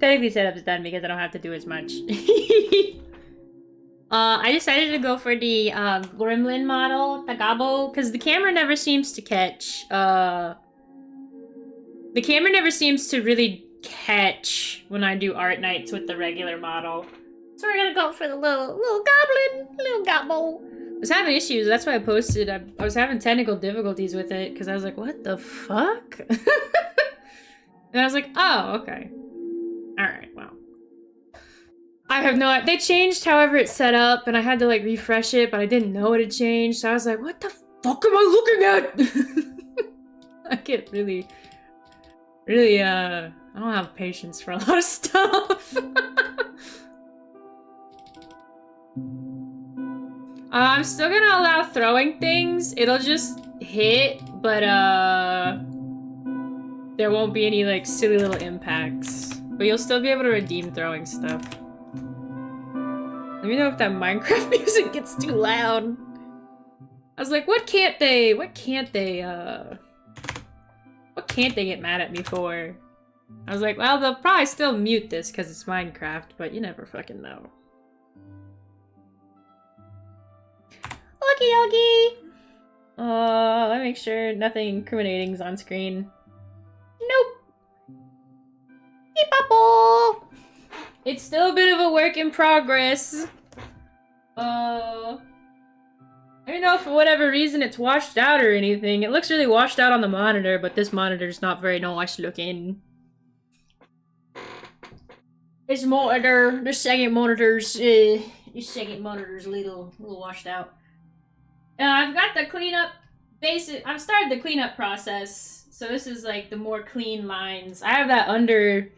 Technically setup's done because I don't have to do as much. I decided to go for the Gremlin model, Tagabo, because the camera never seems to catch. The camera never seems to really catch when I do art nights with the regular model. So we're gonna go for the little goblin, little gobbo. I was having issues, that's why I posted. I was having technical difficulties with it, because I was like, what the fuck? And I was like, oh, okay. Alright, well. I have no... They changed however it's set up, and I had to, like, refresh it, but I didn't know it had changed, so I was like, what the fuck am I looking at? I get really... Really, I don't have patience for a lot of stuff. I'm still gonna allow throwing things. It'll just hit, but, there won't be any, like, silly little impacts. But you'll still be able to redeem throwing stuff. Let me know if that Minecraft music gets too loud. I was like, what can't they get mad at me for? I was like, well, they'll probably still mute this because it's Minecraft, but you never fucking know. Okie dokie! Let me make sure nothing incriminating's on screen. Nope! Beep-bop-bop! It's still a bit of a work in progress. I don't know if for whatever reason it's washed out or anything. It looks really washed out on the monitor, but this monitor's not very nice looking. This monitor, the second monitor's a little washed out. I've got the cleanup I've started the cleanup process. So this is like the more clean lines. I have that underlayer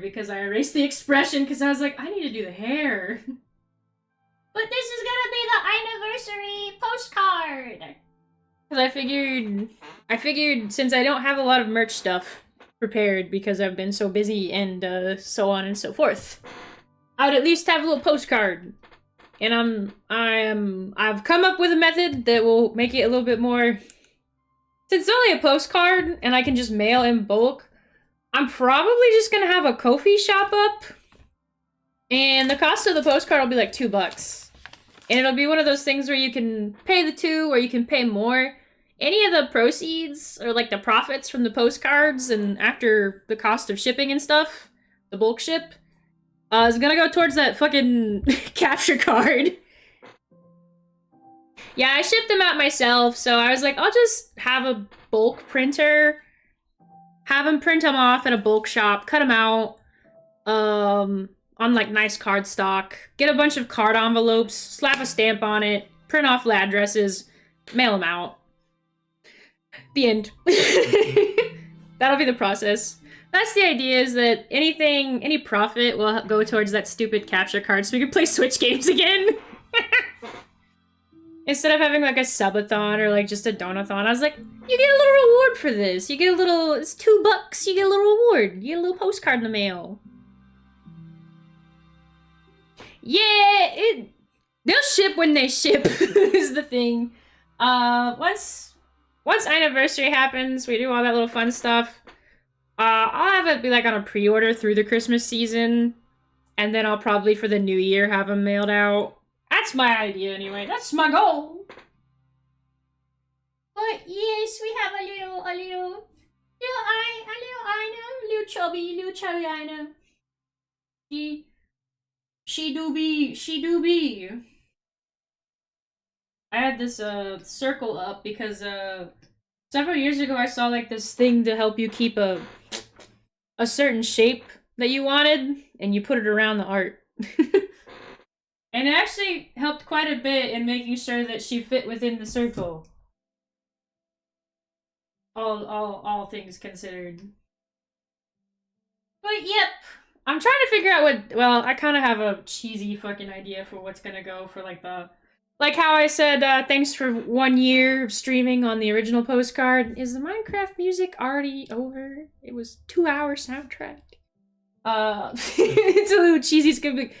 because I erased the expression because I was like, I need to do the hair. But this is gonna be the anniversary postcard. Because I figured since I don't have a lot of merch stuff prepared because I've been so busy and so on and so forth, I would at least have a little postcard. And I've come up with a method that will make it a little bit more. Since it's only a postcard and I can just mail in bulk, I'm probably just gonna have a Ko-fi shop up. And the cost of the postcard will be like $2. And it'll be one of those things where you can pay the $2 or you can pay more. Any of the proceeds or like the profits from the postcards and after the cost of shipping and stuff, the bulk ship, is gonna go towards that fucking capture card. Yeah, I shipped them out myself, so I was like, I'll just have a bulk printer, have them print them off at a bulk shop, cut them out, on like nice cardstock, get a bunch of card envelopes, slap a stamp on it, print off the addresses, mail them out. The end. That'll be the process. That's the idea, is that any profit will go towards that stupid capture card so we can play Switch games again. Instead of having like a subathon or like just a donathon, I was like, you get a little reward for this. You get a little, it's $2, you get a little reward. You get a little postcard in the mail. Yeah, they'll ship when they ship is the thing. Once anniversary happens, we do all that little fun stuff. I'll have it be like on a pre-order through the Christmas season, and then I'll probably for the new year have them mailed out. That's my idea anyway. That's my goal. But yes, we have a little Ainna, little chubby Ainna. She do be. I had this circle up because several years ago I saw like this thing to help you keep a certain shape that you wanted, and you put it around the art. And it actually helped quite a bit in making sure that she fit within the circle. All things considered. But yep, I'm trying to figure out what, well, I kind of have a cheesy fucking idea for what's gonna go for like the, like how I said, thanks for 1 year of streaming on the original postcard. Is the Minecraft music already over? It was 2-hour soundtrack. It's a little cheesy. It's gonna be,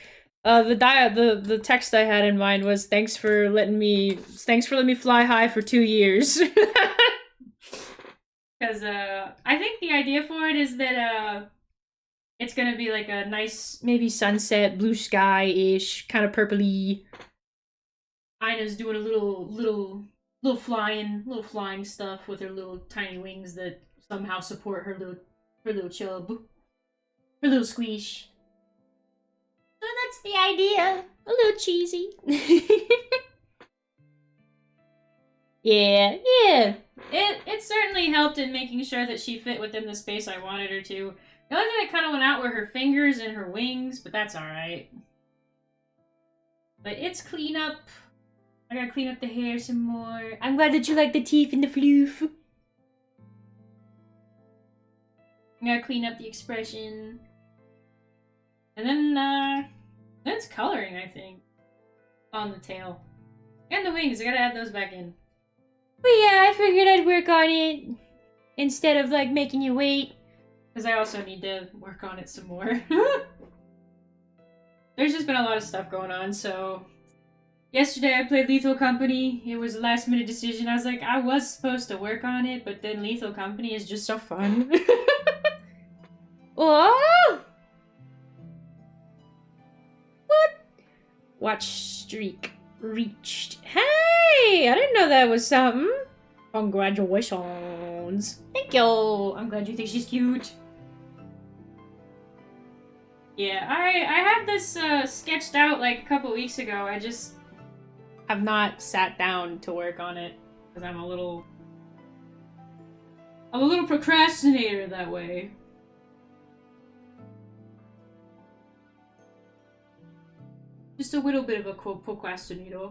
the text I had in mind was thanks for letting me fly high for 2 years. Because, I think the idea for it is that, it's gonna be like a nice, maybe sunset, blue sky-ish, kind of purpley. Ainna's doing a little flying stuff with her little tiny wings that somehow support her little chub, her little squish. So that's the idea. A little cheesy. Yeah. It certainly helped in making sure that she fit within the space I wanted her to. The only thing that kind of went out were her fingers and her wings, but that's alright. But it's clean up. I gotta clean up the hair some more. I'm glad that you like the teeth and the floof. I gotta clean up the expression. And then it's coloring, I think. On the tail. And the wings, I gotta add those back in. But yeah, I figured I'd work on it. Instead of, like, making you wait. Because I also need to work on it some more. There's just been a lot of stuff going on, so... Yesterday I played Lethal Company. It was a last minute decision. I was like, I was supposed to work on it, but then Lethal Company is just so fun. Oh! What? Watch streak reached. Hey! I didn't know that was something. Congratulations. Thank you. I'm glad you think she's cute. Yeah, I had this sketched out like a couple weeks ago. I just have not sat down to work on it because I'm a little procrastinator that way. Just a little bit of a procrastinator.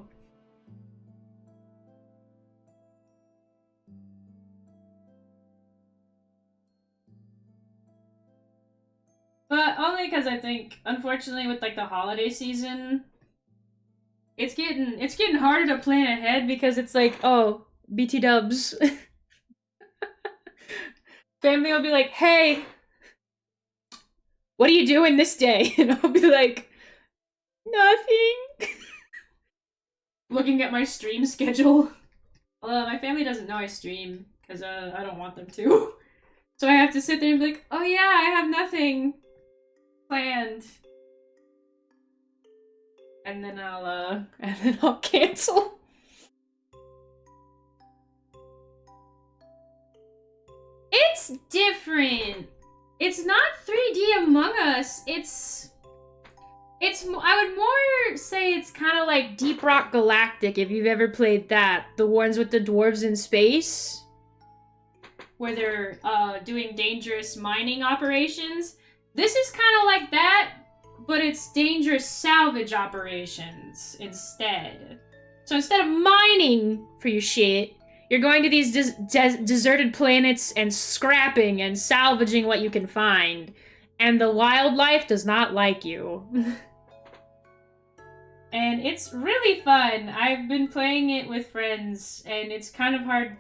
But only because I think, unfortunately, with like the holiday season, it's getting harder to plan ahead because it's like, oh, BT dubs. Family will be like, hey, what are you doing this day? And I'll be like, nothing. Looking at my stream schedule. My family doesn't know I stream because I don't want them to. So I have to sit there and be like, oh yeah, I have nothing planned. And then I'll cancel. It's different. It's not 3D Among Us. It's I would more say it's kind of like Deep Rock Galactic if you've ever played that. The ones with the dwarves in space where they're doing dangerous mining operations. This is kind of like that, but it's dangerous salvage operations instead. So instead of mining for your shit, you're going to these deserted planets and scrapping and salvaging what you can find. And the wildlife does not like you. And it's really fun. I've been playing it with friends, and it's kind of hard.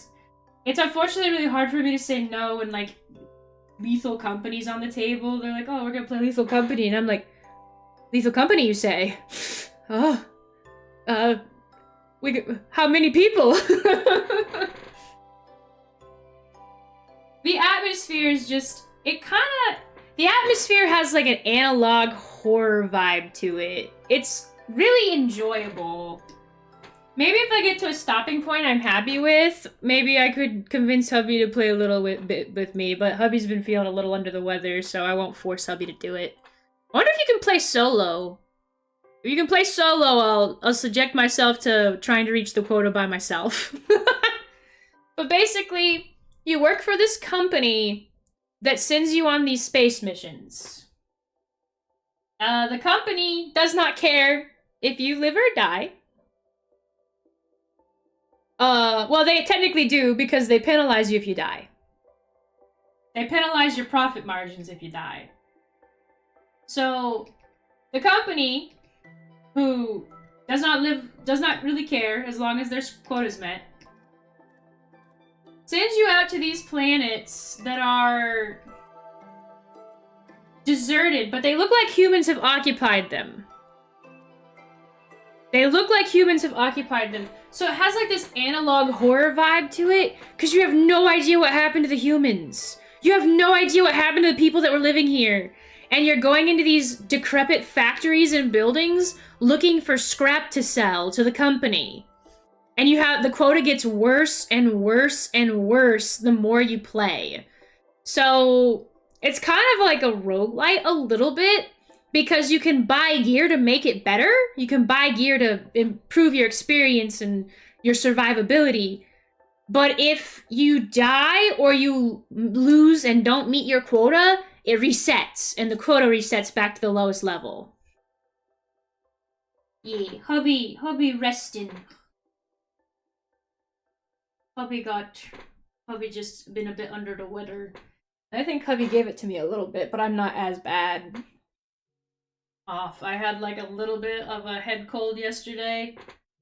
It's unfortunately really hard for me to say no when, like, Lethal Company's on the table. They're like, oh, we're gonna play Lethal Company. And I'm like, Lethal Company, you say? Oh. How many people? The atmosphere is just... The atmosphere has, like, an analog horror vibe to it. It's really enjoyable. Maybe if I get to a stopping point I'm happy with, maybe I could convince hubby to play a little bit with me, but hubby's been feeling a little under the weather, so I won't force hubby to do it. I wonder if you can play solo. If you can play solo, I'll subject myself to trying to reach the quota by myself. But basically, you work for this company that sends you on these space missions. The company does not care if you live or die. Well, they technically do because they penalize you if you die. They penalize your profit margins if you die. So, the company, who does not really care as long as their quota's met, sends you out to these planets that are deserted, but they look like humans have occupied them. They look like humans have occupied them. So it has like this analog horror vibe to it, because you have no idea what happened to the humans. You have no idea what happened to the people that were living here. And you're going into these decrepit factories and buildings looking for scrap to sell to the company. And you have, the quota gets worse and worse and worse the more you play. So it's kind of like a roguelite a little bit, because you can buy gear to make it better. You can buy gear to improve your experience and your survivability. But if you die or you lose and don't meet your quota, it resets, and the quota resets back to the lowest level. Yeah, hubby resting. Hubby just been a bit under the weather. I think hubby gave it to me a little bit, but I'm not as bad off. I had like a little bit of a head cold yesterday,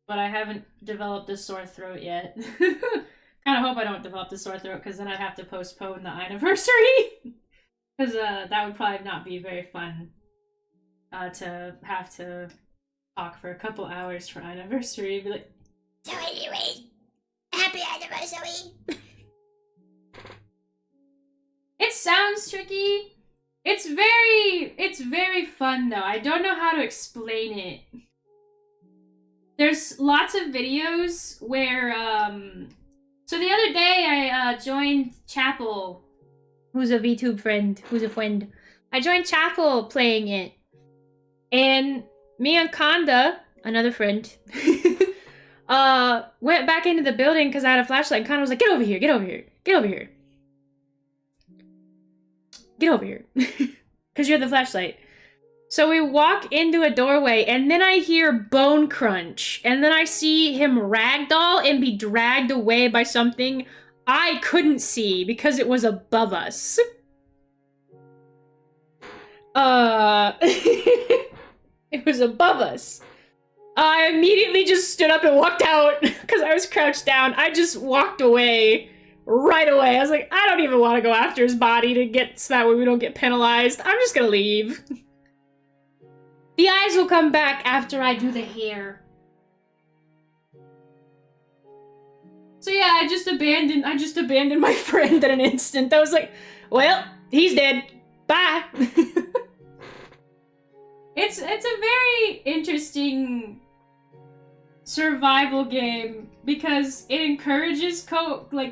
but I haven't developed a sore throat yet. Kind of hope I don't develop the sore throat, because then I'd have to postpone the anniversary. Because that would probably not be very fun to have to talk for a couple hours for anniversary. Be like, so anyway, happy anniversary! It sounds tricky. It's very fun though. I don't know how to explain it. There's lots of videos where, so the other day I joined Chapel, who's a VTube friend, I joined Chapel playing it. And me and Kanda, another friend, went back into the building because I had a flashlight, and Kanda was like, get over here, get over here, get over here. Get over here. Because you have the flashlight. So we walk into a doorway, and then I hear bone crunch, and then I see him ragdoll and be dragged away by something I couldn't see because it was above us. It was above us. I immediately just stood up and walked out because I was crouched down. I just walked away right away. I was like, I don't even want to go after his body to get, so that way we don't get penalized. I'm just gonna leave. The eyes will come back after I do the hair. So yeah, I just abandoned my friend in an instant. I was like, well, he's dead. Bye. It's a very interesting survival game because it encourages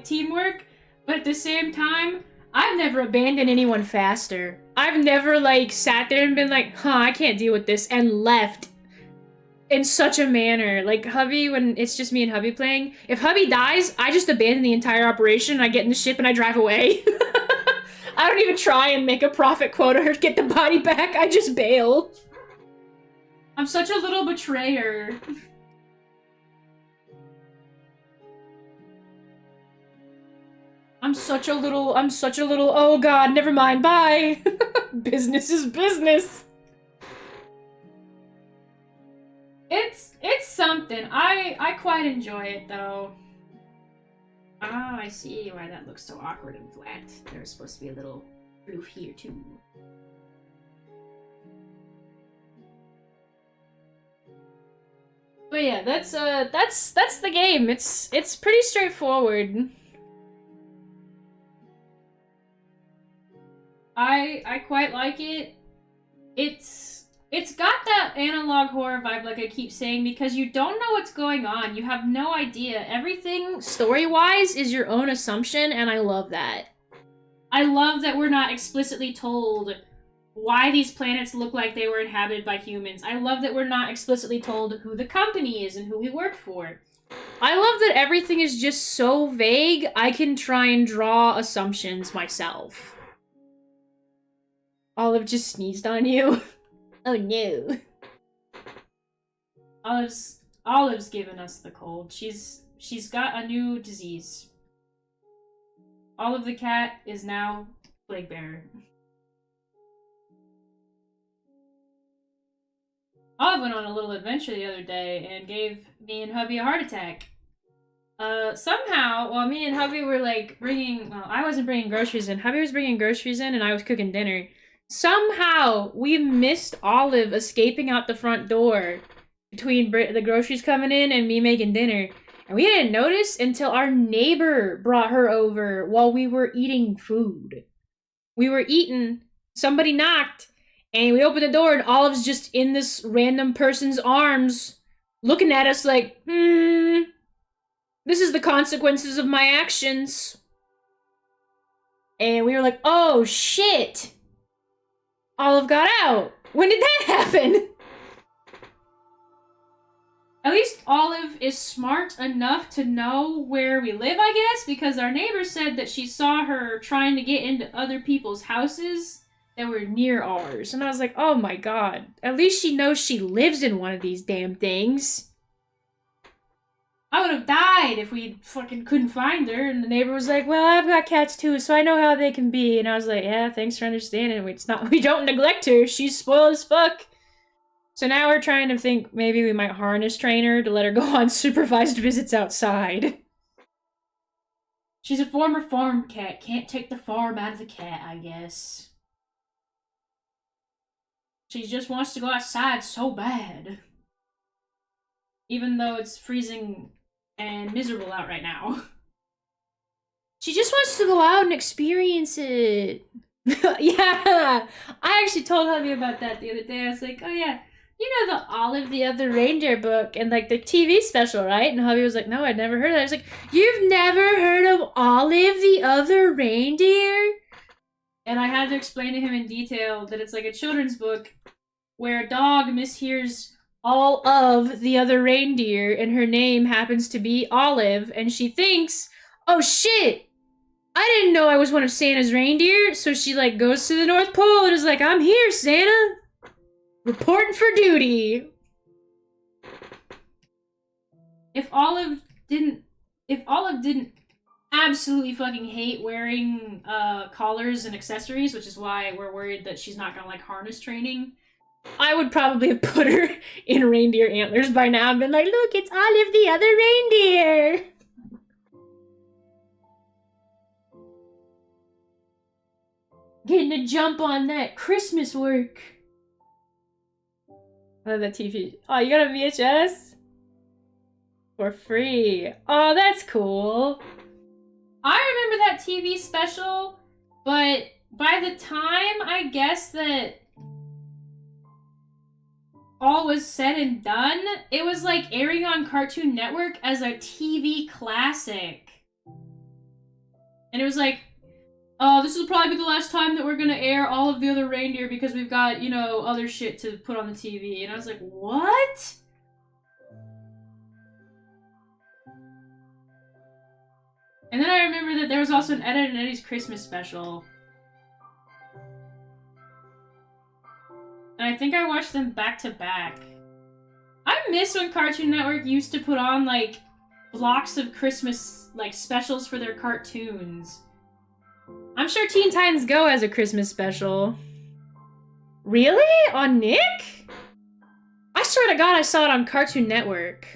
teamwork, but at the same time, I've never abandoned anyone faster. I've never sat there and been like, huh, I can't deal with this, and left in such a manner. Like hubby, when it's just me and hubby playing, if hubby dies, I just abandon the entire operation and I get in the ship and I drive away. I don't even try and make a profit quota or get the body back, I just bail. I'm such a little betrayer. I'm such a little, oh god, never mind, bye. Business is business. It's something. I quite enjoy it though. Oh, I see why that looks so awkward and flat. There's supposed to be a little roof here too. But yeah, that's the game. It's pretty straightforward. I quite like it. It's got that analog horror vibe, like I keep saying, because you don't know what's going on. You have no idea. Everything, story-wise, is your own assumption, and I love that. I love that we're not explicitly told why these planets look like they were inhabited by humans. I love that we're not explicitly told who the company is and who we work for. I love that everything is just so vague, I can try and draw assumptions myself. Olive just sneezed on you. Oh no. Olive's given us the cold. She's got a new disease. Olive the cat is now plague bearer. Olive went on a little adventure the other day and gave me and hubby a heart attack. Somehow, while me and hubby were I wasn't bringing groceries in. Hubby was bringing groceries in and I was cooking dinner. Somehow, we missed Olive escaping out the front door between the groceries coming in and me making dinner. And we didn't notice until our neighbor brought her over while we were eating food. We were eating, somebody knocked, and we opened the door, and Olive's just in this random person's arms, looking at us like, this is the consequences of my actions. And we were like, oh shit! Olive got out! When did that happen? At least Olive is smart enough to know where we live, I guess, because our neighbor said that she saw her trying to get into other people's houses that were near ours. And I was like, oh my god. At least she knows she lives in one of these damn things. I would have died if we fucking couldn't find her. And the neighbor was like, well, I've got cats too, so I know how they can be. And I was like, yeah, thanks for understanding. We don't neglect her. She's spoiled as fuck. So now we're trying to think maybe we might harness train her to let her go on supervised visits outside. She's a former farm cat. Can't take the farm out of the cat, I guess. She just wants to go outside so bad. Even though it's freezing and miserable out right now. She just wants to go out and experience it. Yeah! I actually told hubby about that the other day. I was like, oh yeah. You know the Olive the Other Reindeer book and like the TV special, right? And hubby was like, no, I'd never heard of that. I was like, you've never heard of Olive the Other Reindeer? And I had to explain to him in detail that it's like a children's book where a dog mishears all of the other reindeer and her name happens to be Olive and she thinks, oh shit, I didn't know I was one of Santa's reindeer. So she like goes to the North Pole and is like, I'm here, Santa. Reporting for duty. If Olive didn't absolutely fucking hate wearing collars and accessories, which is why we're worried that she's not gonna like harness training, I would probably have put her in reindeer antlers by now and been like, look, it's Olive the Other Reindeer. Getting a jump on that Christmas work. Oh, the TV. Oh, you got a VHS? For free. Oh, that's cool. I remember that TV special, but by the time I guess that all was said and done, it was like airing on Cartoon Network as a TV classic. And it was like, oh, this will probably be the last time that we're gonna air all of the other reindeer because we've got, you know, other shit to put on the TV. And I was like, what? And then I remember that there was also an Ed, Edd and Eddy's Christmas special. And I think I watched them back to back. I miss when Cartoon Network used to put on, like, blocks of Christmas, like, specials for their cartoons. I'm sure Teen Titans Go has a Christmas special. Really? On Nick? I swear to God I saw it on Cartoon Network.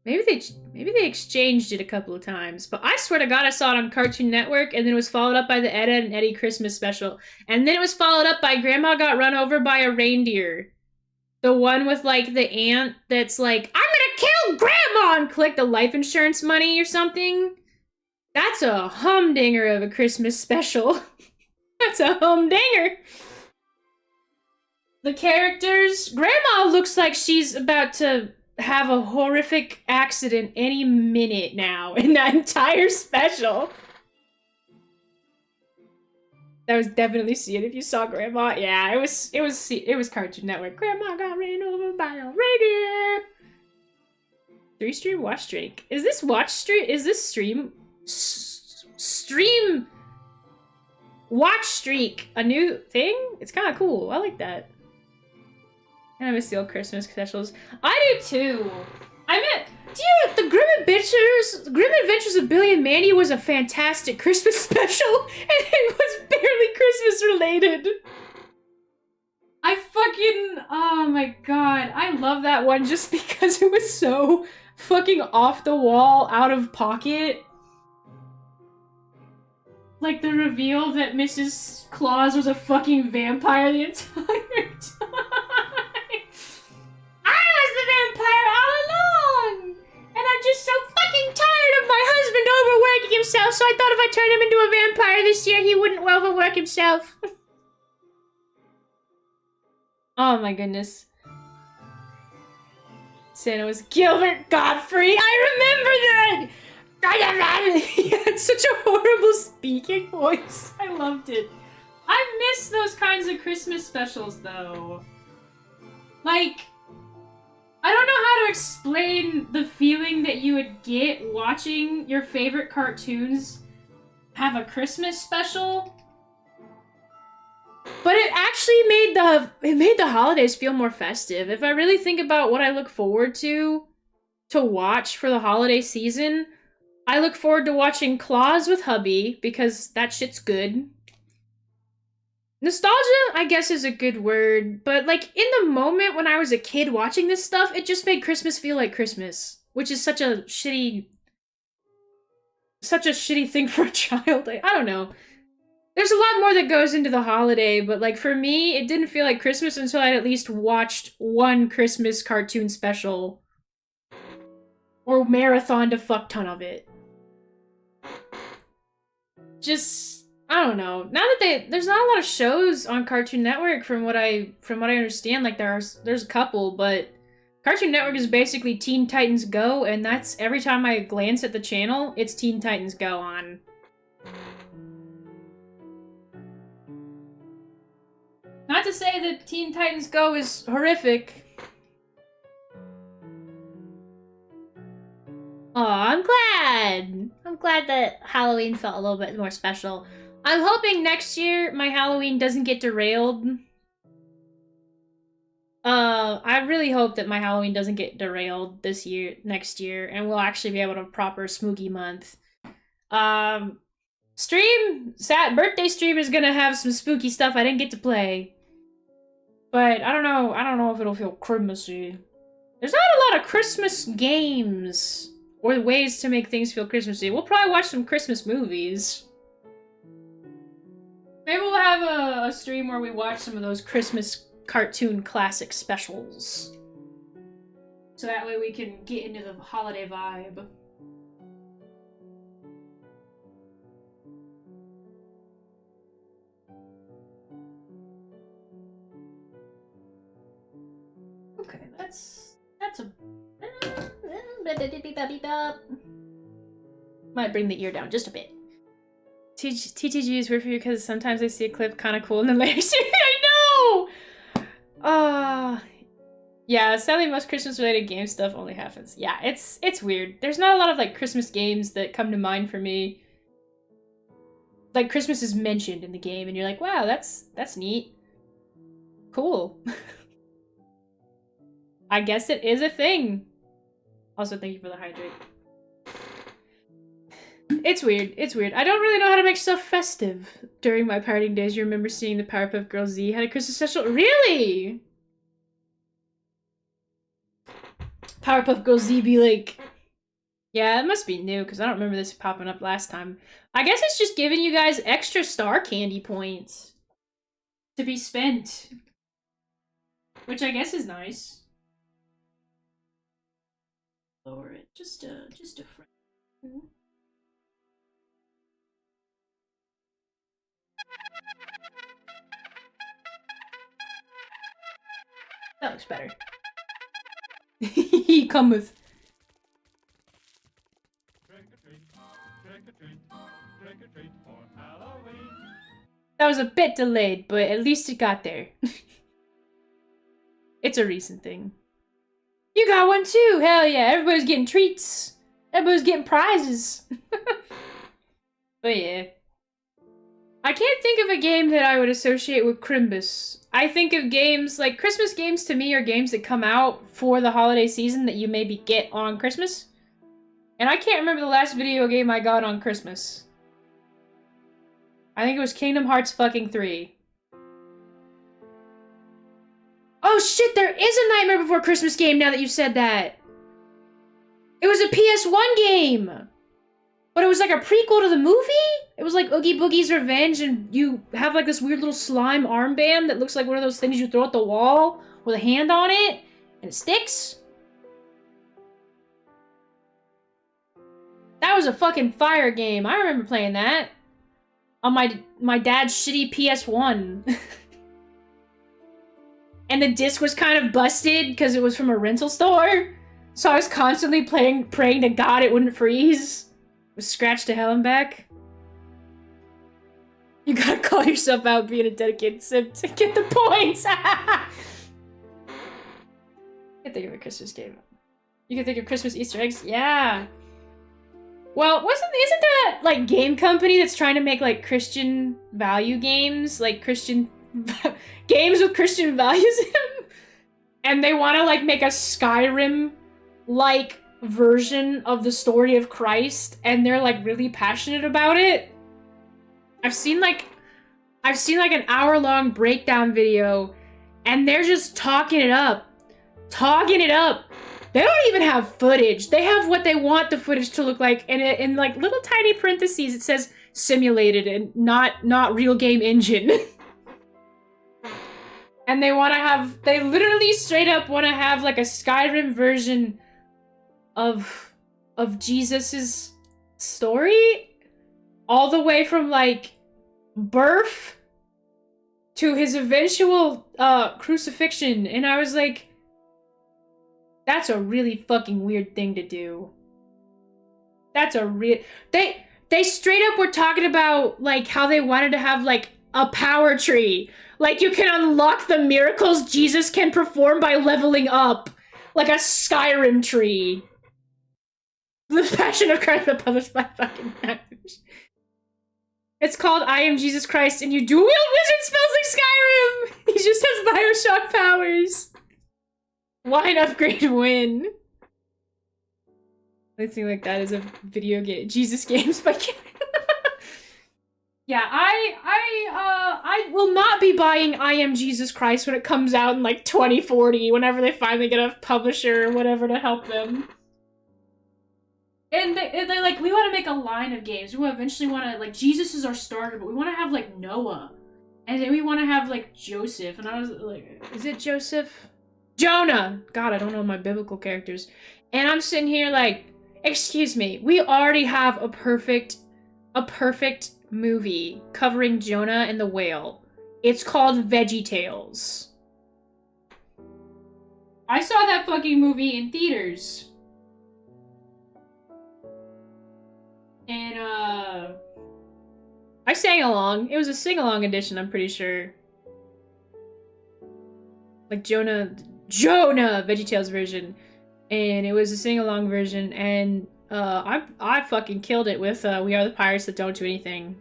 Maybe they exchanged it a couple of times, but I swear to God I saw it on Cartoon Network, and then it was followed up by the Ed, Edd and Eddy Christmas special. And then it was followed up by Grandma Got Run Over by a Reindeer. The one with, like, the aunt that's like, I'm gonna kill Grandma! And collect the life insurance money or something. That's a humdinger of a Christmas special. That's a humdinger. The characters... Grandma looks like she's about to have a horrific accident any minute now in that entire special. That was definitely see it if you saw Grandma. Yeah, it was Cartoon Network. Grandma got ran over by a reindeer. 3-stream watch streak. Is this watch stream? Is this stream? Stream watch streak a new thing? It's kind of cool. I like that. I miss the old Christmas specials. I do too. Dude, the Grim Adventures of Billy and Mandy was a fantastic Christmas special, and it was barely Christmas related. Oh my god, I love that one just because it was so fucking off the wall, out of pocket. Like the reveal that Mrs. Claus was a fucking vampire the entire time. himself, so I thought if I turned him into a vampire this year, he wouldn't overwork himself. Oh my goodness. Santa was Gilbert Godfrey. I remember that! He had such a horrible speaking voice. I loved it. I miss those kinds of Christmas specials, though. Like, I don't know how to explain the feeling that you would get watching your favorite cartoons have a Christmas special. But it actually made the holidays feel more festive. If I really think about what I look forward to watch for the holiday season, I look forward to watching Claws with hubby because that shit's good. Nostalgia, I guess, is a good word, but like in the moment when I was a kid watching this stuff, it just made Christmas feel like Christmas, which is such a shitty thing for a child. I don't know. There's a lot more that goes into the holiday, but like for me, it didn't feel like Christmas until I'd at least watched one Christmas cartoon special or marathoned a fuck ton of it. Just, I don't know. Now that there's not a lot of shows on Cartoon Network from what I understand. Like there's a couple, but Cartoon Network is basically Teen Titans Go, and that's every time I glance at the channel, it's Teen Titans Go on. Not to say that Teen Titans Go is horrific. Oh, I'm glad. I'm glad that Halloween felt a little bit more special. I'm hoping next year my Halloween doesn't get derailed. I really hope that my Halloween doesn't get derailed next year, and we'll actually be able to proper spooky month. Birthday stream is gonna have some spooky stuff I didn't get to play. But I don't know if it'll feel Christmassy. There's not a lot of Christmas games or ways to make things feel Christmassy. We'll probably watch some Christmas movies. Maybe we'll have a stream where we watch some of those Christmas cartoon classic specials. So that way we can get into the holiday vibe. Okay, that's a... Might bring the ear down just a bit. TTG is weird for you because sometimes I see a clip kind of cool and then later I know! Yeah, sadly most Christmas related game stuff only happens. Yeah, it's weird. There's not a lot of like Christmas games that come to mind for me. Like Christmas is mentioned in the game and you're like, wow, that's neat. Cool. I guess it is a thing. Also, thank you for the hydrate. It's weird. It's weird. I don't really know how to make stuff festive. During my partying days, you remember seeing the Powerpuff Girls Z had a Christmas special? Really? Powerpuff Girls Z be like... Yeah, it must be new, because I don't remember this popping up last time. I guess it's just giving you guys extra star candy points to be spent. Which I guess is nice. Lower it. Just a friend. That looks better. He cometh. That was a bit delayed, but at least it got there. It's a recent thing. You got one too! Hell yeah, everybody's getting treats. Everybody's getting prizes. But yeah. I can't think of a game that I would associate with Crimbus. I think of games, like Christmas games to me are games that come out for the holiday season that you maybe get on Christmas. And I can't remember the last video game I got on Christmas. I think it was Kingdom Hearts fucking 3. Oh shit, there is a Nightmare Before Christmas game now that you've said that. It was a PS1 game. But it was like a prequel to the movie? It was like Oogie Boogie's Revenge, and you have like this weird little slime armband that looks like one of those things you throw at the wall with a hand on it, and it sticks? That was a fucking fire game. I remember playing that on my dad's shitty PS1. And the disc was kind of busted because it was from a rental store. So I was constantly praying to God it wouldn't freeze. It was scratched to hell and back. You gotta call yourself out being a dedicated sim to get the points. You can think of a Christmas game. You can think of Christmas Easter eggs. Yeah. Well, isn't that like game company that's trying to make like Christian value games, like Christian games with Christian values in them, and they want to like make a Skyrim like version of the story of Christ, and they're like really passionate about it. I've seen like an hour-long breakdown video, and they're just talking it up. They don't even have footage. They have what they want the footage to look like, and in like little tiny parentheses it says simulated and not real game engine. And they literally straight up want to have like a Skyrim version of Jesus's story, all the way from like birth to his eventual crucifixion. And I was like, that's a really fucking weird thing to do. That's a real... They straight up were talking about, like, how they wanted to have, like, a power tree. Like, you can unlock the miracles Jesus can perform by leveling up. Like a Skyrim tree. The Passion of Christ, but published by fucking Activision. It's called I Am Jesus Christ, and you dual-wield wizard spells like Skyrim! He just has Bioshock powers. Wine upgrade win. Let's see, like that is a video game. Jesus games by Yeah, I will not be buying I Am Jesus Christ when it comes out in like 2040, whenever they finally get a publisher or whatever to help them. And they're like, we want to make a line of games. We eventually want to, like, Jesus is our starter, but we want to have like Noah. And then we want to have like Joseph. And I was like, is it Joseph? Jonah! God, I don't know my biblical characters. And I'm sitting here like, excuse me, we already have a perfect movie covering Jonah and the whale. It's called VeggieTales. I saw that fucking movie in theaters. And, I sang along. It was a sing-along edition, I'm pretty sure. Like Jonah VeggieTales version, and it was a sing-along version, and I fucking killed it with We Are the Pirates That Don't Do Anything.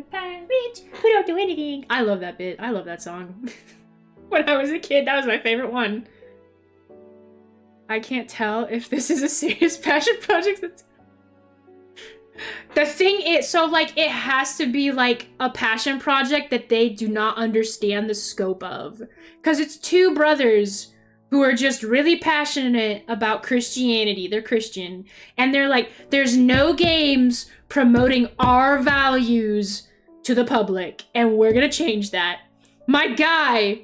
Pirates who don't do anything. I love that bit. I love that song. When I was a kid, that was my favorite one. I can't tell if this is a serious passion project. The thing is, so, like, it has to be, like, a passion project that they do not understand the scope of. Because it's two brothers who are just really passionate about Christianity. They're Christian. And they're like, there's no games promoting our values to the public. And we're gonna change that. My guy,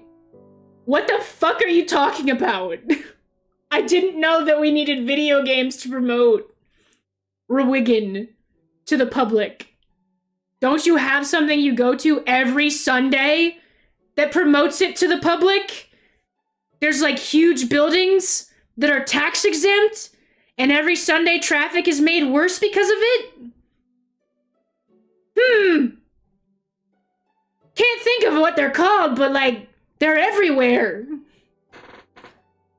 what the fuck are you talking about? I didn't know that we needed video games to promote Rewiggin to the public. Don't you have something you go to every Sunday that promotes it to the public? There's like huge buildings that are tax exempt, and every Sunday traffic is made worse because of it? Can't think of what they're called, but like, they're everywhere.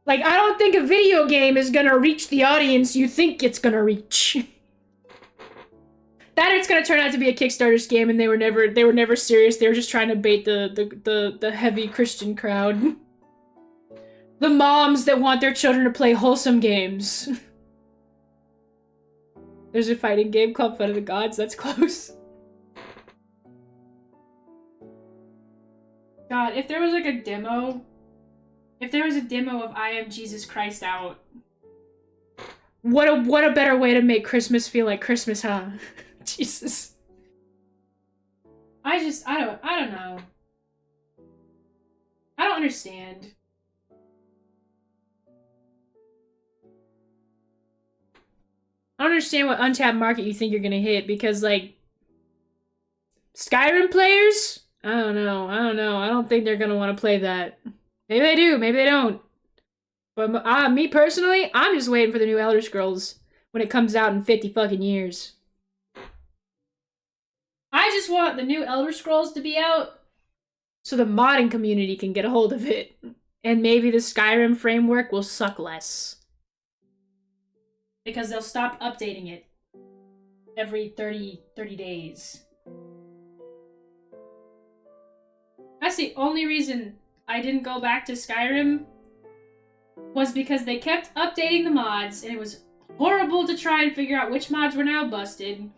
Like, I don't think a video game is gonna reach the audience you think it's gonna reach. That it's gonna turn out to be a Kickstarter scam, and they were never serious. They were just trying to bait the heavy Christian crowd. The moms that want their children to play wholesome games. There's a fighting game called Fight of the Gods. That's close. God, if there was like a demo... If there was a demo of I Am Jesus Christ out... What a better way to make Christmas feel like Christmas, huh? Jesus. I don't know. I don't understand. understand what untapped market you think you're gonna hit, because, like, Skyrim players? I don't know. I don't think they're gonna want to play that. Maybe they do, maybe they don't. But me personally, I'm just waiting for the new Elder Scrolls when it comes out in 50 fucking years. I just want the new Elder Scrolls to be out so the modding community can get a hold of it. And maybe the Skyrim framework will suck less. Because they'll stop updating it every 30 days. That's the only reason I didn't go back to Skyrim, was because they kept updating the mods, and it was horrible to try and figure out which mods were now busted.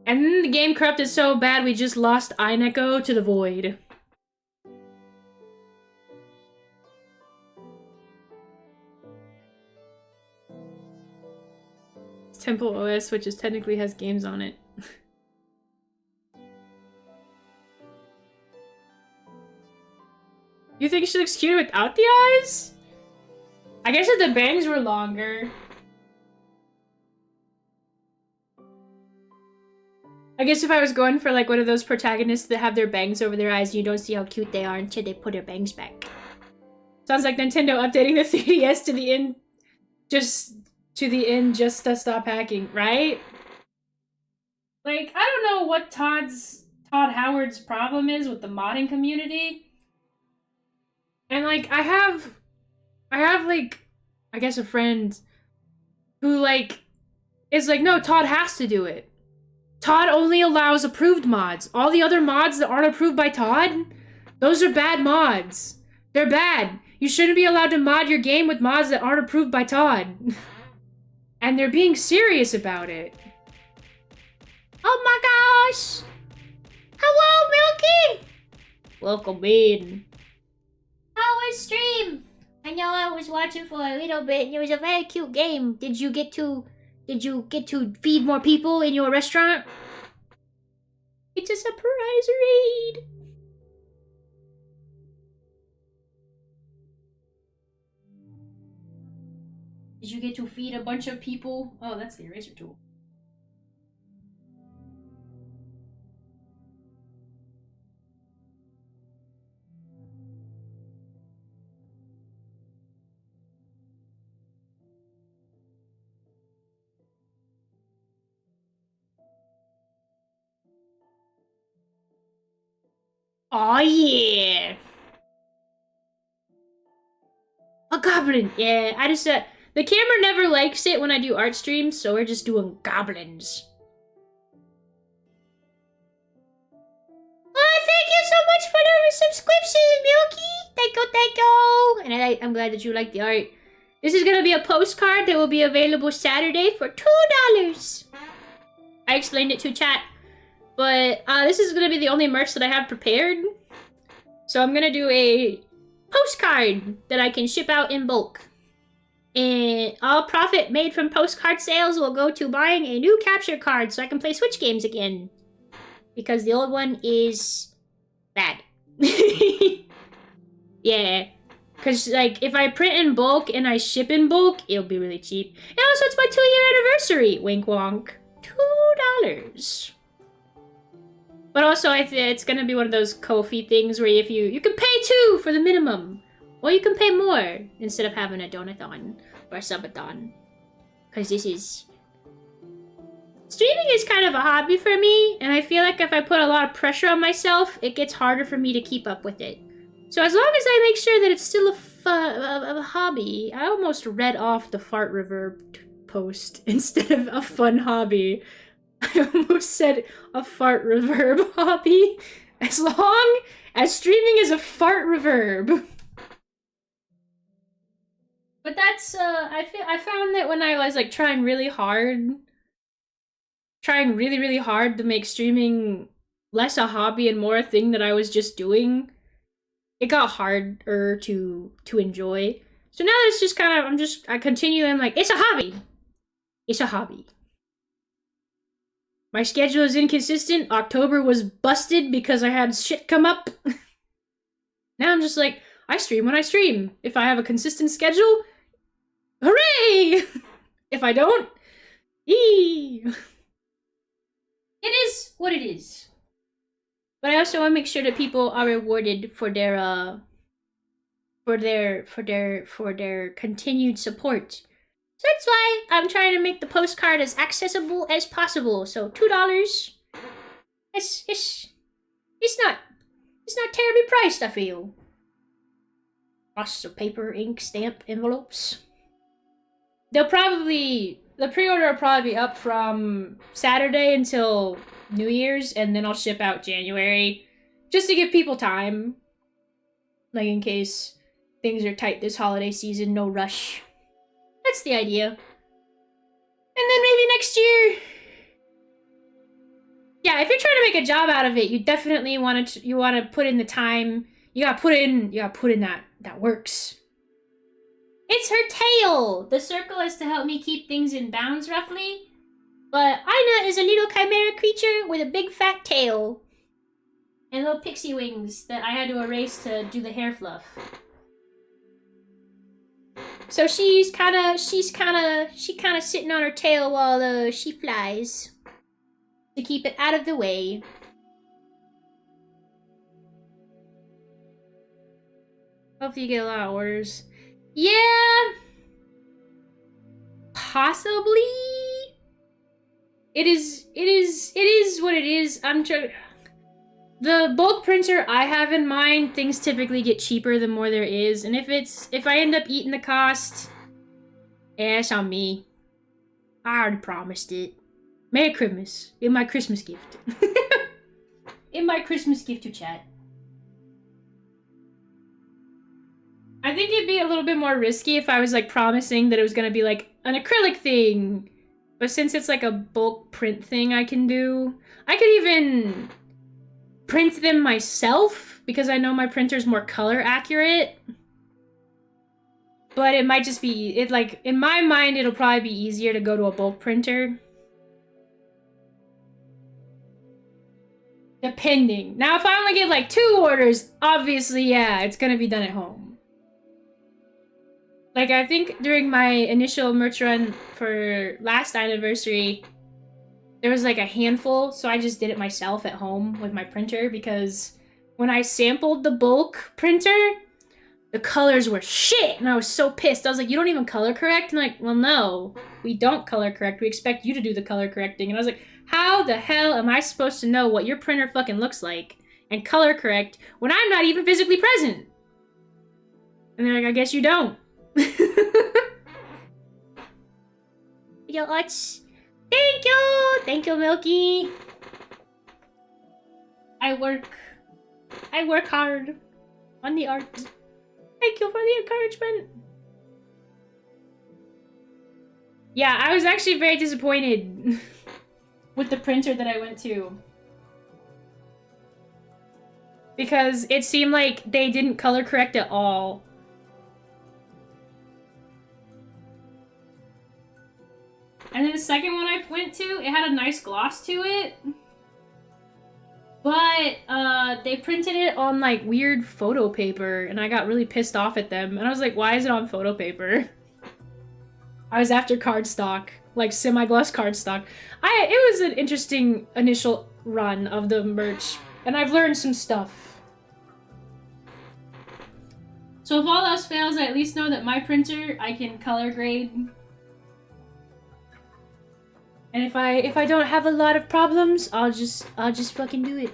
And then the game corrupted so bad we just lost Ainna to the void. Temple OS, which technically has games on it. You think she looks cuter without the eyes? I guess if the bangs were longer. I guess if I was going for like one of those protagonists that have their bangs over their eyes, you don't see how cute they are until they put their bangs back. Sounds like Nintendo updating the 3DS to the end, just to stop hacking, right? Like, I don't know what Todd Howard's problem is with the modding community. And like, I have like, I guess a friend who like is like, no, Todd has to do it. Todd only allows approved mods. All the other mods that aren't approved by Todd, those are bad mods. They're bad. You shouldn't be allowed to mod your game with mods that aren't approved by Todd. And they're being serious about it. Oh my gosh! Hello, Milky! Welcome in. How was stream? I know I was watching for a little bit and it was a very cute game. Did you get to feed more people in your restaurant? It's a surprise raid. Did you get to feed a bunch of people? Oh, that's the eraser tool. Oh yeah! A goblin! Yeah, I just the camera never likes it when I do art streams, so we're just doing goblins. Oh, thank you so much for the subscription, Milky! Thank you! And I'm glad that you like the art. This is gonna be a postcard that will be available Saturday for $2! I explained it to chat. But this is gonna be the only merch that I have prepared. So I'm gonna do a postcard that I can ship out in bulk. And all profit made from postcard sales will go to buying a new capture card so I can play Switch games again. Because the old one is bad. Yeah. Because, like, if I print in bulk and I ship in bulk, it'll be really cheap. And also, it's my 2-year anniversary. Wink wonk. $2. But also, it's gonna be one of those Ko-fi things where if you can pay $2 for the minimum. Or you can pay more instead of having a donathon or a subathon. Because this is... Streaming is kind of a hobby for me, and I feel like if I put a lot of pressure on myself, it gets harder for me to keep up with it. So as long as I make sure that it's still a hobby, I almost read off the fart reverb post instead of a fun hobby. I almost said a fart reverb hobby. As long as streaming is a fart reverb. But that's, I found that when I was, like, trying really hard to make streaming less a hobby and more a thing that I was just doing, it got harder to enjoy. So now it's just kind of, I continue and I'm like, it's a hobby. It's a hobby. My schedule is inconsistent. October was busted because I had shit come up. Now I'm just like, I stream when I stream. If I have a consistent schedule, hooray! If I don't, Eee! It is what it is. But I also want to make sure that people are rewarded for their continued support. So that's why I'm trying to make the postcard as accessible as possible. So $2. It's not terribly priced, I feel. Lots of paper, ink, stamp, envelopes. The pre-order will probably be up from Saturday until New Year's, and then I'll ship out January, just to give people time. Like, in case things are tight this holiday season, no rush. That's the idea. And then maybe next year... Yeah, if you're trying to make a job out of it, you definitely want to put in the time. You gotta put in that works. It's her tail! The circle is to help me keep things in bounds, roughly. But Ainna is a little chimera creature with a big fat tail. And little pixie wings that I had to erase to do the hair fluff. So she's kind of sitting on her tail while she flies. To keep it out of the way. Hopefully you get a lot of orders. Yeah! Possibly? It is what it is. I'm trying... The bulk printer I have in mind, things typically get cheaper the more there is. And if I end up eating the cost, it's on me. I already promised it. Merry Christmas. In my Christmas gift. In my Christmas gift to chat. I think it'd be a little bit more risky if I was like promising that it was gonna be like an acrylic thing. But since it's like a bulk print thing I can do, I could even print them myself because I know my printer's more color accurate. But it might just be, in my mind, it'll probably be easier to go to a bulk printer. Depending. Now, if I only get like 2 orders, obviously, yeah, it's gonna be done at home. Like, I think during my initial merch run for last anniversary, there was like a handful, so I just did it myself at home with my printer because when I sampled the bulk printer, the colors were shit, and I was so pissed. I was like, you don't even color correct? And like, well, no, we don't color correct. We expect you to do the color correcting. And I was like, how the hell am I supposed to know what your printer fucking looks like and color correct when I'm not even physically present? And they're like, I guess you don't. Yo, Utz. Thank you! Thank you, Milky. I work hard on the art. Thank you for the encouragement. Yeah, I was actually very disappointed with the printer that I went to. Because it seemed like they didn't color correct at all. And then the second one I went to, it had a nice gloss to it. But they printed it on like weird photo paper, and I got really pissed off at them. And I was like, why is it on photo paper? I was after cardstock, like semi-gloss cardstock. It was an interesting initial run of the merch, and I've learned some stuff. So if all else fails, I at least know that my printer, I can color grade. And if I don't have a lot of problems, I'll just fucking do it.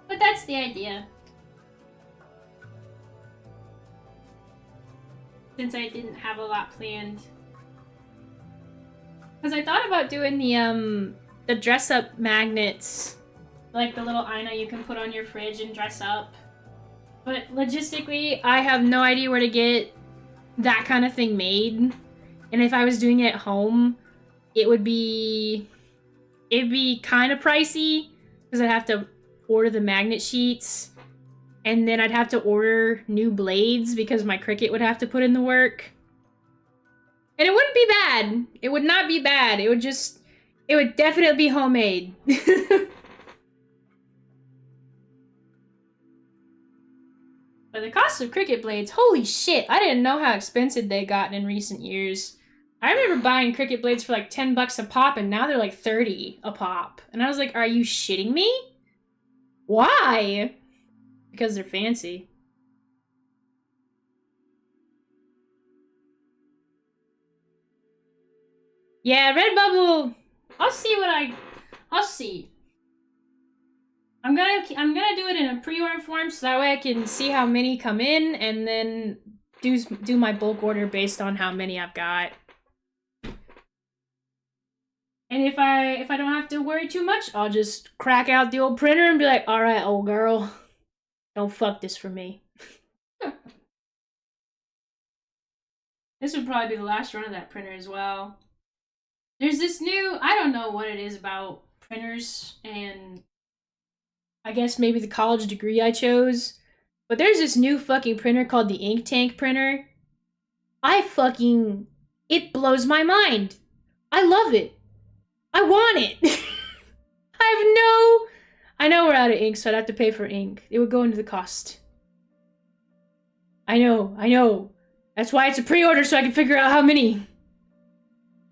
But that's the idea. Since I didn't have a lot planned. Because I thought about doing the dress-up magnets. Like the little Ainna you can put on your fridge and dress up. But logistically, I have no idea where to get that kind of thing made. And if I was doing it at home, it'd be kind of pricey because I'd have to order the magnet sheets, and then I'd have to order new blades because my Cricut would have to put in the work. And it wouldn't be bad. It would not be bad. It would definitely be homemade. But the cost of Cricut blades, holy shit, I didn't know how expensive they'd gotten in recent years. I remember buying Cricut blades for like 10 bucks a pop, and now they're like 30 a pop. And I was like, are you shitting me? Why? Because they're fancy. Yeah, Redbubble. I'll see. I'm gonna do it in a pre-order form so that way I can see how many come in and then do my bulk order based on how many I've got. And if I don't have to worry too much, I'll just crack out the old printer and be like, all right, old girl, don't fuck this for me. This would probably be the last run of that printer as well. There's this new, I don't know what it is about printers and I guess maybe the college degree I chose, but there's this new fucking printer called the ink tank printer. It blows my mind. I love it. I want it. I know we're out of ink, so I'd have to pay for ink. It would go into the cost. I know. That's why it's a pre-order, so I can figure out how many.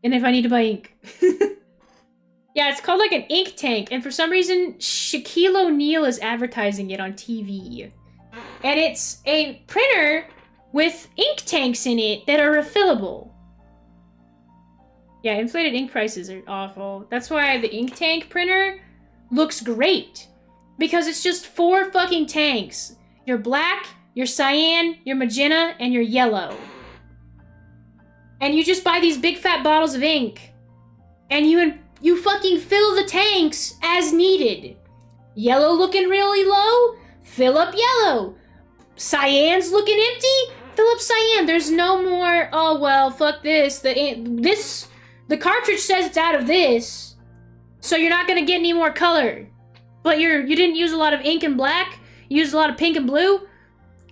And if I need to buy ink. Yeah, it's called like an ink tank, and for some reason, Shaquille O'Neal is advertising it on TV. And it's a printer with ink tanks in it that are refillable. Yeah, inflated ink prices are awful. That's why the ink tank printer looks great. Because it's just 4 fucking tanks. Your black, your cyan, your magenta, and your yellow. And you just buy these big fat bottles of ink. And you fucking fill the tanks as needed. Yellow looking really low? Fill up yellow. Cyan's looking empty? Fill up cyan. There's no more, oh well, fuck this. The cartridge says it's out of this, so you're not gonna get any more color. But you didn't use a lot of ink and black? You used a lot of pink and blue?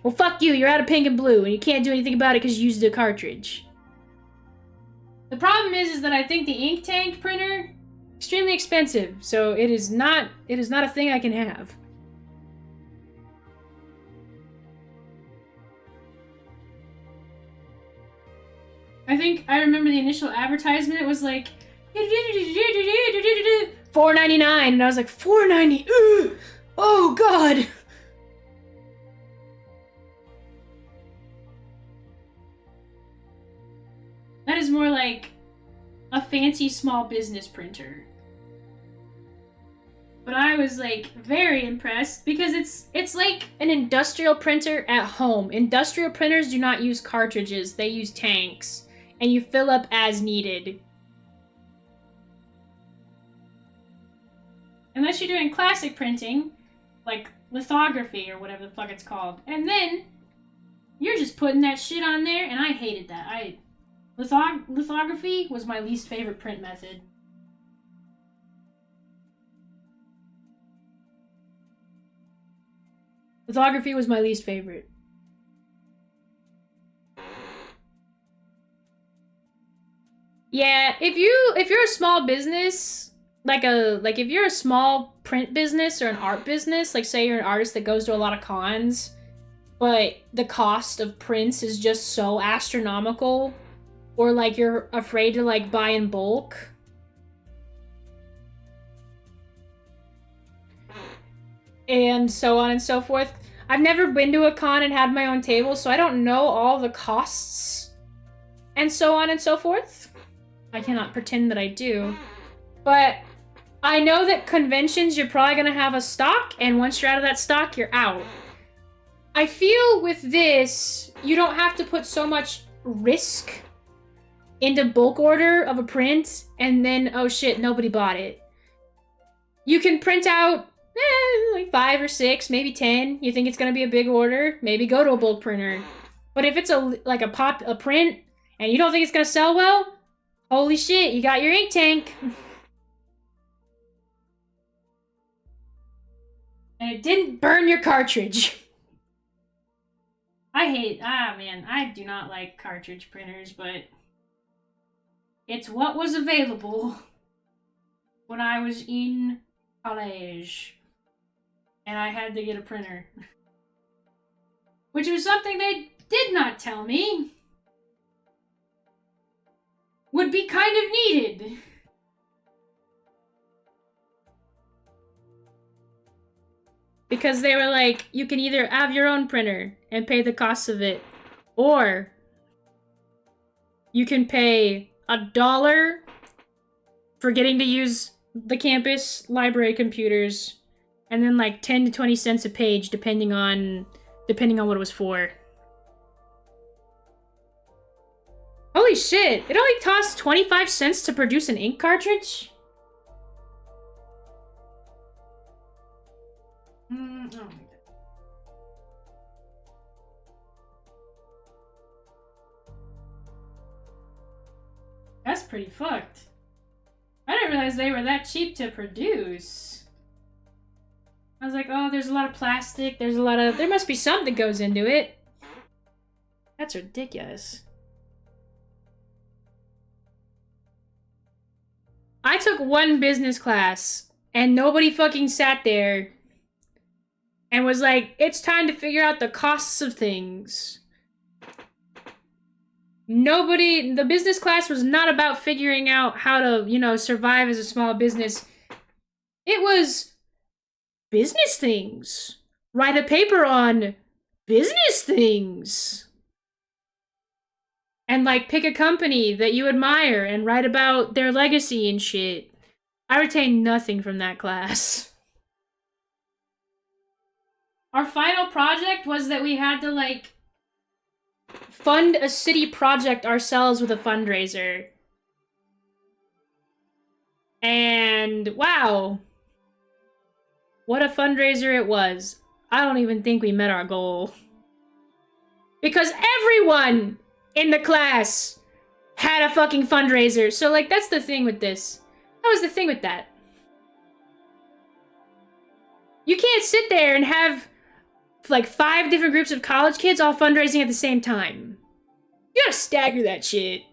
Well, fuck you, you're out of pink and blue, and you can't do anything about it because you used the cartridge. The problem is that I think the ink tank printer, extremely expensive, so it is not a thing I can have. I think I remember the initial advertisement was like $4.99, and I was like, $4.90. Oh god. That is more like a fancy small business printer. But I was like very impressed because it's like an industrial printer at home. Industrial printers do not use cartridges, they use tanks. And you fill up as needed. Unless you're doing classic printing, like lithography or whatever the fuck it's called. And then you're just putting that shit on there, and I hated that. Lithography was my least favorite print method. Lithography was my least favorite. Yeah, if you're a small business, like if you're a small print business or an art business, like say you're an artist that goes to a lot of cons, but the cost of prints is just so astronomical, or like you're afraid to like buy in bulk. And so on and so forth. I've never been to a con and had my own table, so I don't know all the costs and so on and so forth. I cannot pretend that I do. But I know that conventions, you're probably going to have a stock, and once you're out of that stock, you're out. I feel with this, you don't have to put so much risk into bulk order of a print, and then, oh shit, nobody bought it. You can print out like 5 or 6, maybe 10. You think it's going to be a big order, maybe go to a bulk printer. But if it's a print, and you don't think it's going to sell well, holy shit, you got your ink tank. And it didn't burn your cartridge. Man, I do not like cartridge printers, but it's what was available when I was in college. And I had to get a printer. which was something they did not tell me would be kind of needed. Because they were like, you can either have your own printer and pay the cost of it, or you can pay $1 for getting to use the campus library computers, and then like 10 to 20 cents a page depending on what it was for. Holy shit, it only costs 25 cents to produce an ink cartridge? Oh my god. That's pretty fucked. I didn't realize they were that cheap to produce. I was like, oh, there's a lot of plastic, there must be something that goes into it. That's ridiculous. I took one business class, and nobody fucking sat there and was like, it's time to figure out the costs of things. The business class was not about figuring out how to, survive as a small business. It was business things. Write a paper on business things. And, pick a company that you admire and write about their legacy and shit. I retained nothing from that class. Our final project was that we had to, fund a city project ourselves with a fundraiser. And, wow. What a fundraiser it was. I don't even think we met our goal. Because everyone in the class had a fucking fundraiser. So, that's the thing with this. That was the thing with that. You can't sit there and have 5 different groups of college kids all fundraising at the same time. You gotta stagger that shit.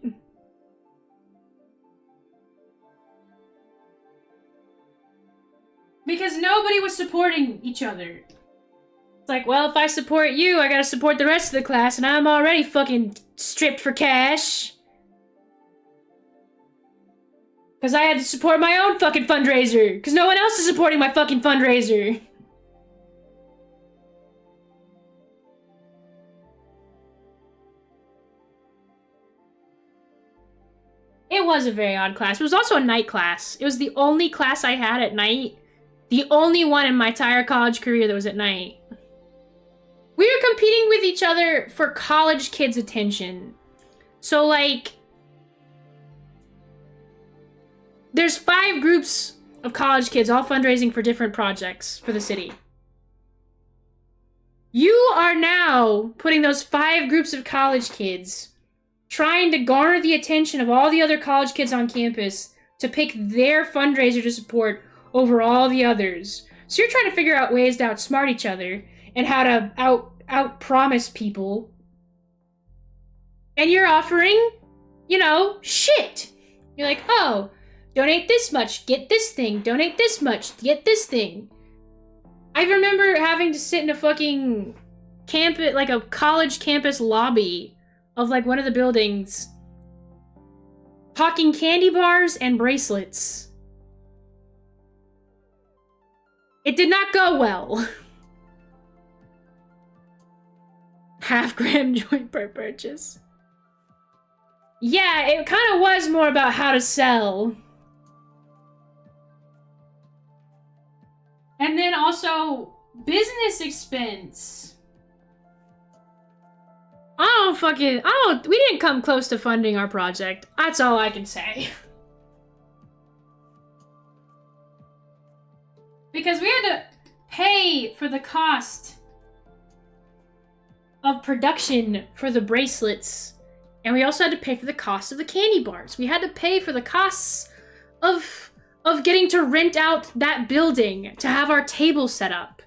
Because nobody was supporting each other. It's well, if I support you, I gotta support the rest of the class, and I'm already fucking stripped for cash. Because I had to support my own fucking fundraiser. Because no one else is supporting my fucking fundraiser. It was a very odd class. It was also a night class. It was the only class I had at night. The only one in my entire college career that was at night. We were competing with each other for college kids' attention. So, there's 5 groups of college kids all fundraising for different projects for the city. You are now putting those 5 groups of college kids trying to garner the attention of all the other college kids on campus to pick their fundraiser to support over all the others. So you're trying to figure out ways to outsmart each other and how to out-promise people. And you're offering, shit. You're like, oh, donate this much, get this thing. Donate this much, get this thing. I remember having to sit in a fucking campus, a college campus lobby of one of the buildings, hawking candy bars and bracelets. It did not go well. half-gram joint per purchase. Yeah, it kind of was more about how to sell. And then also, business expense. We didn't come close to funding our project. That's all I can say. Because we had to pay for the cost of production for the bracelets. And we also had to pay for the cost of the candy bars. We had to pay for the costs of getting to rent out that building to have our table set up.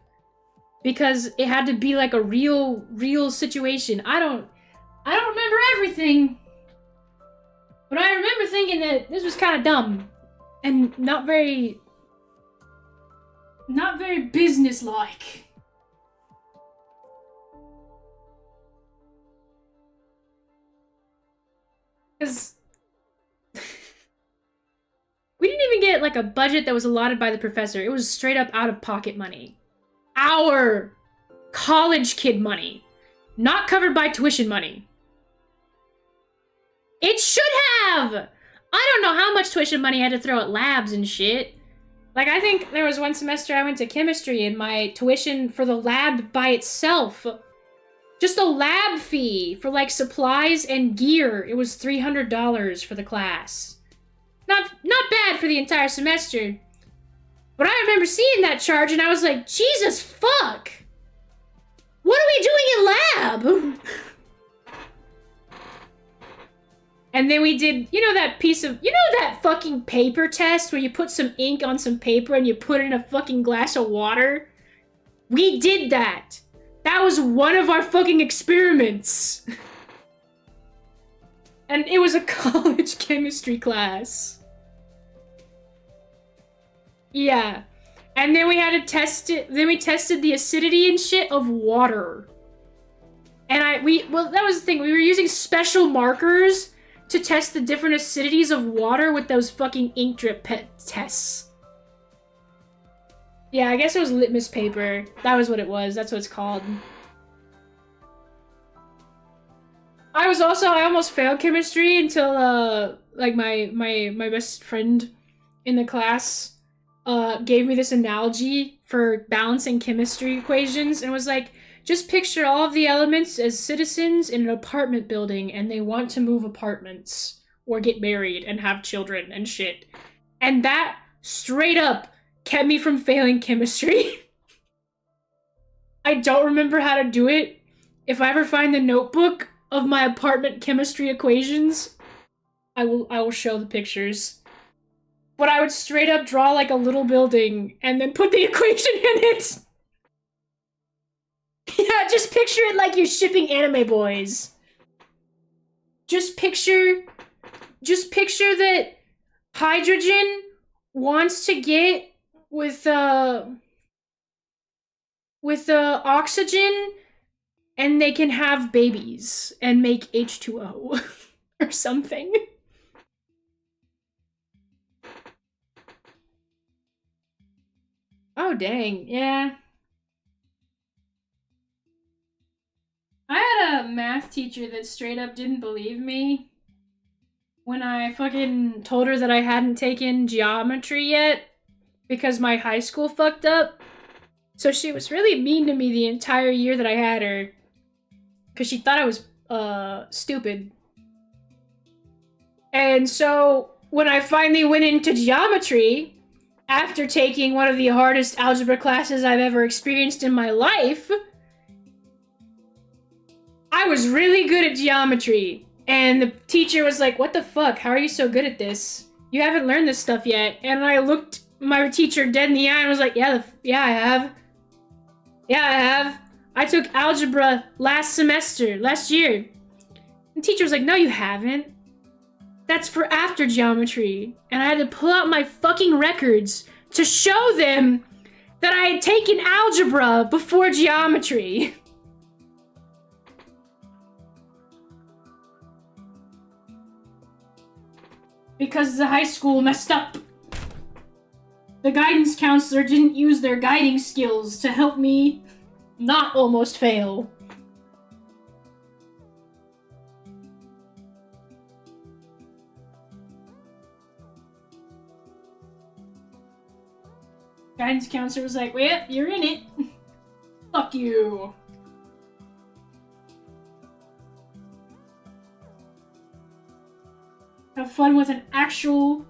Because it had to be like a real situation. I don't remember everything. But I remember thinking that this was kind of dumb. And not very business-like. Because we didn't even get like a budget that was allotted by the professor. It was straight up out of pocket money. Our college kid money. Not covered by tuition money. It should have! I don't know how much tuition money I had to throw at labs and shit. Like, I think there was one semester I went to chemistry and my tuition for the lab by itself, just a lab fee for, like, supplies and gear, it was $300 for the class. Not bad for the entire semester. But I remember seeing that charge and I was like, Jesus fuck! What are we doing in lab? And then we did, you know that piece of, you know that fucking paper test where you put some ink on some paper and you put it in a fucking glass of water? We did that. That was one of our fucking experiments. And it was a college chemistry class. Yeah. And then we had to test it, then we tested the acidity and shit of water. And well, that was the thing, we were using special markers to test the different acidities of water with those fucking ink drip tests. Yeah, I guess it was litmus paper. That was what it was. That's what it's called. I almost failed chemistry until, like, my best friend in the class, gave me this analogy for balancing chemistry equations and was like, just picture all of the elements as citizens in an apartment building and they want to move apartments or get married and have children and shit. And that straight up kept me from failing chemistry. I don't remember how to do it. If I ever find the notebook of my apartment chemistry equations, I will show the pictures. But I would straight up draw like a little building and then put the equation in it. Yeah, just picture it like you're shipping anime boys. Just picture that hydrogen wants to get with oxygen and they can have babies and make H2O or something. Oh, dang. Yeah. I had a math teacher that straight up didn't believe me when I fucking told her that I hadn't taken geometry yet because my high school fucked up. So she was really mean to me the entire year that I had her because she thought I was, stupid. And so when I finally went into geometry, after taking one of the hardest algebra classes I've ever experienced in my life, I was really good at geometry. And the teacher was like, what the fuck? How are you so good at this? You haven't learned this stuff yet. And I looked my teacher dead in the eye and was like, yeah, I have. Yeah, I have. I took algebra last year. And the teacher was like, no, you haven't. That's for after geometry. And I had to pull out my fucking records to show them that I had taken algebra before geometry. Because the high school messed up. The guidance counselor didn't use their guiding skills to help me not almost fail. Guidance counselor was like, well, you're in it. Fuck you. Have fun with an actual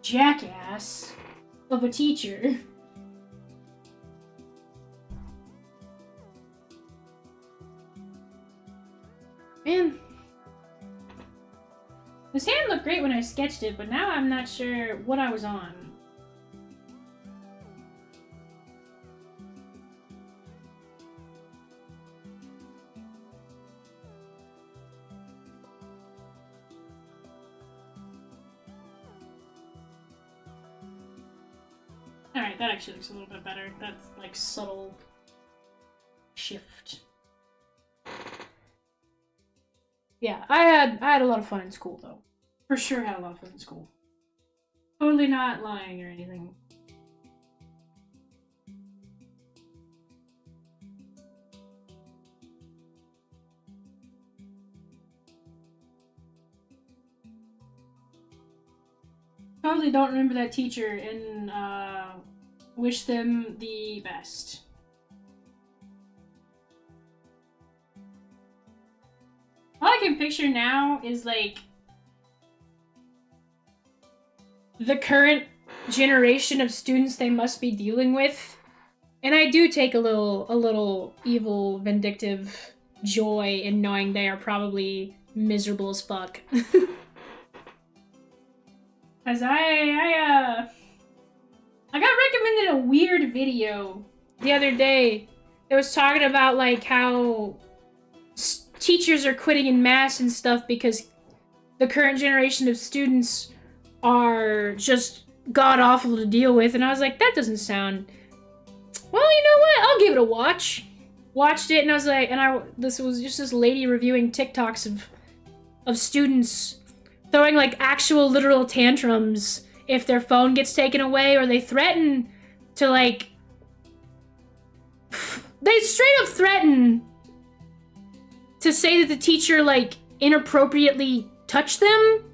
jackass of a teacher. Man. This hand looked great when I sketched it, but now I'm not sure what I was on. Alright, that actually looks a little bit better. That's like subtle shift. Yeah, I had a lot of fun in school though. For sure had a lot of fun in school. Totally not lying or anything. Totally don't remember that teacher and wish them the best. All I can picture now is like the current generation of students they must be dealing with. And I do take a little evil, vindictive joy in knowing they are probably miserable as fuck. Cause I got recommended a weird video the other day. It was talking about like how teachers are quitting in mass and stuff because the current generation of students are just god awful to deal with, and I was like, that doesn't sound. Well, you know what? I'll give it a watch. Watched it, and I was like, this was just this lady reviewing TikToks of students throwing like actual literal tantrums if their phone gets taken away, or they threaten to like. They straight up threaten to say that the teacher like inappropriately touched them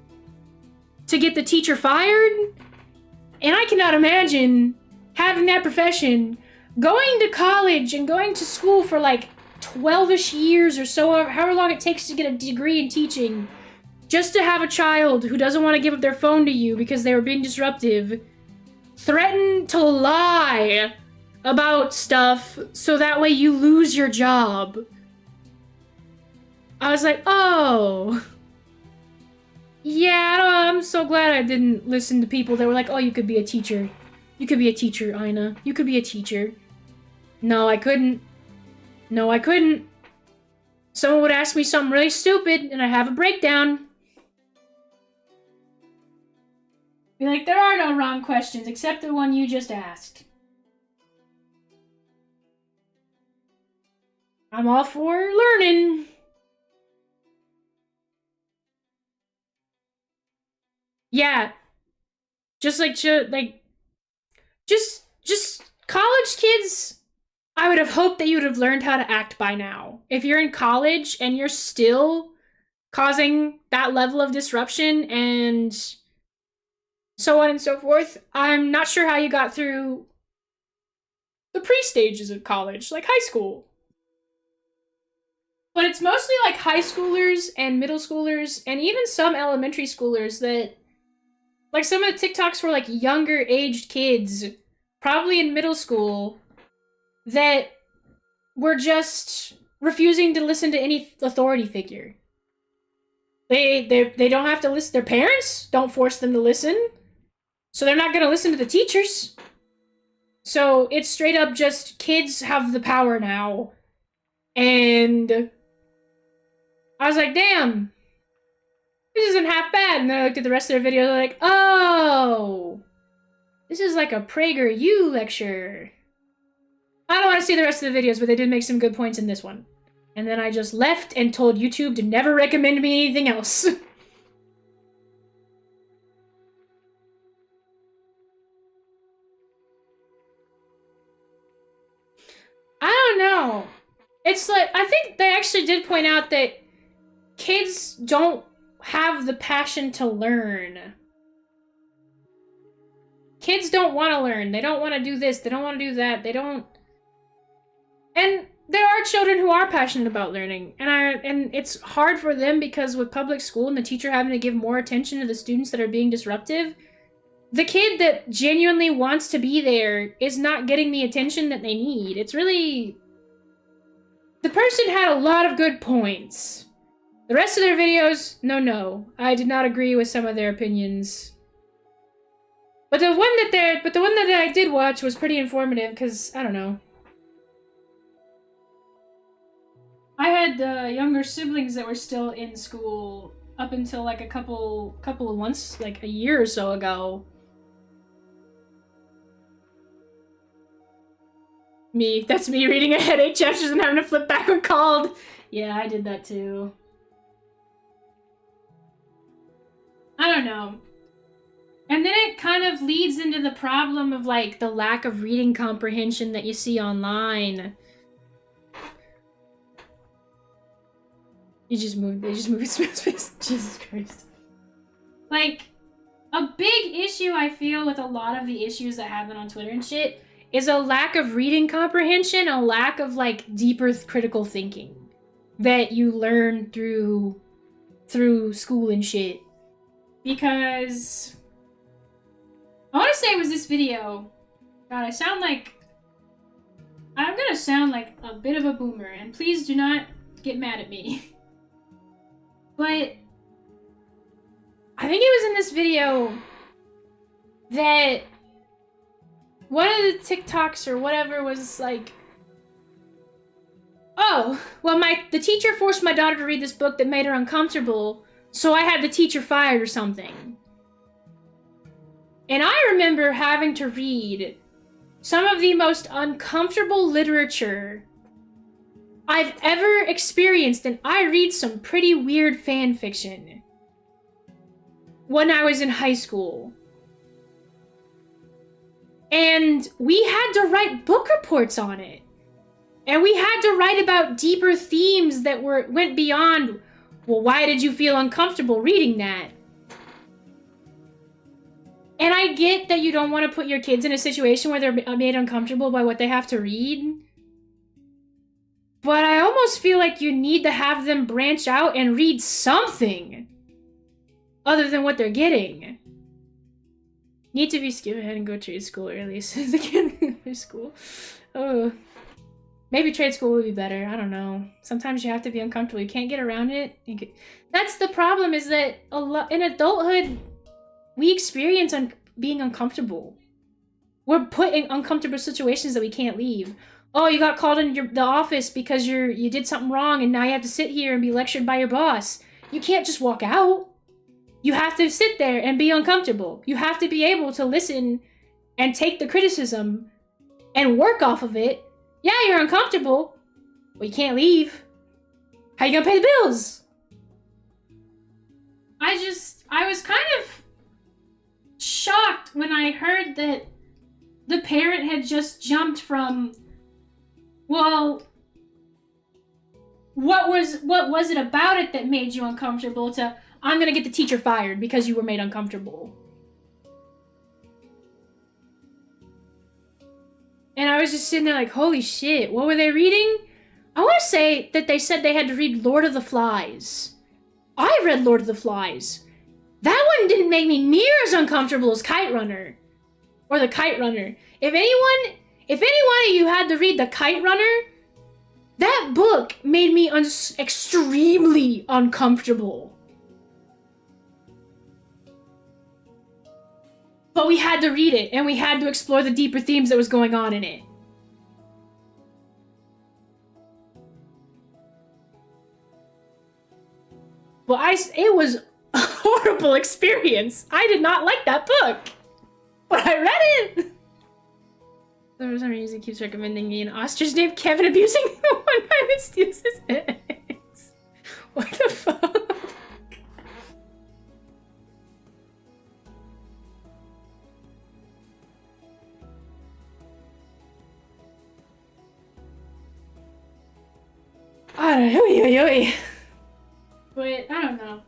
to get the teacher fired. And I cannot imagine having that profession, going to college and going to school for like 12-ish years or so, however long it takes to get a degree in teaching, just to have a child who doesn't want to give up their phone to you because they were being disruptive, threaten to lie about stuff so that way you lose your job. I was like, oh. Yeah, I'm so glad I didn't listen to people that were like, oh, you could be a teacher. You could be a teacher, Ainna. You could be a teacher. No, I couldn't. No, I couldn't. Someone would ask me something really stupid, and I'd have a breakdown. Be like, there are no wrong questions except the one you just asked. I'm all for learning. Yeah. Just college kids, I would have hoped that you would have learned how to act by now. If you're in college and you're still causing that level of disruption and so on and so forth, I'm not sure how you got through the pre-stages of college, like high school. But it's mostly like high schoolers and middle schoolers and even some elementary schoolers that, like some of the TikToks were like younger aged kids, probably in middle school, that were just refusing to listen to any authority figure. They don't have to listen. Their parents don't force them to listen. So they're not going to listen to the teachers. So it's straight up just kids have the power now. And I was like, damn, this isn't half bad. And then I looked at the rest of their videos, like, oh, this is like a PragerU lecture. I don't want to see the rest of the videos, but they did make some good points in this one. And then I just left and told YouTube to never recommend me anything else. I don't know. It's like, I think they actually did point out that kids don't have the passion to learn. Kids don't want to learn. They don't want to do this. They don't want to do that. They don't. And there are children who are passionate about learning. And it's hard for them because with public school and the teacher having to give more attention to the students that are being disruptive, the kid that genuinely wants to be there is not getting the attention that they need. It's really... The person had a lot of good points. The rest of their videos, no. I did not agree with some of their opinions. But the one that I did watch was pretty informative because, I don't know. I had younger siblings that were still in school up until like a couple of months, like a year or so ago. That's me reading ahead 8 chapters and having to flip back when called. Yeah, I did that too. I don't know. And then it kind of leads into the problem of, like, the lack of reading comprehension that you see online. They just moved space. Jesus Christ. Like, a big issue I feel with a lot of the issues that happen on Twitter and shit is a lack of reading comprehension, a lack of, like, deeper critical thinking that you learn through school and shit. Because I want to say it was this video. God, I'm gonna sound like a bit of a boomer, and please do not get mad at me. But I think it was in this video that one of the TikToks or whatever was like, oh, well, the teacher forced my daughter to read this book that made her uncomfortable, so I had the teacher fired or something. And I remember having to read some of the most uncomfortable literature I've ever experienced, and I read some pretty weird fan fiction when I was in high school. And we had to write book reports on it. And we had to write about deeper themes that went beyond, well, why did you feel uncomfortable reading that? And I get that you don't want to put your kids in a situation where they're made uncomfortable by what they have to read. But I almost feel like you need to have them branch out and read something other than what they're getting. Need to be skip ahead and go trade school early so they can in their school. Oh. Maybe trade school would be better. I don't know. Sometimes you have to be uncomfortable. You can't get around it. That's the problem, is that in adulthood, we experience being uncomfortable. We're put in uncomfortable situations that we can't leave. Oh, you got called into the office because you did something wrong, and now you have to sit here and be lectured by your boss. You can't just walk out. You have to sit there and be uncomfortable. You have to be able to listen and take the criticism and work off of it. Yeah, you're uncomfortable, but you can't leave. How you gonna pay the bills? I was kind of shocked when I heard that the parent had just jumped from, well, what was it about it that made you uncomfortable, to, I'm gonna get the teacher fired because you were made uncomfortable. And I was just sitting there like, holy shit, what were they reading? I want to say that they said they had to read Lord of the Flies. I read Lord of the Flies. That one didn't make me near as uncomfortable as Kite Runner. Or the Kite Runner. If any one of you had to read the Kite Runner, that book made me extremely uncomfortable. But we had to read it, and we had to explore the deeper themes that was going on in it. Well, it was a horrible experience. I did not like that book, but I read it. For some reason, keeps recommending me an ostrich named Kevin abusing the one guy that steals his eggs. What the fuck? But I don't know.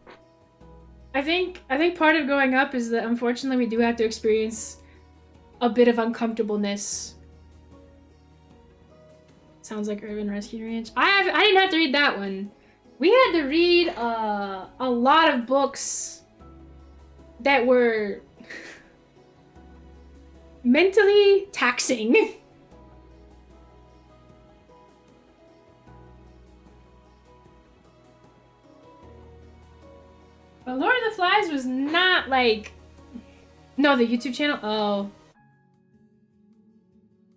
I think part of growing up is that unfortunately we do have to experience a bit of uncomfortableness. Sounds like Urban Rescue Ranch. I didn't have to read that one. We had to read a lot of books that were mentally taxing. But Lord of the Flies was not like... No, the YouTube channel? Oh.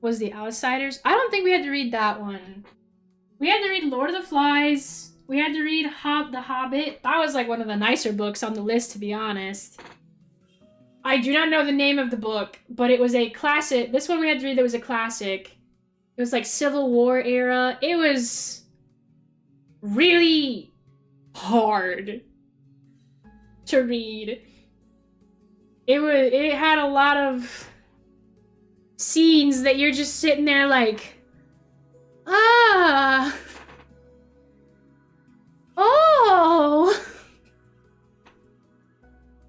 Was The Outsiders? I don't think we had to read that one. We had to read Lord of the Flies. We had to read The Hobbit. That was like one of the nicer books on the list, to be honest. I do not know the name of the book, but it was a classic. This one we had to read that was a classic. It was like Civil War era. It was really hard to read. it had a lot of scenes that you're just sitting there like, ah, oh.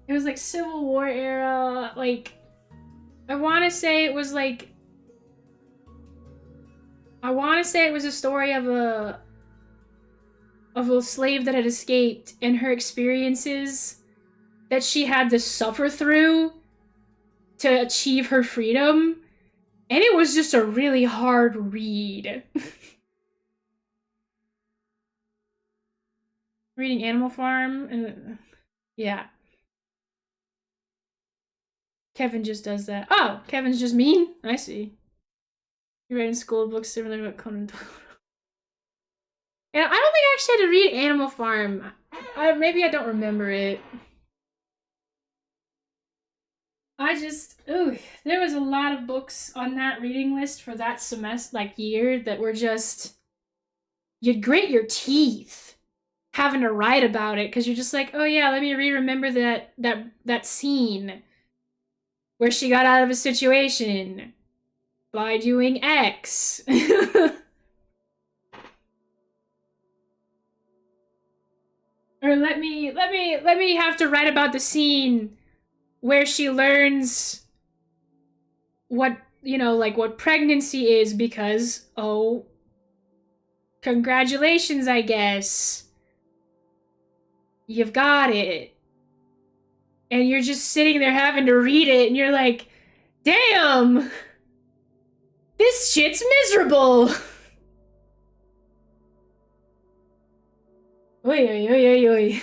It was like Civil War era, like, I want to say it was like, I want to say it was a story of a slave that had escaped and her experiences that she had to suffer through to achieve her freedom. And it was just a really hard read. Reading Animal Farm and yeah. Kevin just does that. Oh, Kevin's just mean? I see. You're writing school books similar to what Conan Doyle. And I don't think I actually had to read Animal Farm. Maybe I don't remember it. There was a lot of books on that reading list for that semester, like year, that were just, you'd grit your teeth having to write about it because you're just like, oh yeah, let me remember that scene where she got out of a situation by doing X. Or let me have to write about the scene where she learns what, like what pregnancy is because, oh, congratulations, I guess. You've got it. And you're just sitting there having to read it and you're like, damn, this shit's miserable. Oi, oi, oi, oi, oi.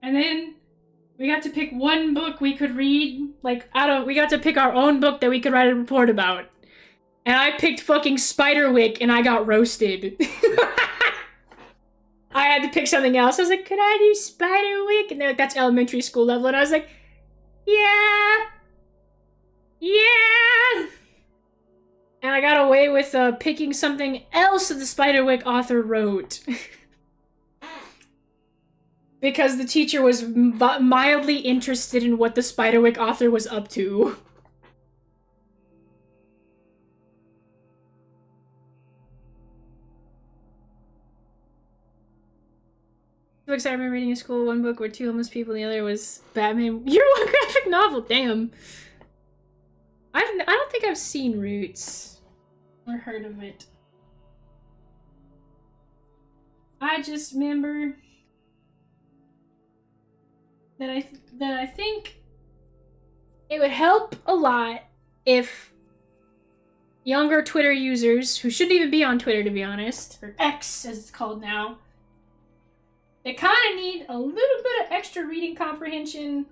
And then we got to pick one book we could read, like, we got to pick our own book that we could write a report about. And I picked fucking Spiderwick and I got roasted. I had to pick something else. I was like, could I do Spiderwick? And they're like, that's elementary school level. And I was like, yeah. Yeah. And I got away with picking something else that the Spiderwick author wrote. Because the teacher was mildly interested in what the Spiderwick author was up to. Books I remember reading in school, one book were two homeless people, and the other was Batman. Your one graphic novel, damn. I don't think I've seen Roots or heard of it. I just remember that I think it would help a lot if younger Twitter users, who shouldn't even be on Twitter to be honest, or X as it's called now, they kind of need a little bit of extra reading comprehension.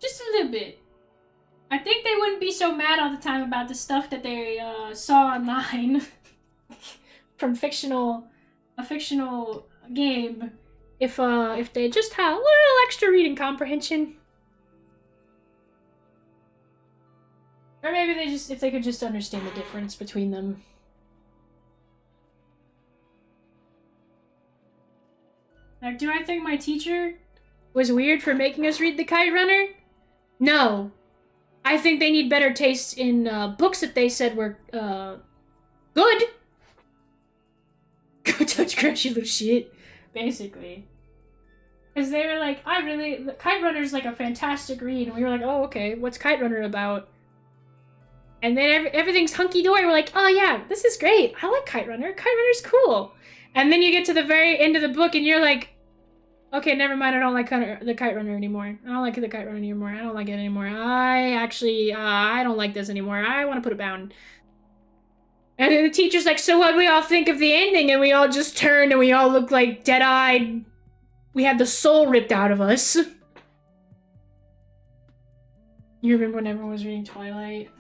Just a little bit. I think they wouldn't be so mad all the time about the stuff that they saw online from a fictional game if they just had a little extra reading comprehension. Or maybe if they could just understand the difference between them. Now, do I think my teacher was weird for making us read The Kite Runner? No. I think they need better taste in books that they said were good. Go touch grass, you little shit. Basically. Because they were like, Kite Runner's like a fantastic read. And we were like, oh, okay, what's Kite Runner about? And then everything's hunky-dory. We're like, oh yeah, this is great. I like Kite Runner. Kite Runner's cool. And then you get to the very end of the book and you're like, okay, never mind, I don't like the Kite Runner anymore. I don't like the Kite Runner anymore. I don't like it anymore. I don't like this anymore. I want to put it down. And then the teacher's like, so what do we all think of the ending? And we all just turned and we all looked like dead-eyed. We had the soul ripped out of us. You remember when everyone was reading Twilight?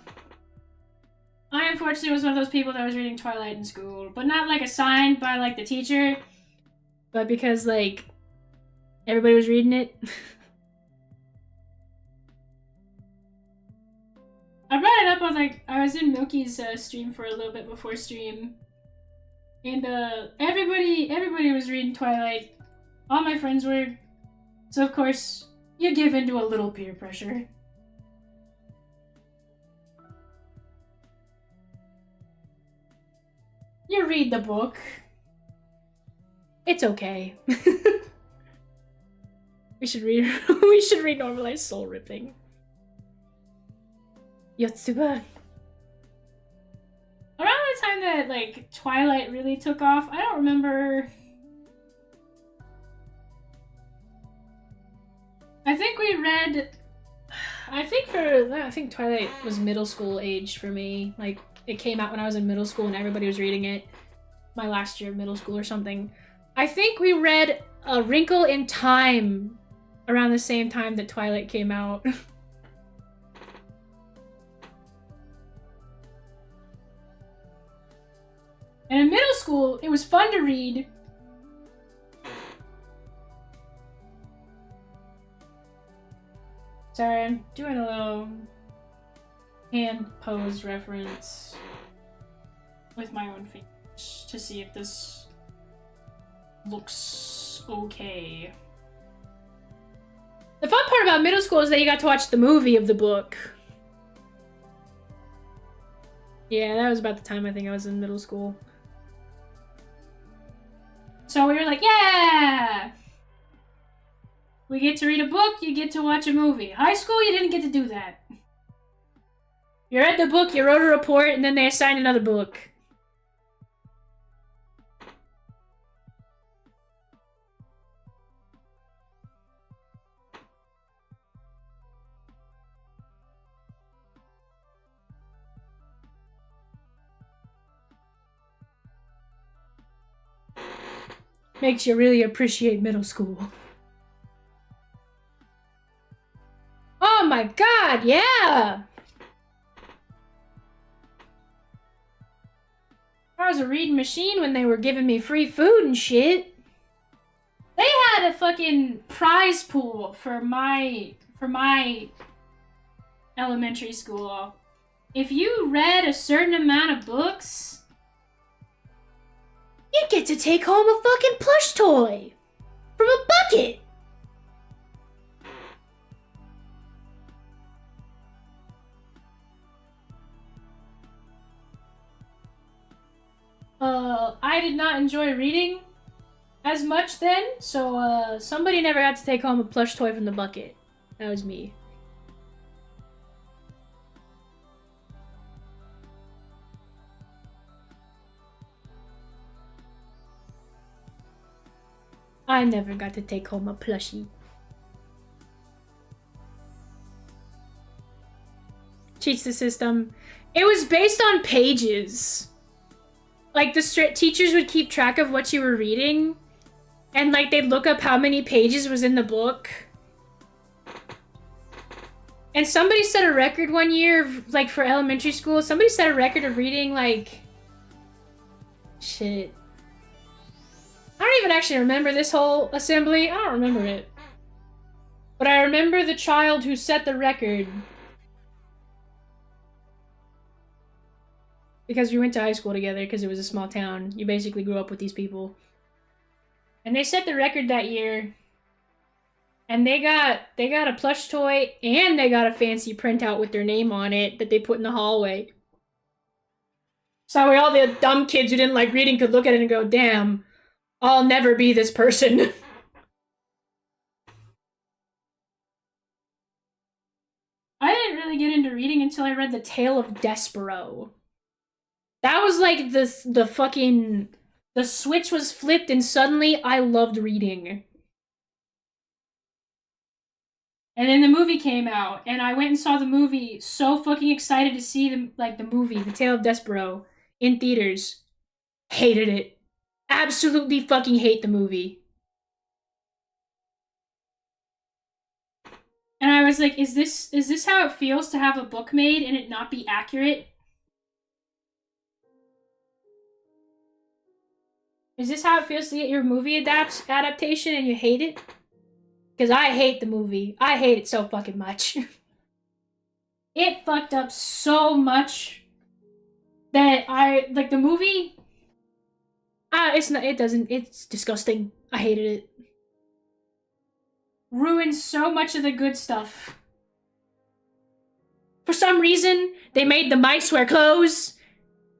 I unfortunately was one of those people that was reading Twilight in school. But not like assigned by like the teacher. But because like everybody was reading it. I brought it up on like I was in Milky's stream for a little bit before stream, and everybody was reading Twilight. All my friends were, so of course you give into a little peer pressure. You read the book. It's okay. we should read Normalized Soul Ripping. vtuber. Around the time that like Twilight really took off, I don't remember. I think Twilight was middle school age for me. Like it came out when I was in middle school and everybody was reading it. My last year of middle school or something. I think we read A Wrinkle in Time around the same time that Twilight came out. And in middle school, it was fun to read. Sorry, I'm doing a little hand pose reference with my own fingers to see if this looks okay. The fun part about middle school is that you got to watch the movie of the book. Yeah, that was about the time I think I was in middle school. So we were like, yeah! We get to read a book, you get to watch a movie. High school, you didn't get to do that. You read the book, you wrote a report, and then they assigned another book. Makes you really appreciate middle school. Oh my god, yeah! I was a reading machine when they were giving me free food and shit. They had a fucking prize pool for my elementary school. If you read a certain amount of books, you get to take home a fucking plush toy from a bucket. I did not enjoy reading as much then, so somebody never got to take home a plush toy from the bucket. That was me. I never got to take home a plushie. Cheats the system. It was based on pages. Like, the teachers would keep track of what you were reading, and, like, they'd look up how many pages was in the book. And somebody set a record one year, like, for elementary school. Somebody set a record of reading, like... Shit. I don't even actually remember this whole assembly. I don't remember it. But I remember the child who set the record. Because we went to high school together because it was a small town. You basically grew up with these people. And they set the record that year. And they got a plush toy and they got a fancy printout with their name on it that they put in the hallway. So all the dumb kids who didn't like reading could look at it and go, damn, I'll never be this person. I didn't really get into reading until I read The Tale of Despero. That was like the fucking... The switch was flipped and suddenly I loved reading. And then the movie came out, and I went and saw the movie, so fucking excited to see the movie, The Tale of Despero, in theaters. Hated it. Absolutely fucking hate the movie. And I was like, is this how it feels to have a book made and it not be accurate? Is this how it feels to get your movie adaptation and you hate it? Because I hate the movie. I hate it so fucking much. it fucked up so much that I like the movie. It's not. It doesn't. It's disgusting. I hated it. Ruined so much of the good stuff. For some reason, they made the mice wear clothes.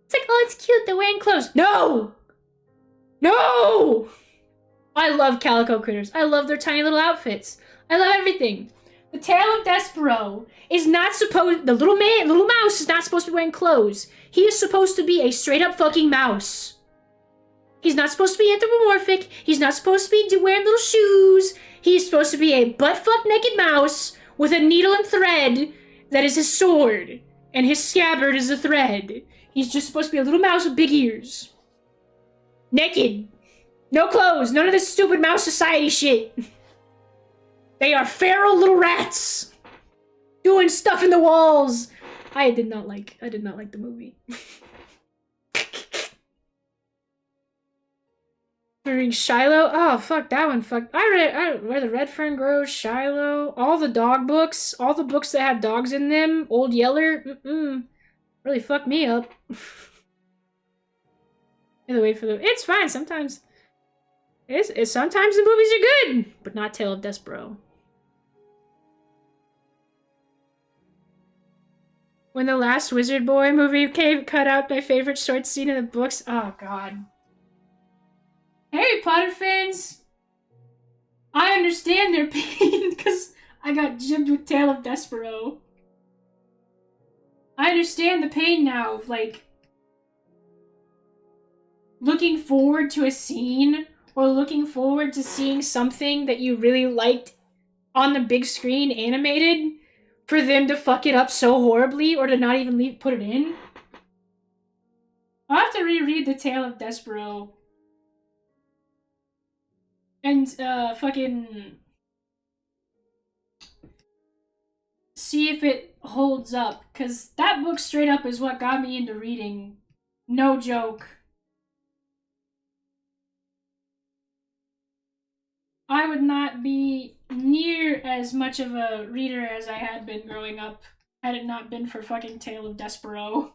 It's like, oh, it's cute. They're wearing clothes. No, no. I love calico critters. I love their tiny little outfits. I love everything. The Tale of Despero is not supposed. The little mouse is not supposed to be wearing clothes. He is supposed to be a straight up fucking mouse. He's not supposed to be anthropomorphic. He's not supposed to be wearing little shoes. He's supposed to be a butt-fuck naked mouse with a needle and thread that is his sword, and his scabbard is a thread. He's just supposed to be a little mouse with big ears. Naked. No clothes. None of this stupid mouse society shit. They are feral little rats doing stuff in the walls. I did not like the movie. Reading Shiloh. Oh fuck that one. Fuck. I read Where the Red Fern Grows, Shiloh, all the dog books, all the books that had dogs in them. Old Yeller. Really fucked me up. Either way for the. It's fine. Sometimes. Sometimes the movies are good, but not Tale of Despero. When the last Wizard Boy movie came, cut out my favorite short scene in the books. Oh god. Harry Potter fans, I understand their pain because I got gymmed with Tale of Despero. I understand the pain now of, like, looking forward to a scene or looking forward to seeing something that you really liked on the big screen animated for them to fuck it up so horribly or to not even put it in. I'll have to reread the Tale of Despero and fucking see if it holds up, because that book straight up is what got me into reading. No joke. I would not be near as much of a reader as I had been growing up had it not been for fucking Tale of Despero.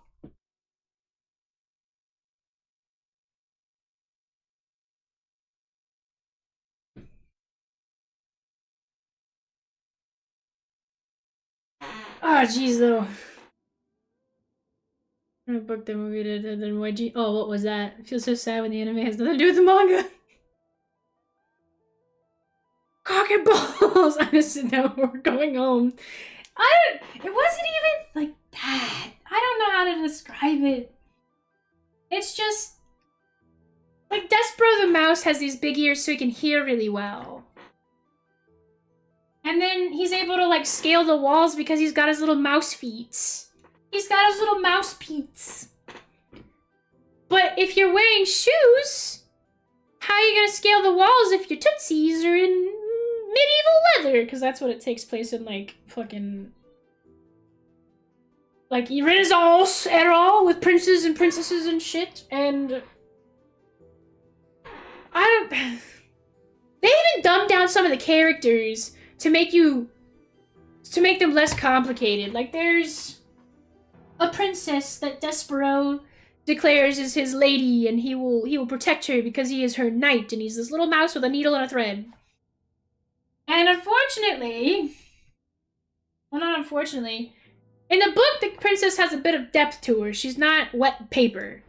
Oh, jeez, though. I'm gonna book the movie to then YG. Oh, what was that? I feel so sad when the anime has nothing to do with the manga. Cock and balls! I just know we're going home. It wasn't even like that. I don't know how to describe it. It's just like Despero the mouse has these big ears so he can hear really well. And then he's able to like scale the walls because he's got his little mouse feet. He's got his little mouse feet. But if you're wearing shoes, how are you gonna scale the walls if your tootsies are in medieval leather? Because that's what it takes place in, like, fucking... like, Renaissance era with princes and princesses and shit, and... I don't... They even dumbed down some of the characters to make them less complicated. Like, there's a princess that Despero declares is his lady, and he will protect her because he is her knight, and he's this little mouse with a needle and a thread. And unfortunately, well, not unfortunately, in the book, the princess has a bit of depth to her. She's not wet paper.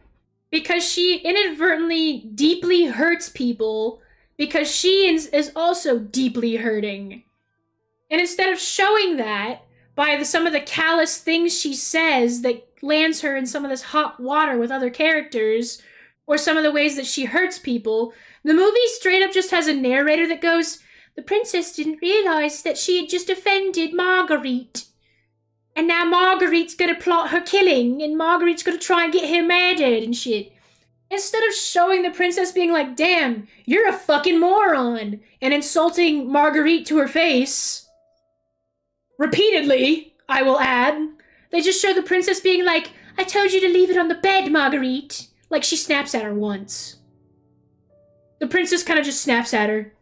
Because she inadvertently deeply hurts people because she is also deeply hurting. And instead of showing that by some of the callous things she says that lands her in some of this hot water with other characters, or some of the ways that she hurts people, the movie straight up just has a narrator that goes, the princess didn't realize that she had just offended Marguerite. And now Marguerite's gonna plot her killing, and Marguerite's gonna try and get her murdered and shit. Instead of showing the princess being like, damn, you're a fucking moron, and insulting Marguerite to her face. Repeatedly, I will add. They just show the princess being like, I told you to leave it on the bed, Marguerite. Like she snaps at her once. The princess kind of just snaps at her.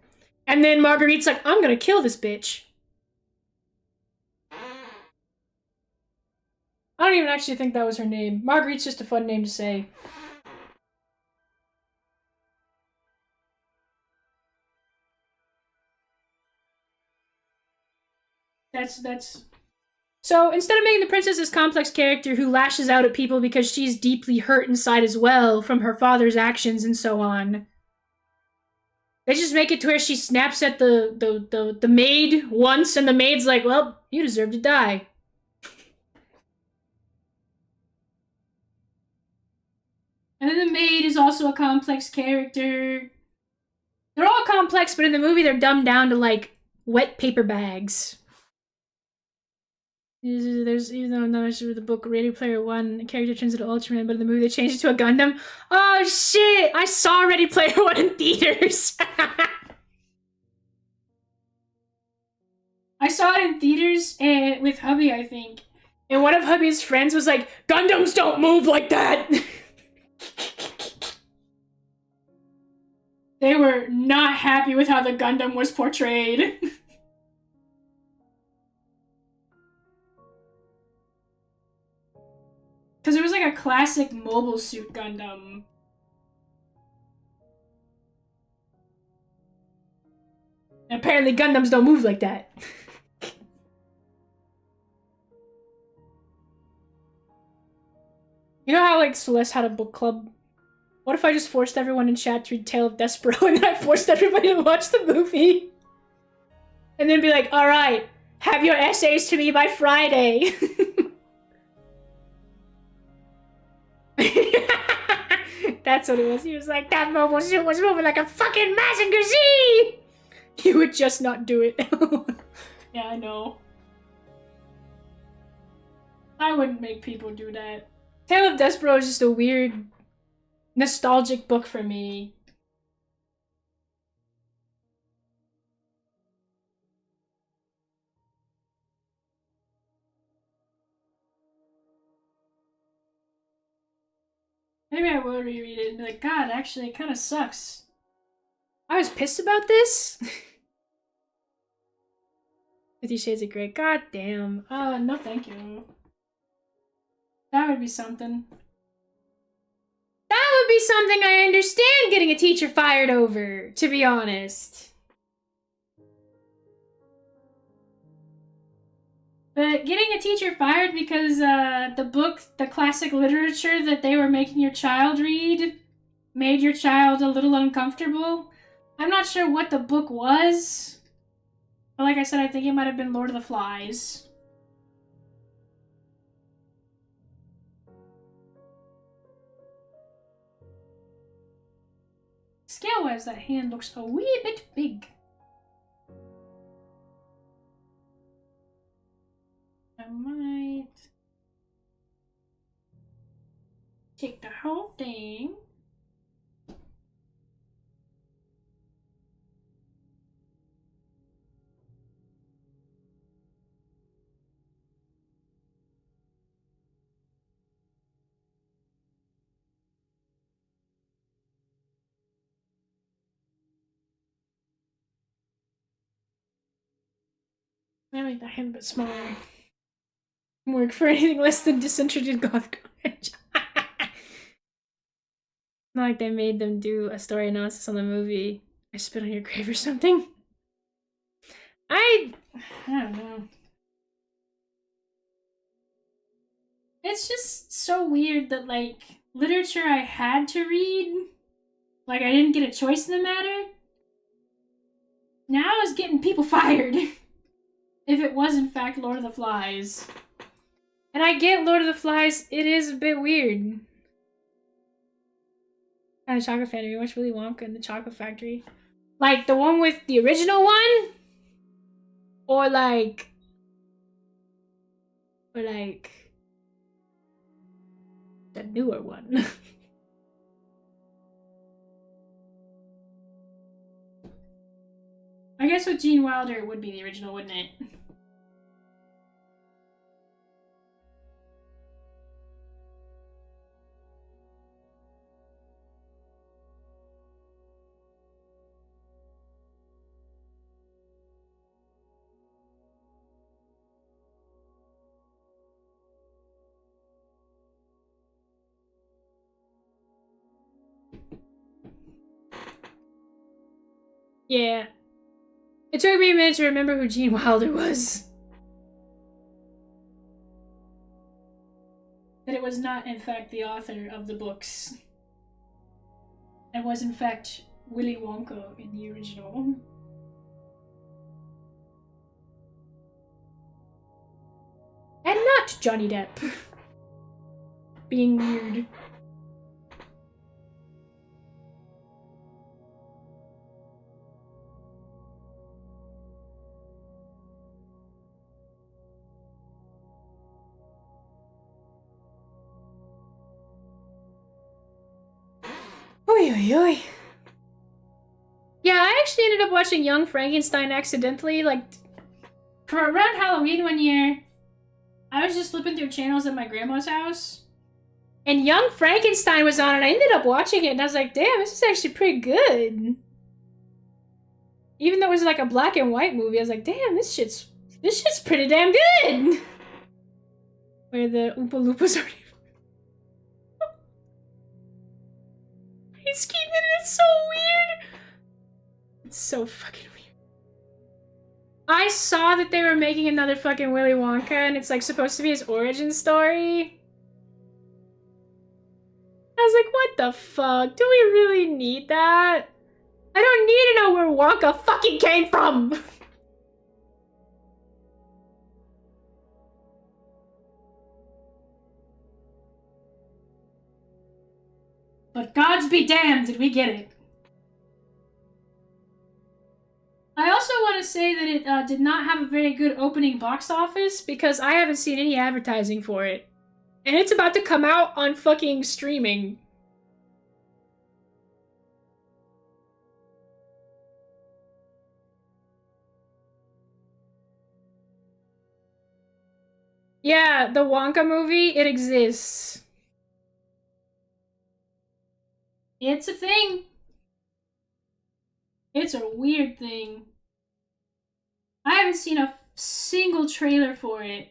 And then Marguerite's like, I'm gonna kill this bitch. I don't even actually think that was her name. Marguerite's just a fun name to say. That's... So instead of making the princess this complex character who lashes out at people because she's deeply hurt inside as well from her father's actions and so on, they just make it to where she snaps at the maid once, and the maid's like, well, you deserve to die. And then the maid is also a complex character. They're all complex, but in the movie they're dumbed down to, like, wet paper bags. There's, even though I'm not sure with the book Ready Player One, the character turns into Ultraman, but in the movie they changed it to a Gundam. Oh shit! I saw Ready Player One in theaters. I saw it in theaters with hubby, I think. And one of hubby's friends was like, Gundams don't move like that! They were not happy with how the Gundam was portrayed. Because it was like a classic Mobile Suit Gundam. And apparently Gundams don't move like that. You know how, like, Celeste had a book club? What if I just forced everyone in chat to read Tale of Despero and then I forced everybody to watch the movie? And then be like, alright, have your essays to me by Friday. That's what it was. He was like, that mobile suit was moving like a fucking Mazinger Z! You would just not do it. Yeah, I know. I wouldn't make people do that. Tale of Despero is just a weird, nostalgic book for me. Maybe I will reread it and be like, God, actually, it kind of sucks. I was pissed about this. 50 Shades of Grey. God damn. No thank you. That would be something. That would be something I understand getting a teacher fired over, to be honest. But getting a teacher fired because the book, the classic literature that they were making your child read, made your child a little uncomfortable. I'm not sure what the book was. But like I said, I think it might have been Lord of the Flies. Scale-wise, that hand looks a wee bit big. I might take the whole thing. I make that hand a bit smaller. Work for anything less than disinterested goth garbage. Not like they made them do a story analysis on the movie. I spit on your grave or something. I don't know. It's just so weird that, like, literature I had to read, like, I didn't get a choice in the matter, now is getting people fired. If it was, in fact, Lord of the Flies. And I get Lord of the Flies, it is a bit weird. Kind of chocolate factory. Watch Willy Wonka in the Chocolate Factory. Like the one with the original one? Or like the newer one. I guess with Gene Wilder it would be the original, wouldn't it? Yeah. It took me a minute to remember who Gene Wilder was. That it was not, in fact, the author of the books. It was, in fact, Willy Wonka in the original. And not Johnny Depp. Being weird. Oy, oy, oy. Yeah, I actually ended up watching Young Frankenstein accidentally, like, for around Halloween one year. I was just flipping through channels at my grandma's house, and Young Frankenstein was on, and I ended up watching it, and I was like, damn, this is actually pretty good. Even though it was like a black and white movie, I was like, damn, this shit's pretty damn good. Where the Oompa Loompas are. Ice King, and it's so weird. It's so fucking weird. I saw that they were making another fucking Willy Wonka, and it's like supposed to be his origin story. I was like, what the fuck? Do we really need that? I don't need to know where Wonka fucking came from! But gods be damned, did we get it? I also want to say that it did not have a very good opening box office because I haven't seen any advertising for it. And it's about to come out on fucking streaming. Yeah, the Wonka movie, it exists. It's a thing. It's a weird thing. I haven't seen a single trailer for it.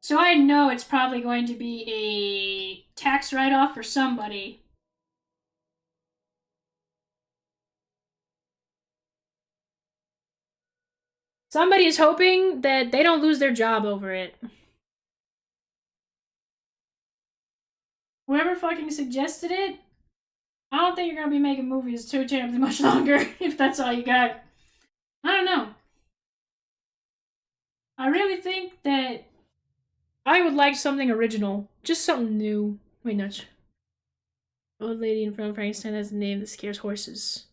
So I know it's probably going to be a tax write-off for somebody. Somebody is hoping that they don't lose their job over it. Whoever fucking suggested it, I don't think you're gonna be making movies too terribly much longer if that's all you got. I don't know. I really think that I would like something original. Just something new. Wait, no. Old lady in front of Frankenstein has a name that scares horses.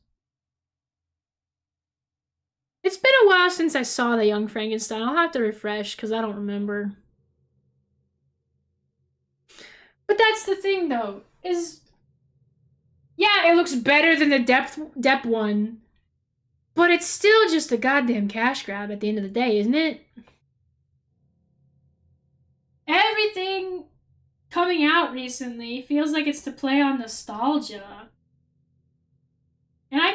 It's been a while since I saw the Young Frankenstein. I'll have to refresh because I don't remember. But that's the thing, though, is... Yeah, it looks better than the Depp one. But it's still just a goddamn cash grab at the end of the day, isn't it? Everything coming out recently feels like it's to play on nostalgia. And I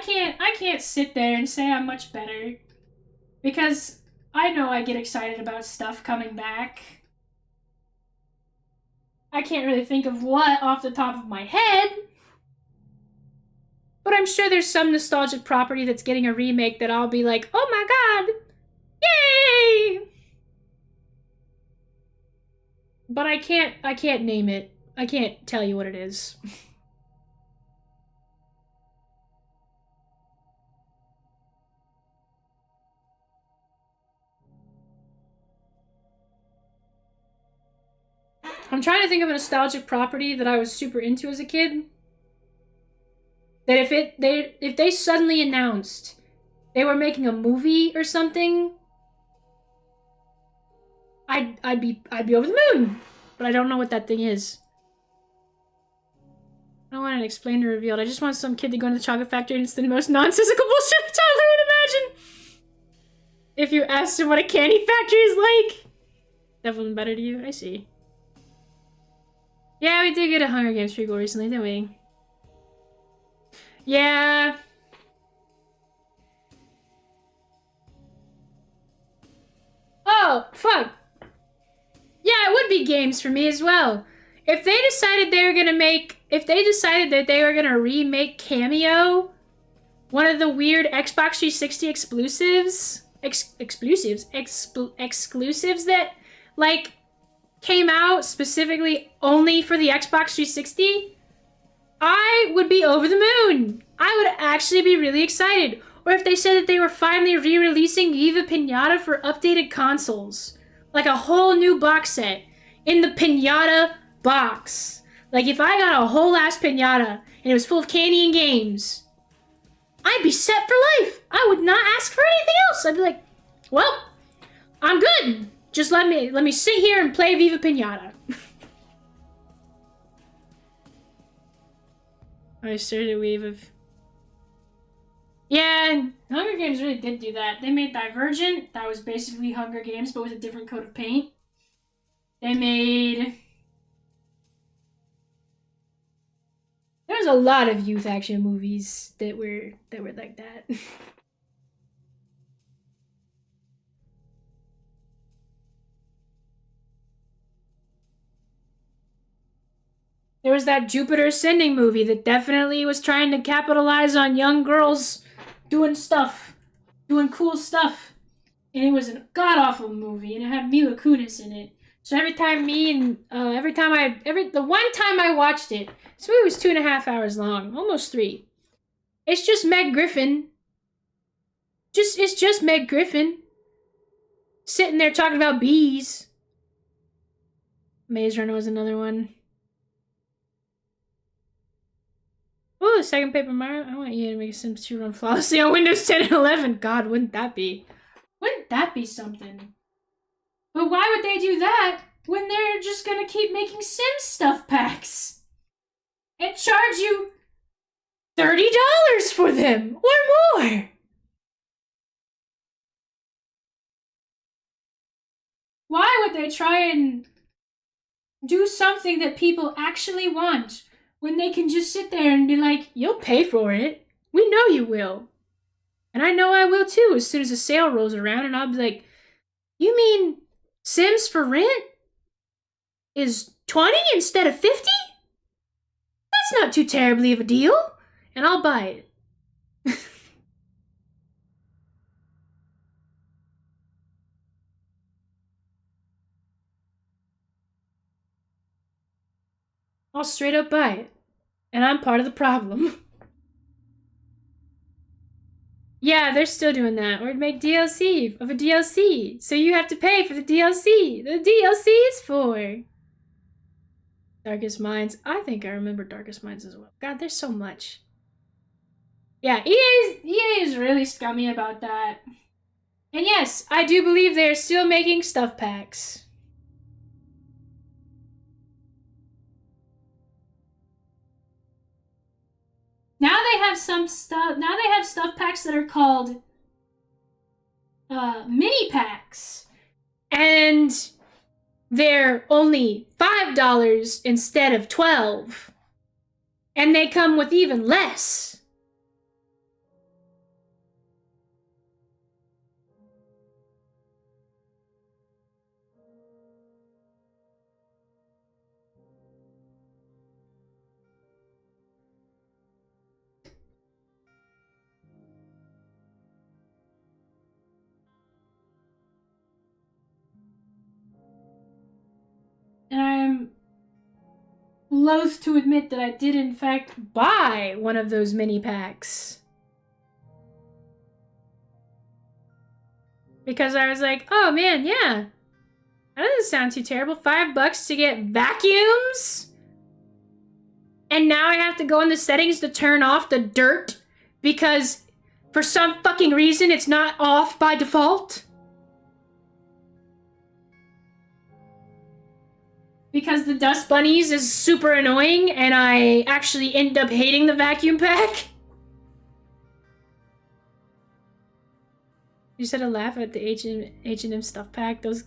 can't sit there and say I'm much better. Because I know I get excited about stuff coming back. I can't really think of what off the top of my head. But I'm sure there's some nostalgic property that's getting a remake that I'll be like, oh my god! Yay! But I can't name it. I can't tell you what it is. I'm trying to think of a nostalgic property that I was super into as a kid. That if they suddenly announced they were making a movie or something, I'd be over the moon. But I don't know what that thing is. I don't want to explain or reveal. I just want some kid to go into the chocolate factory and it's the most nonsensical bullshit a toddler would imagine. If you asked him what a candy factory is like. Definitely better to you. I see. Yeah, we did get a Hunger Games prequel recently, didn't we? Yeah. Oh, fuck. Yeah, it would be games for me as well. If they decided they were gonna make... If they decided that they were gonna remake Cameo one of the weird Xbox 360 exclusives that like came out specifically only for the Xbox 360, I would be over the moon. I would actually be really excited. Or if they said that they were finally re-releasing Viva Pinata for updated consoles. Like a whole new box set in the Pinata box. Like if I got a whole ass Pinata and it was full of candy and games, I'd be set for life. I would not ask for anything else. I'd be like, well, I'm good. Just let me sit here and play Viva Pinata. I started a wave of... Yeah, Hunger Games really did do that. They made Divergent. That was basically Hunger Games, but with a different coat of paint. They made... There was a lot of youth action movies that were like that. There was that Jupiter Ascending movie that definitely was trying to capitalize on young girls doing stuff, doing cool stuff. And it was a god-awful movie, and it had Mila Kunis in it. So the one time I watched it, this movie was 2.5 hours long, almost 3. It's just Meg Griffin. It's just Meg Griffin. Sitting there talking about bees. Maze Runner was another one. Oh, the second Paper Mario. I want you to make a Sims 2 run flawlessly on Windows 10 and 11. God, wouldn't that be something? But why would they do that when they're just gonna keep making Sims stuff packs and charge you $30 for them or more? Why would they try and do something that people actually want when they can just sit there and be like, you'll pay for it. We know you will. And I know I will too as soon as the sale rolls around, and I'll be like, you mean Sims for rent is 20 instead of 50? That's not too terribly of a deal. And I'll buy it. I'll straight up buy it. And I'm part of the problem. Yeah, they're still doing that. Or make DLC of a DLC. So you have to pay for the DLC. The DLC is for Darkest Minds. I think I remember Darkest Minds as well. God, there's so much. Yeah, EA is really scummy about that. And yes, I do believe they're still making stuff packs. Now they have stuff packs that are called mini packs. And they're only $5 instead of $12. And they come with even less. And I'm loath to admit that I did in fact buy one of those mini packs. Because I was like, oh man, yeah. That doesn't sound too terrible. $5 to get vacuums? And now I have to go in the settings to turn off the dirt because for some fucking reason it's not off by default? Because the dust bunnies is super annoying and I actually end up hating the vacuum pack? You said a laugh at the H&M stuff pack. Those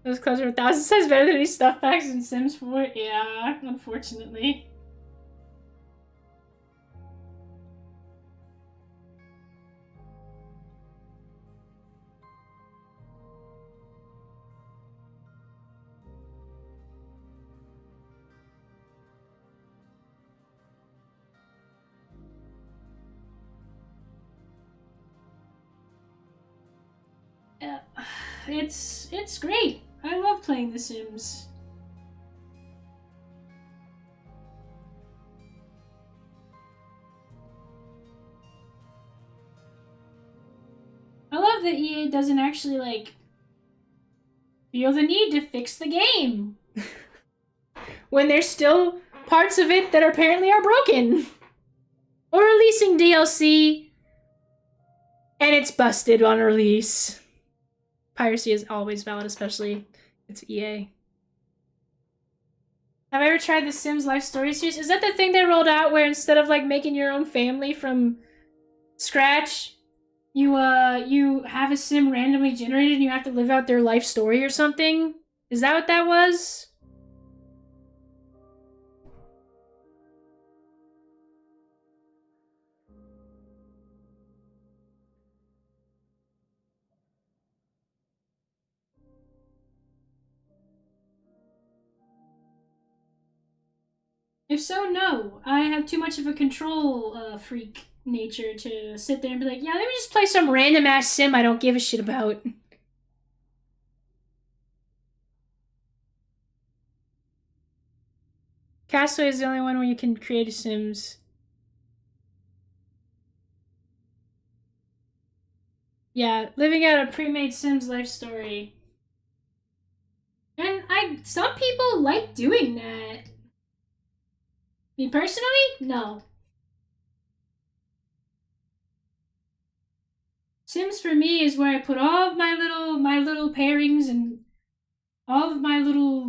clothes are 1,000 times better than any stuff packs in Sims 4. Yeah, unfortunately. It's great. I love playing The Sims. I love that EA doesn't actually, like, feel the need to fix the game. When there's still parts of it that apparently are broken. Or releasing DLC, and it's busted on release. Piracy is always valid, especially it's EA. Have I ever tried the Sims Life Story series? Is that the thing they rolled out where instead of, like, making your own family from scratch, you have a sim randomly generated and you have to live out their life story or something? Is that what that was? If so, no. I have too much of a control freak nature to sit there and be like, yeah, let me just play some random ass sim I don't give a shit about. Castaway is the only one where you can create sims. Yeah, living out a pre-made Sims life story. And some people like doing that. Me personally, no. Sims for me is where I put all of my little pairings and all of my little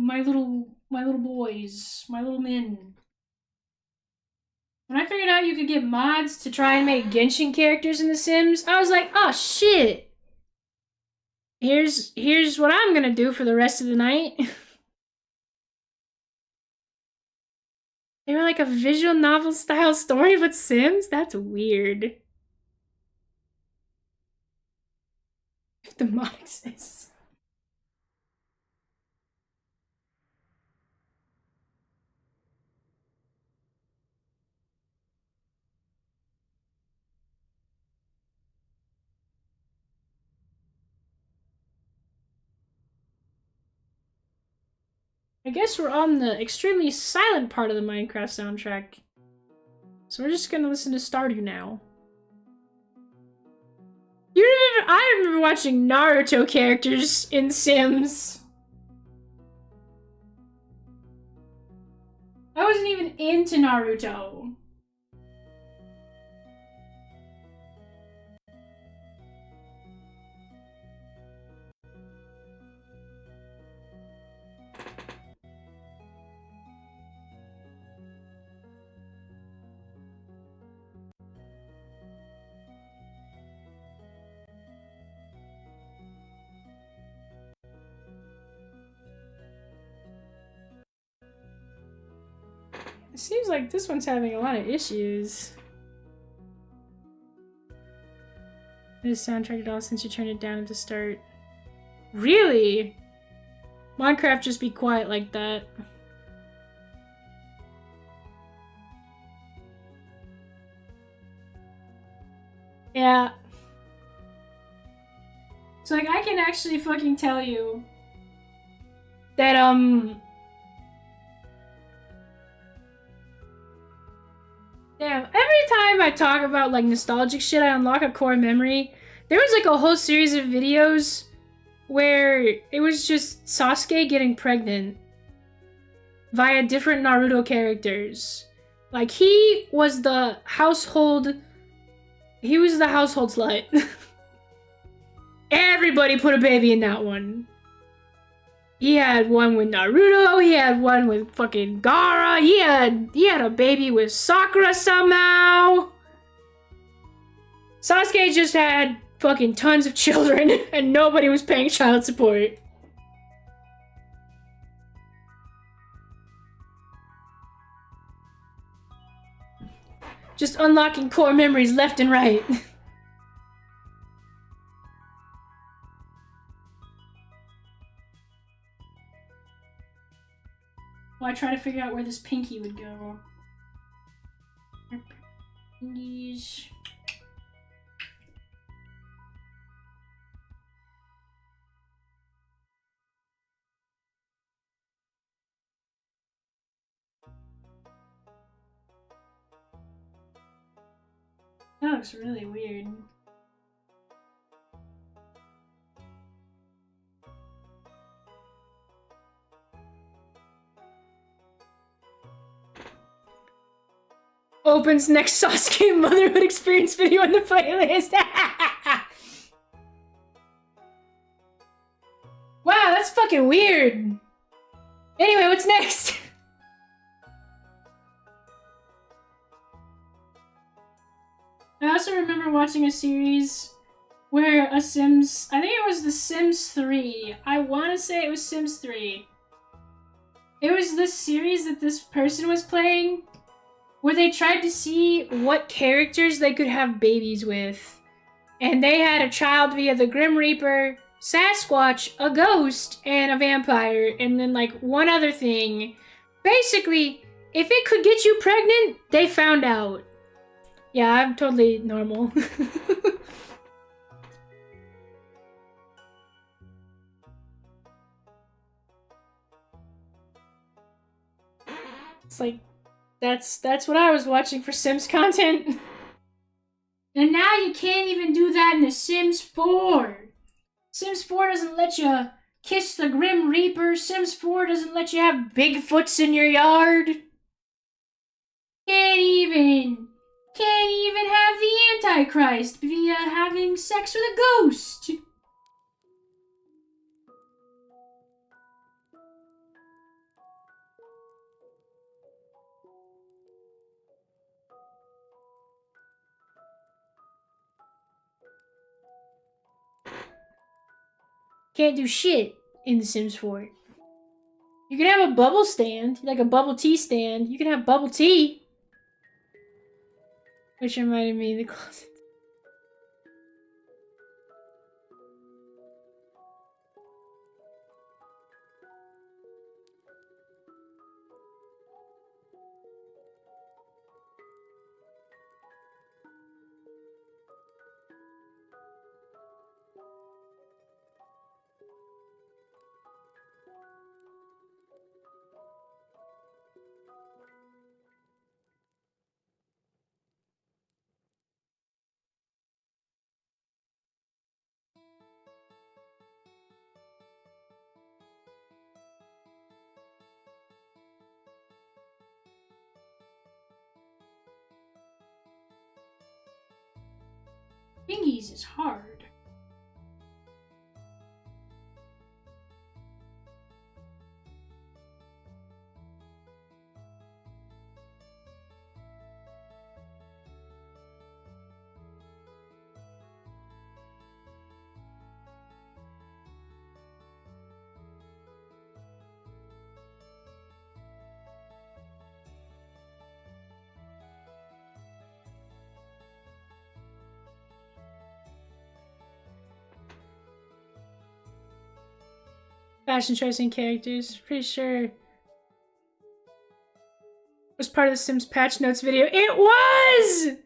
boys, my little men. When I figured out you could get mods to try and make Genshin characters in The Sims, I was like, oh shit. Here's what I'm gonna do for the rest of the night. They were like a visual novel style story with Sims? That's weird. If the mod exists. I guess we're on the extremely silent part of the Minecraft soundtrack. So we're just gonna listen to Stardew now. I remember watching Naruto characters in Sims. I wasn't even into Naruto. It seems like this one's having a lot of issues. This soundtrack at all since you turned it down at the start. Really? Minecraft just be quiet like that. Yeah. So, like, I can actually fucking tell you that, damn, every time I talk about, like, nostalgic shit, I unlock a core memory. There was, like, a whole series of videos where it was just Sasuke getting pregnant via different Naruto characters. Like, he was the household slut. Everybody put a baby in that one. He had one with Naruto, he had one with fucking Gaara, he had a baby with Sakura somehow. Sasuke just had fucking tons of children and nobody was paying child support. Just unlocking core memories left and right. Well, I try to figure out where this pinky would go. Pinkies. That looks really weird. Opens next Sasuke motherhood experience video in the playlist. Wow, that's fucking weird. Anyway, what's next? I also remember watching a series where a Sims, I think it was The Sims 3. I want to say it was Sims 3. It was this series that this person was playing where they tried to see what characters they could have babies with. And they had a child via the Grim Reaper, Sasquatch, a ghost, and a vampire, and then like one other thing. Basically, if it could get you pregnant, they found out. Yeah, I'm totally normal. It's like, that's what I was watching for Sims content. And now you can't even do that in The Sims 4. Sims 4 doesn't let you kiss the Grim Reaper. Sims 4 doesn't let you have Bigfoots in your yard. Can't even have the Antichrist via having sex with a ghost. Can't do shit in The Sims 4. You can have a bubble stand, like a bubble tea stand. You can have bubble tea. Which reminded me of the closet. Fingies is hard. Fashion choice and characters. Pretty sure it was part of the Sims patch notes video. It was!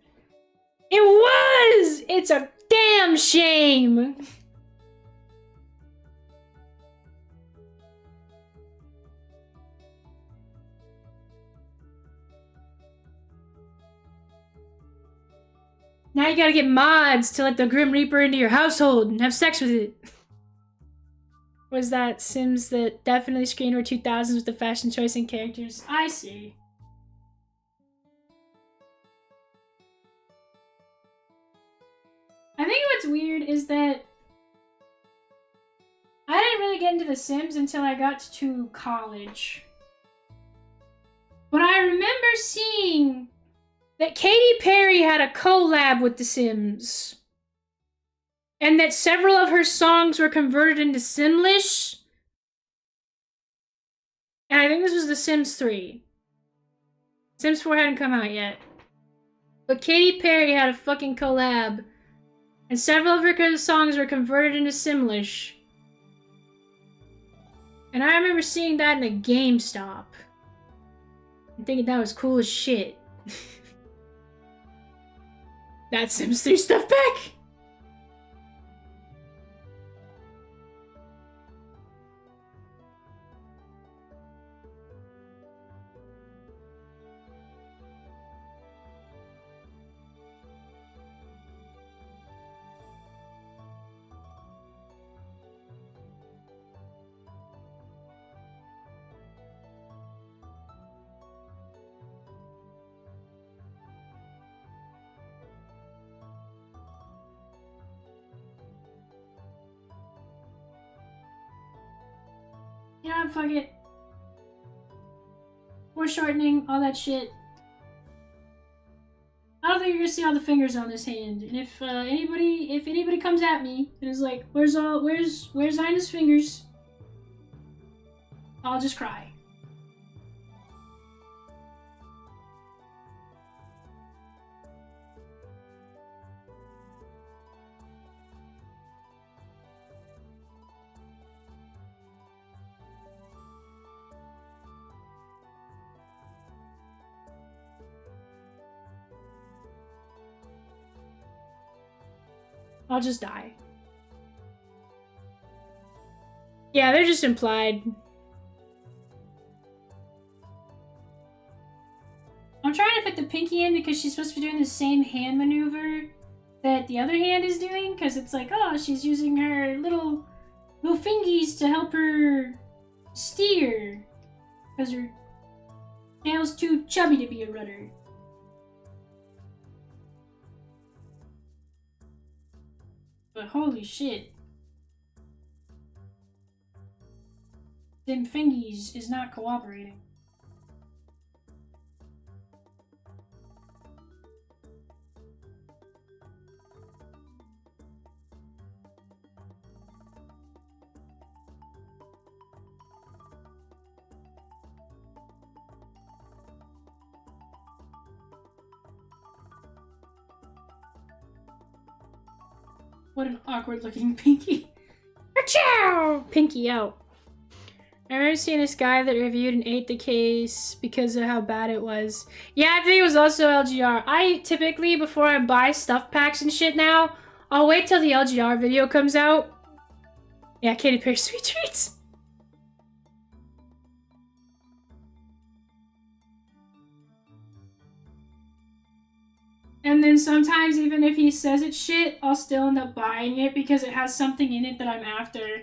It was! It's a damn shame! Now you gotta get mods to let the Grim Reaper into your household and have sex with it. Was that Sims that definitely screened were 2000s with the fashion choice and characters? I see. I think what's weird is that I didn't really get into The Sims until I got to college. But I remember seeing that Katy Perry had a collab with The Sims. And that several of her songs were converted into Simlish. And I think this was The Sims 3. Sims 4 hadn't come out yet. But Katy Perry had a fucking collab. And several of her songs were converted into Simlish. And I remember seeing that in a GameStop. And thinking that was cool as shit. That Sims 3 stuff back! You know what? Fuck it. Foreshortening, all that shit. I don't think you're gonna see all the fingers on this hand. And if anybody comes at me and is like, where's Ainna's fingers? I'll just cry. I'll just die. Yeah, they're just implied. I'm trying to fit the pinky in because she's supposed to be doing the same hand maneuver that the other hand is doing, because it's like, oh, she's using her little fingies to help her steer, because her tail's too chubby to be a rudder. But holy shit. Them fingies is not cooperating. What an awkward looking pinky. Achoo! Pinky out. I remember seeing this guy that reviewed and ate the case because of how bad it was. Yeah, I think it was also LGR. I typically, before I buy stuff packs and shit now, I'll wait till the LGR video comes out. Yeah, Katy Perry sweet treats. And then sometimes, even if he says it's shit, I'll still end up buying it because it has something in it that I'm after.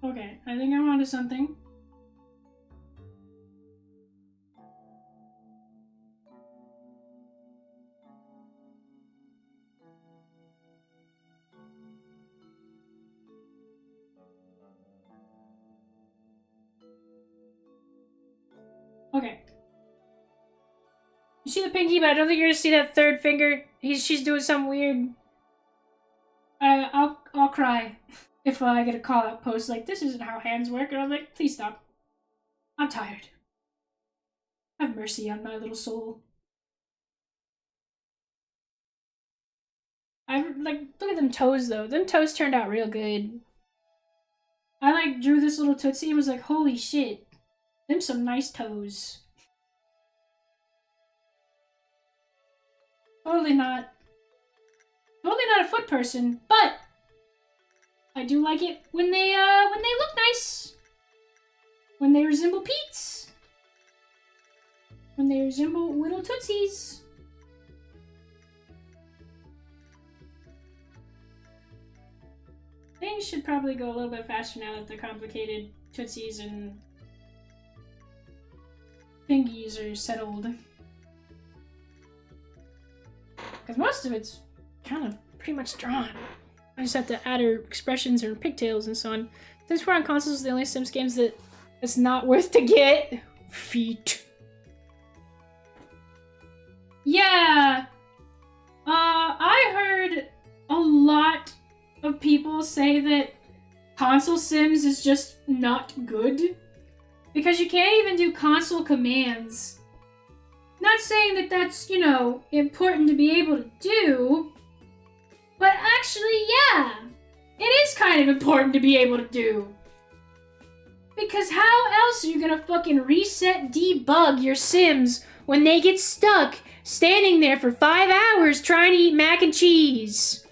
Okay, I think I'm onto something. Okay. You see the pinky, but I don't think you're gonna see that third finger. She's doing something weird. I'll cry if I get a call out post like, this isn't how hands work, and I'm like, please stop. I'm tired. Have mercy on my little soul. Look at them toes though. Them toes turned out real good. I drew this little tootsie and was like, holy shit. Them some nice toes. Totally not a foot person, but I do like it when they look nice. When they resemble Pete's. When they resemble little tootsies. Things should probably go a little bit faster now that the complicated tootsies and fingies are settled. Because most of it's kind of pretty much drawn. I just have to add her expressions and her pigtails and so on. Since we're on consoles, the only Sims games that it's not worth to get. Feet. Yeah. I heard a lot of people say that console Sims is just not good. Because you can't even do console commands. Not saying that that's, important to be able to do. But actually, yeah. It is kind of important to be able to do. Because how else are you gonna fucking reset debug your Sims when they get stuck standing there for 5 hours trying to eat mac and cheese?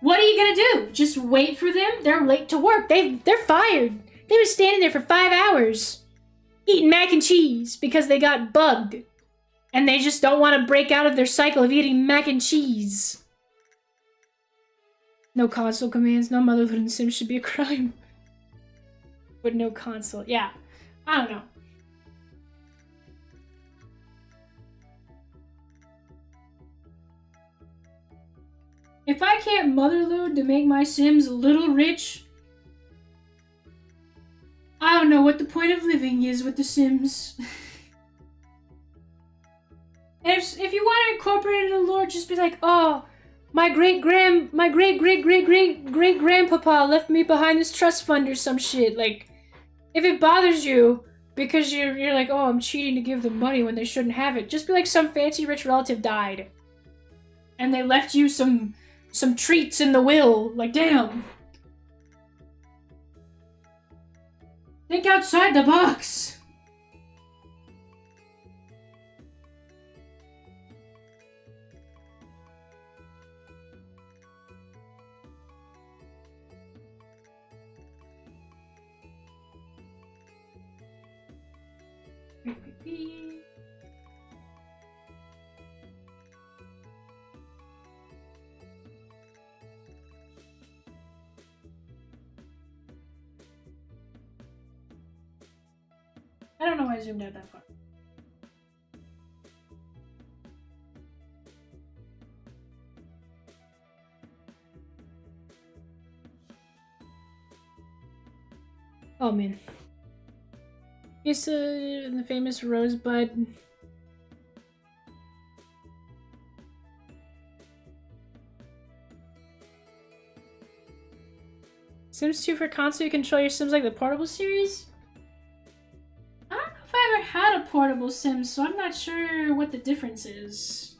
What are you gonna do? Just wait for them? They're late to work. They're fired. They were standing there for 5 hours eating mac and cheese because they got bugged. And they just don't want to break out of their cycle of eating mac and cheese. No console commands, no motherhood in Sims should be a crime. But no console. Yeah. I don't know. If I can't motherload to make my Sims a little rich, I don't know what the point of living is with the Sims. If you want to incorporate it in the lore, just be like, oh, my great grandpapa left me behind this trust fund or some shit. Like, if it bothers you because you're like, oh, I'm cheating to give them money when they shouldn't have it, just be like some fancy rich relative died, and they left you some treats in the will. Like, damn. Think outside the box. I don't know why I zoomed out that far. Oh man. It's the famous Rosebud. Sims 2 for console, you control your Sims like the portable series? I don't know if I ever had a portable Sim, so I'm not sure what the difference is.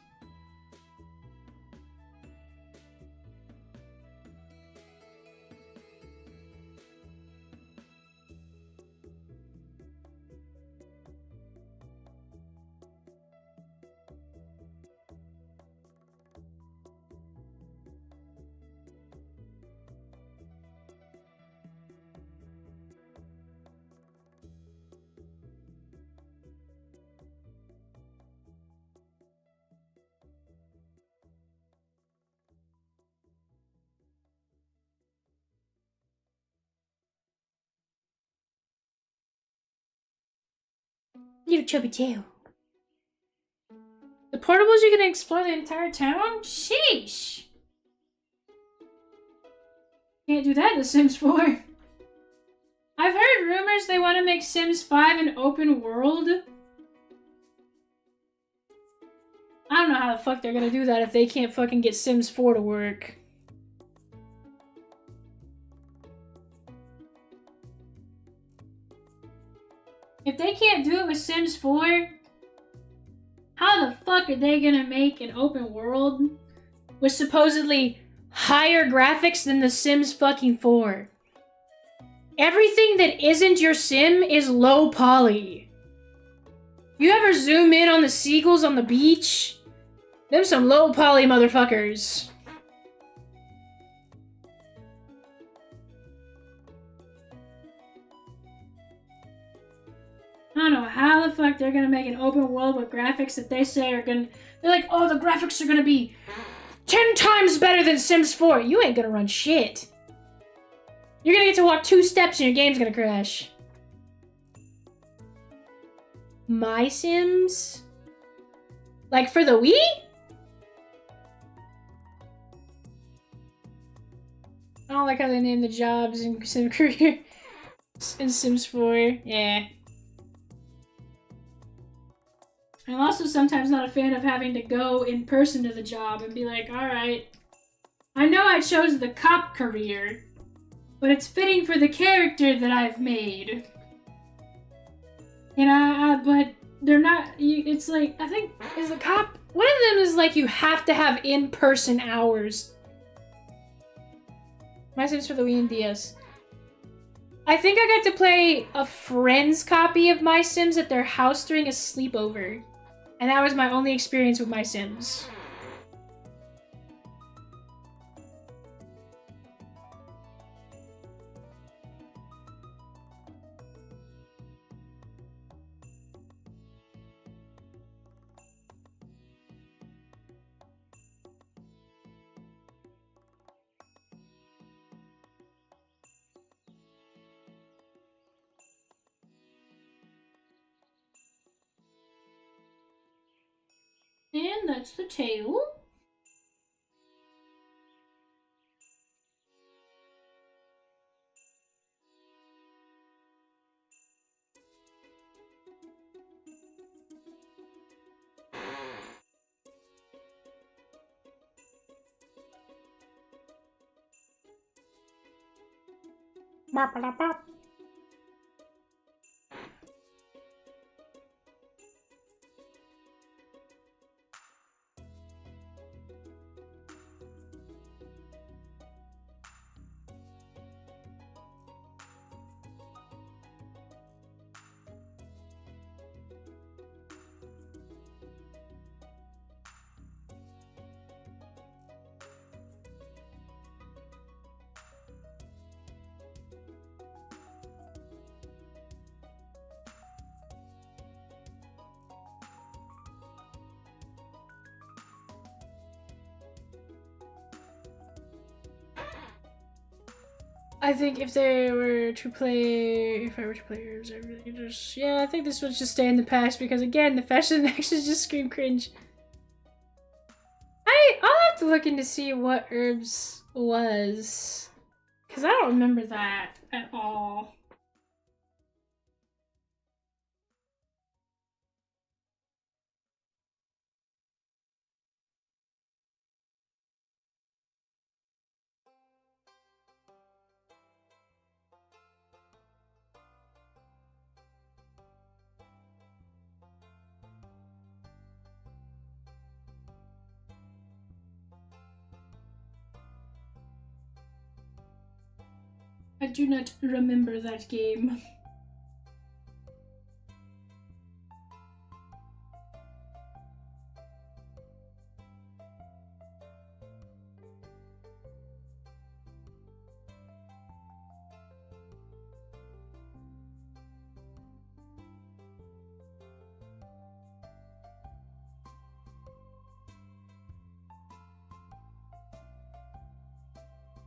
You chubby tail. The portables, you can explore the entire town? Sheesh! Can't do that in The Sims 4. I've heard rumors they want to make Sims 5 an open world. I don't know how the fuck they're gonna do that if they can't fucking get Sims 4 to work. If they can't do it with Sims 4, how the fuck are they gonna make an open world with supposedly higher graphics than The Sims fucking 4? Everything that isn't your Sim is low poly. You ever zoom in on the seagulls on the beach? Them some low poly motherfuckers. I don't know how the fuck they're gonna make an open world with graphics that they say are gonna... They're like, oh, the graphics are gonna be 10 times better than Sims 4. You ain't gonna run shit. You're gonna get to walk 2 steps and your game's gonna crash. My Sims? Like for the Wii? I don't like how they name the jobs in Sim Career in Sims 4. Yeah. I'm also sometimes not a fan of having to go in person to the job and be like, alright, I know I chose the cop career, but it's fitting for the character that I've made. And but they're not, it's like, I think, is the cop, one of them is like you have to have in-person hours. My Sims for the Wii and DS. I think I got to play a friend's copy of My Sims at their house during a sleepover. And that was my only experience with My Sims. And that's the tail. I think if I were to play herbs, I really just, yeah, I think this would just stay in the past because again, the fashion actions just scream cringe. I'll have to look into see what herbs was, because I don't remember that at all. I do not remember that game.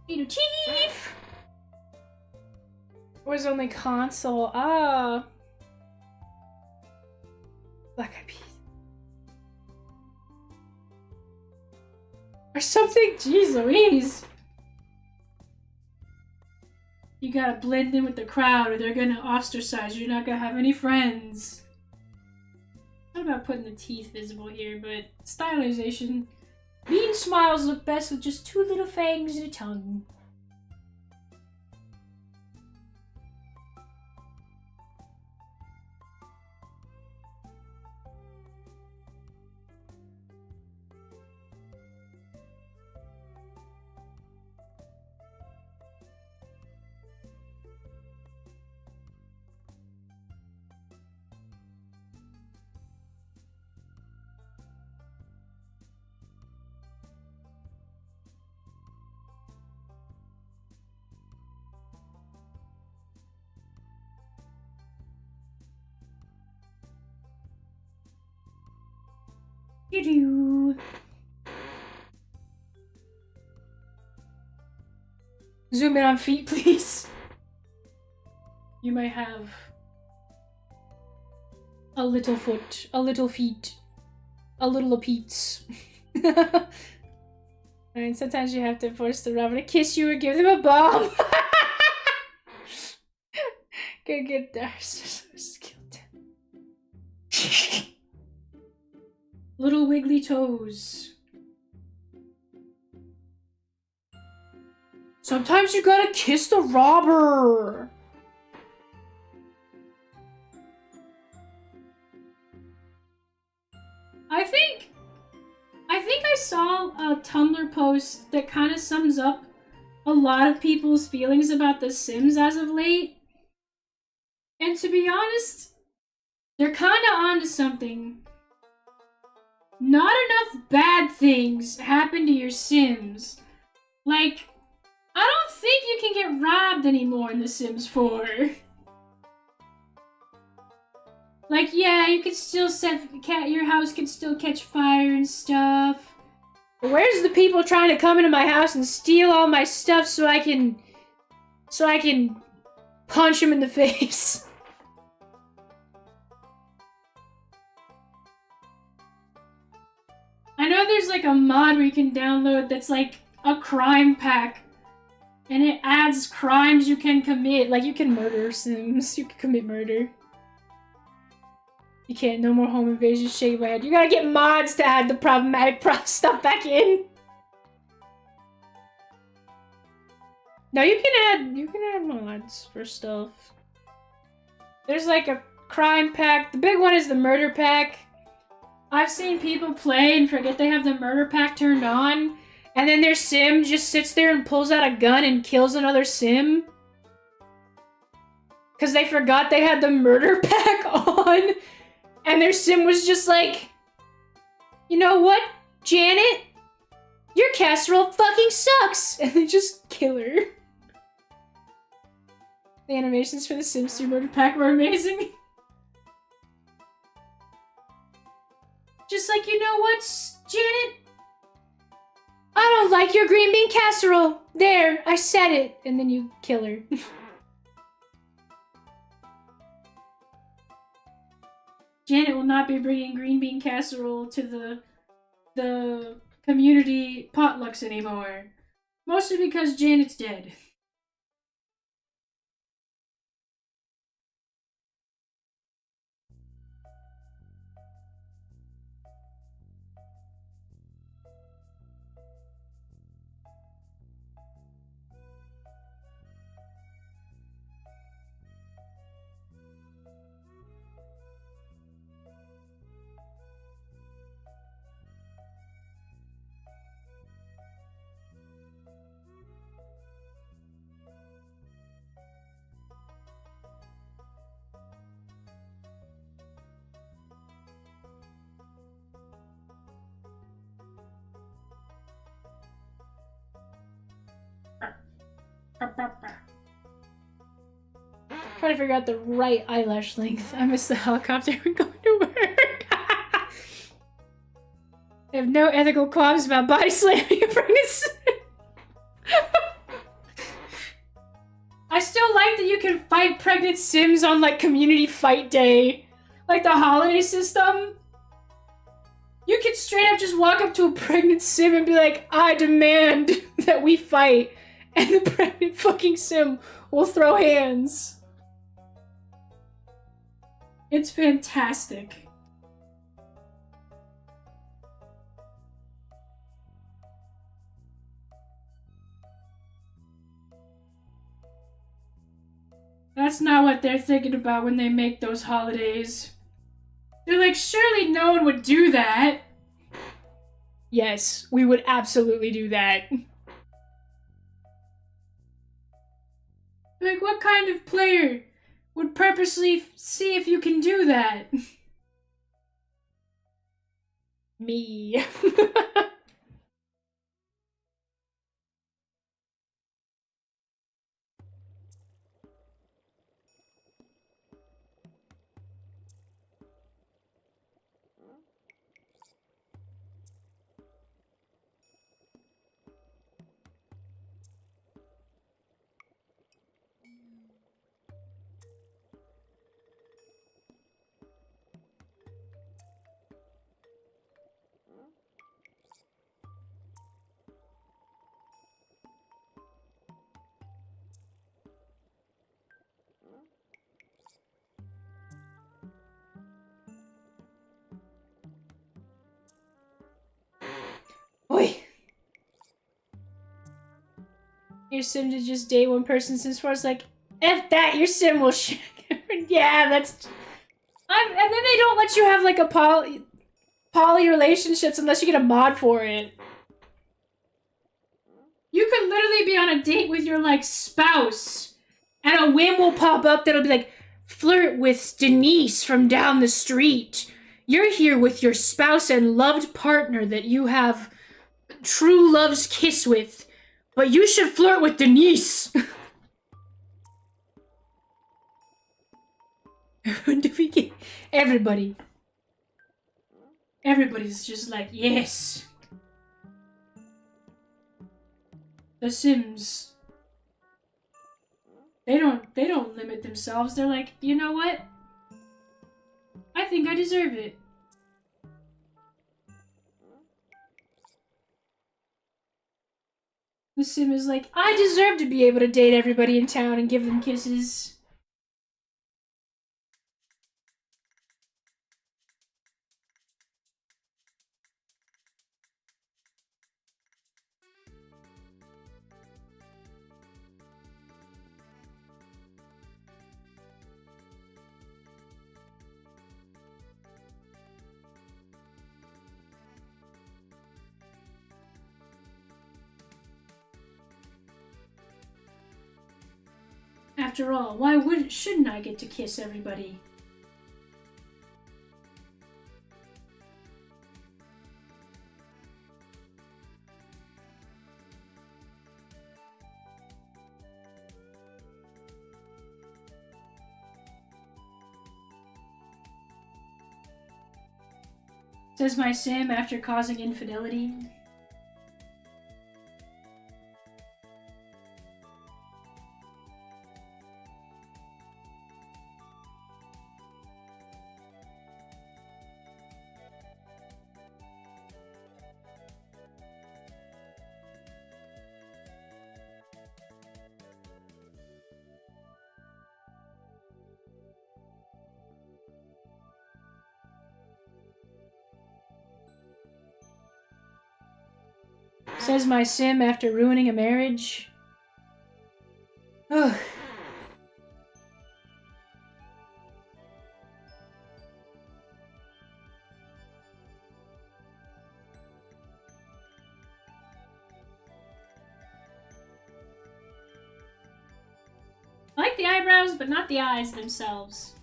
Peter Chief! Was only console. Ah. Black Eyed Peas. Or something. Jeez Louise. You gotta blend in with the crowd or they're gonna ostracize you. You're not gonna have any friends. Not about putting the teeth visible here, but stylization. Mean smiles look best with just two little fangs and a tongue. Zoom in on feet, please. You might have a little foot, a little feet, a little peats. And sometimes you have to force the robber to kiss you or give them a bomb. Go get there. Little wiggly toes. Sometimes you gotta kiss the robber. I think I saw a Tumblr post that kind of sums up a lot of people's feelings about The Sims as of late. And to be honest, they're kind of onto something. Not enough bad things happen to your Sims. Like, I don't think you can get robbed anymore in The Sims 4. Like, yeah, you could still your house could still catch fire and stuff. But where's the people trying to come into my house and steal all my stuff so I can punch them in the face? I know there's like a mod where you can download that's like a crime pack. And it adds crimes you can commit. Like, you can murder Sims. You can commit murder. You can't. No more home invasion. Shake my head. You gotta get mods to add the problematic stuff back in. No, you can add mods for stuff. There's like a crime pack. The big one is the murder pack. I've seen people play and forget they have the murder pack turned on, and then their sim just sits there and pulls out a gun and kills another sim. Because they forgot they had the murder pack on, and their sim was just like, you know what, Janet? Your casserole fucking sucks! And they just kill her. The animations for the Sims 2 murder pack were amazing. Just like, you know what, Janet? I don't like your green bean casserole. There, I said it. And then you kill her. Janet will not be bringing green bean casserole to the community potlucks anymore. Mostly because Janet's dead. Trying to figure out the right eyelash length. I missed the helicopter going to work. I have no ethical qualms about body slamming a pregnancy. I still like that you can fight pregnant sims on like community fight day. Like the holiday system. You can straight up just walk up to a pregnant sim and be like, I demand that we fight. And the pregnant fucking sim will throw hands. It's fantastic. That's not what they're thinking about when they make those holidays. They're like, surely no one would do that. Yes, we would absolutely do that. Like, what kind of player would purposely see if you can do that? Me. Oi. Your sim to just date one person since far as like, F that, your sim will yeah, that's... and then they don't let you have like a poly relationships unless you get a mod for it. You could literally be on a date with your like spouse and a whim will pop up that'll be like, flirt with Denise from down the street. You're here with your spouse and loved partner that you have true love's kiss with, but you should flirt with Denise. Everybody. Everybody's just like, yes. The Sims. They don't limit themselves. They're like, you know what? I think I deserve it. The Sim is like, I deserve to be able to date everybody in town and give them kisses. After all, shouldn't I get to kiss everybody? Says my sim after causing infidelity. Says my sim after ruining a marriage. Ugh. I like the eyebrows, but not the eyes themselves.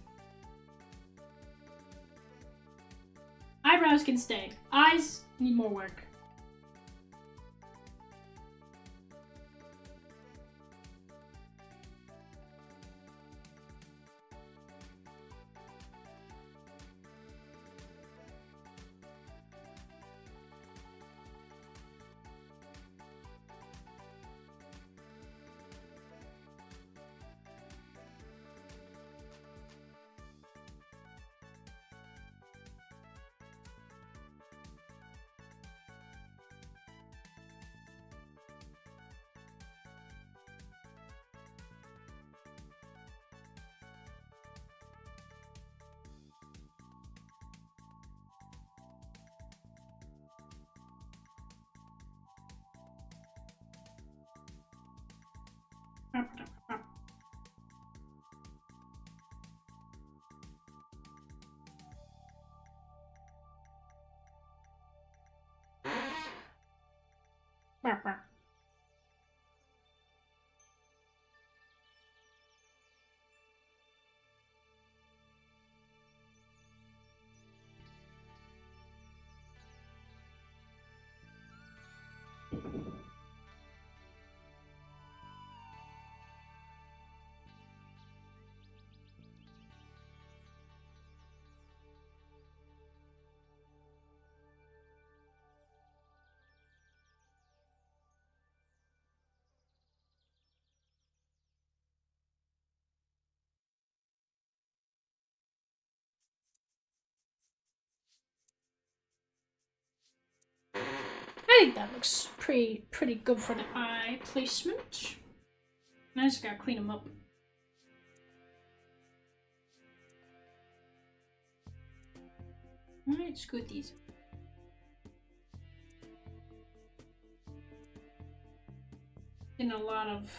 Eyebrows can stay. Eyes need more work. I think that looks pretty good for the eye placement. I just gotta clean them up. Alright, scoot these. In a lot of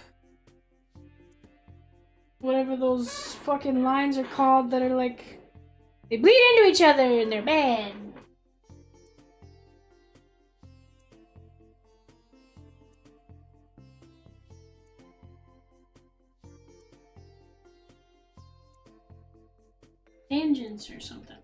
whatever those fucking lines are called that are like they bleed into each other and they're bad. Tangents or something.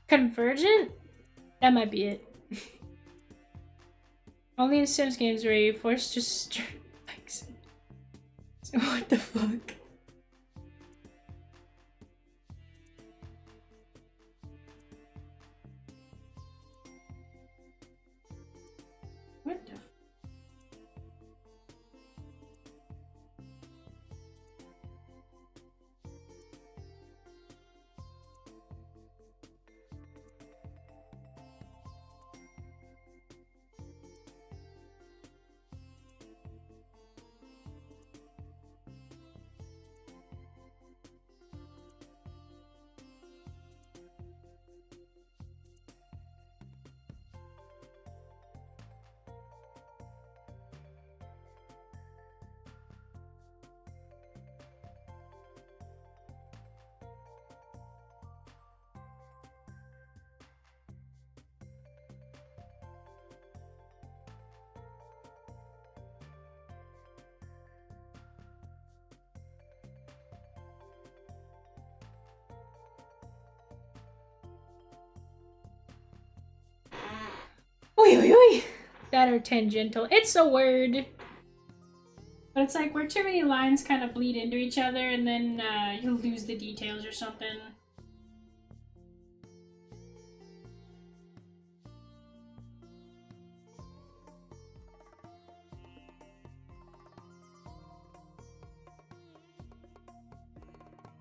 Convergent? That might be it. Only in Sims games where you're forced to so what the fuck? What the Oy, oy, oy. That or tangential. It's a word. But it's like where too many lines kind of bleed into each other and then you'll lose the details or something.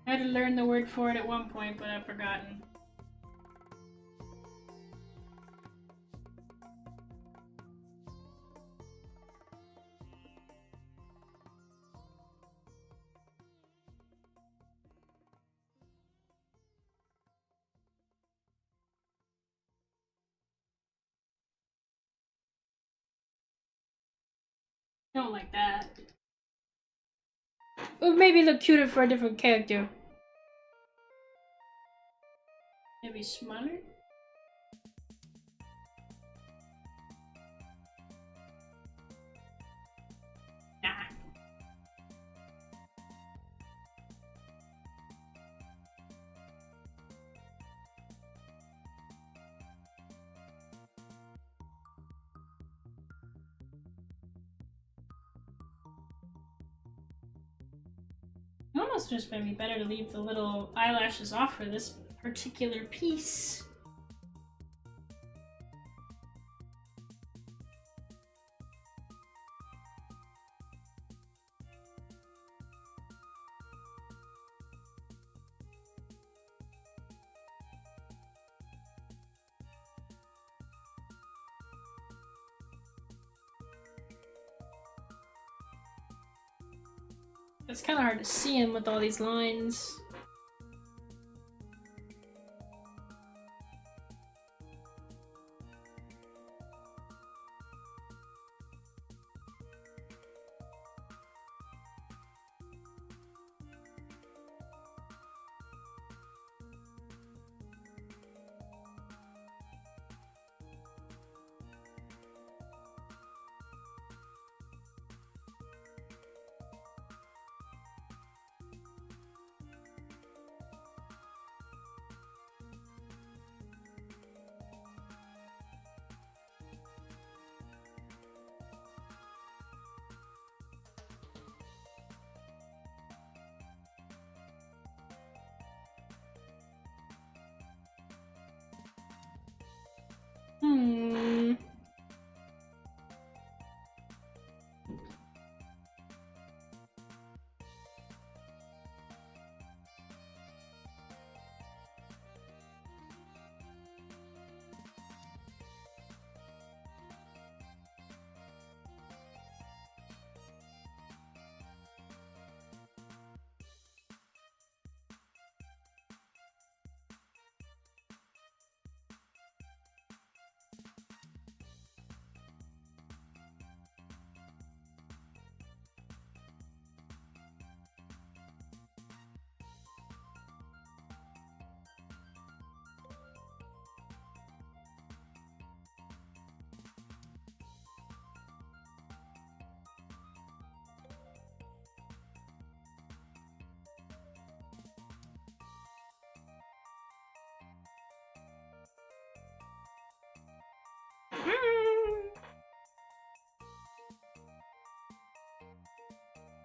I had to learn the word for it at one point, but I've forgotten. Don't like that. It would maybe look cuter for a different character. Maybe smaller? Nah. It almost just might be better to leave the little eyelashes off for this particular piece. It's kind of hard to see him with all these lines.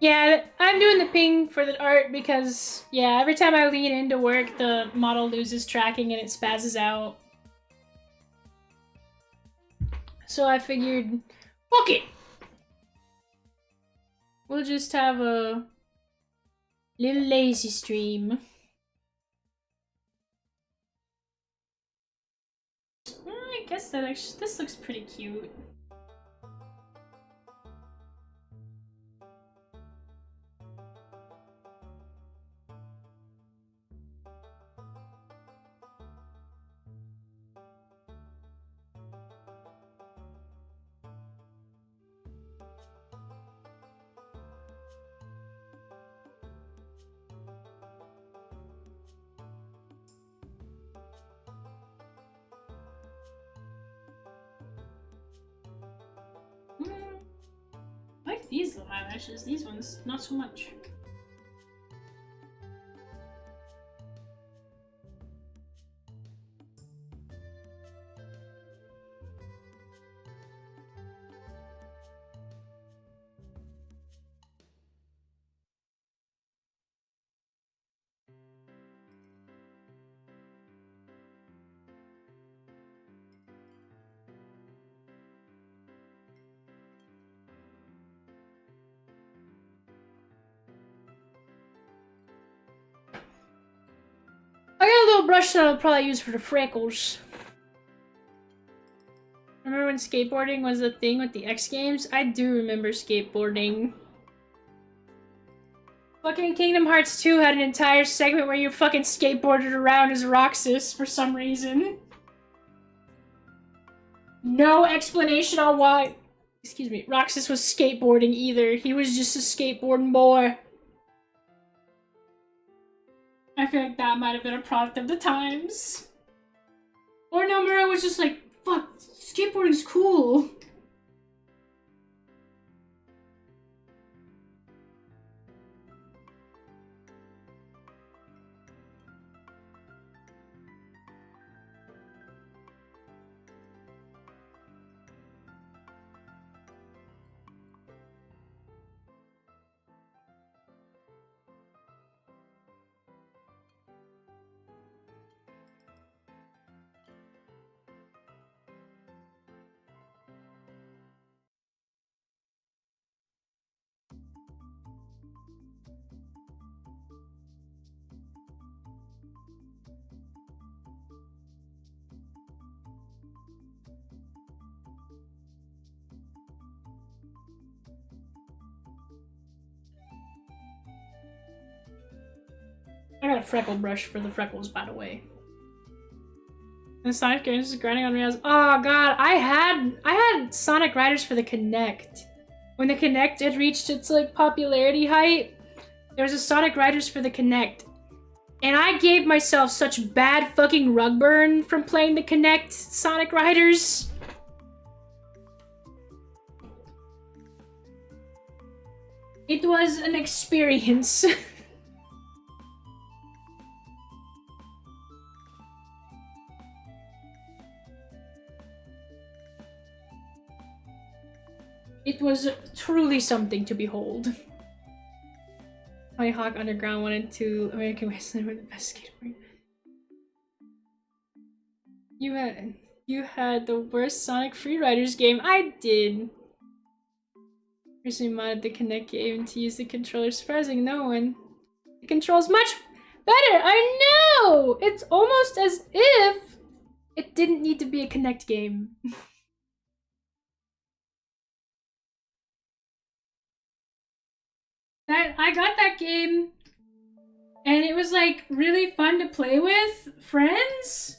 Yeah, I'm doing the ping for the art because, yeah, every time I lean into work, the model loses tracking and it spazzes out. So I figured, fuck it! We'll just have a little lazy stream. I guess that actually, this looks pretty cute. I like these little eyelashes, these ones, not so much. brush that I'll probably use for the freckles. Remember when skateboarding was a thing with the X Games? I do remember skateboarding. Fucking Kingdom Hearts 2 had an entire segment where you fucking skateboarded around as Roxas for some reason. No explanation on why, excuse me, Roxas was skateboarding either. He was just a skateboarding boy. I feel like that might have been a product of the times. Or no, Mura was just like, fuck, skateboarding's cool. I got a freckle brush for the freckles, by the way. And Sonic games is grinding on me. Oh god, I had Sonic Riders for the Kinect. When the Kinect had reached its like popularity height, there was a Sonic Riders for the Kinect. And I gave myself such bad fucking rug burn from playing the Kinect Sonic Riders. It was an experience. It was truly something to behold. Tony Hawk Underground 1 and 2, American Wrestling were the best skateboarding. You had the worst Sonic Freeriders game. I did. Recently modded the Kinect game to use the controller, surprising no one. The controls much better. I know. It's almost as if it didn't need to be a Kinect game. I got that game, and it was like really fun to play with friends,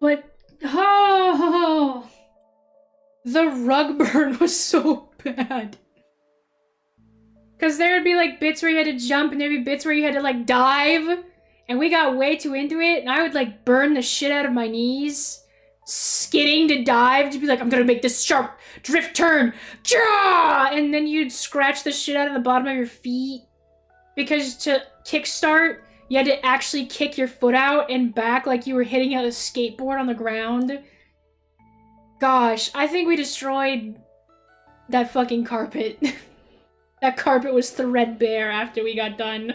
but oh, the rug burn was so bad. Cause there would be like bits where you had to jump, and there'd be bits where you had to like dive, and we got way too into it, and I would like burn the shit out of my knees, skidding to dive to be like, I'm gonna make this sharp drift turn, and then you'd scratch the shit out of the bottom of your feet, because to kickstart you had to actually kick your foot out and back like you were hitting a skateboard on the ground. Gosh, I think we destroyed that fucking carpet. That carpet was threadbare after we got done.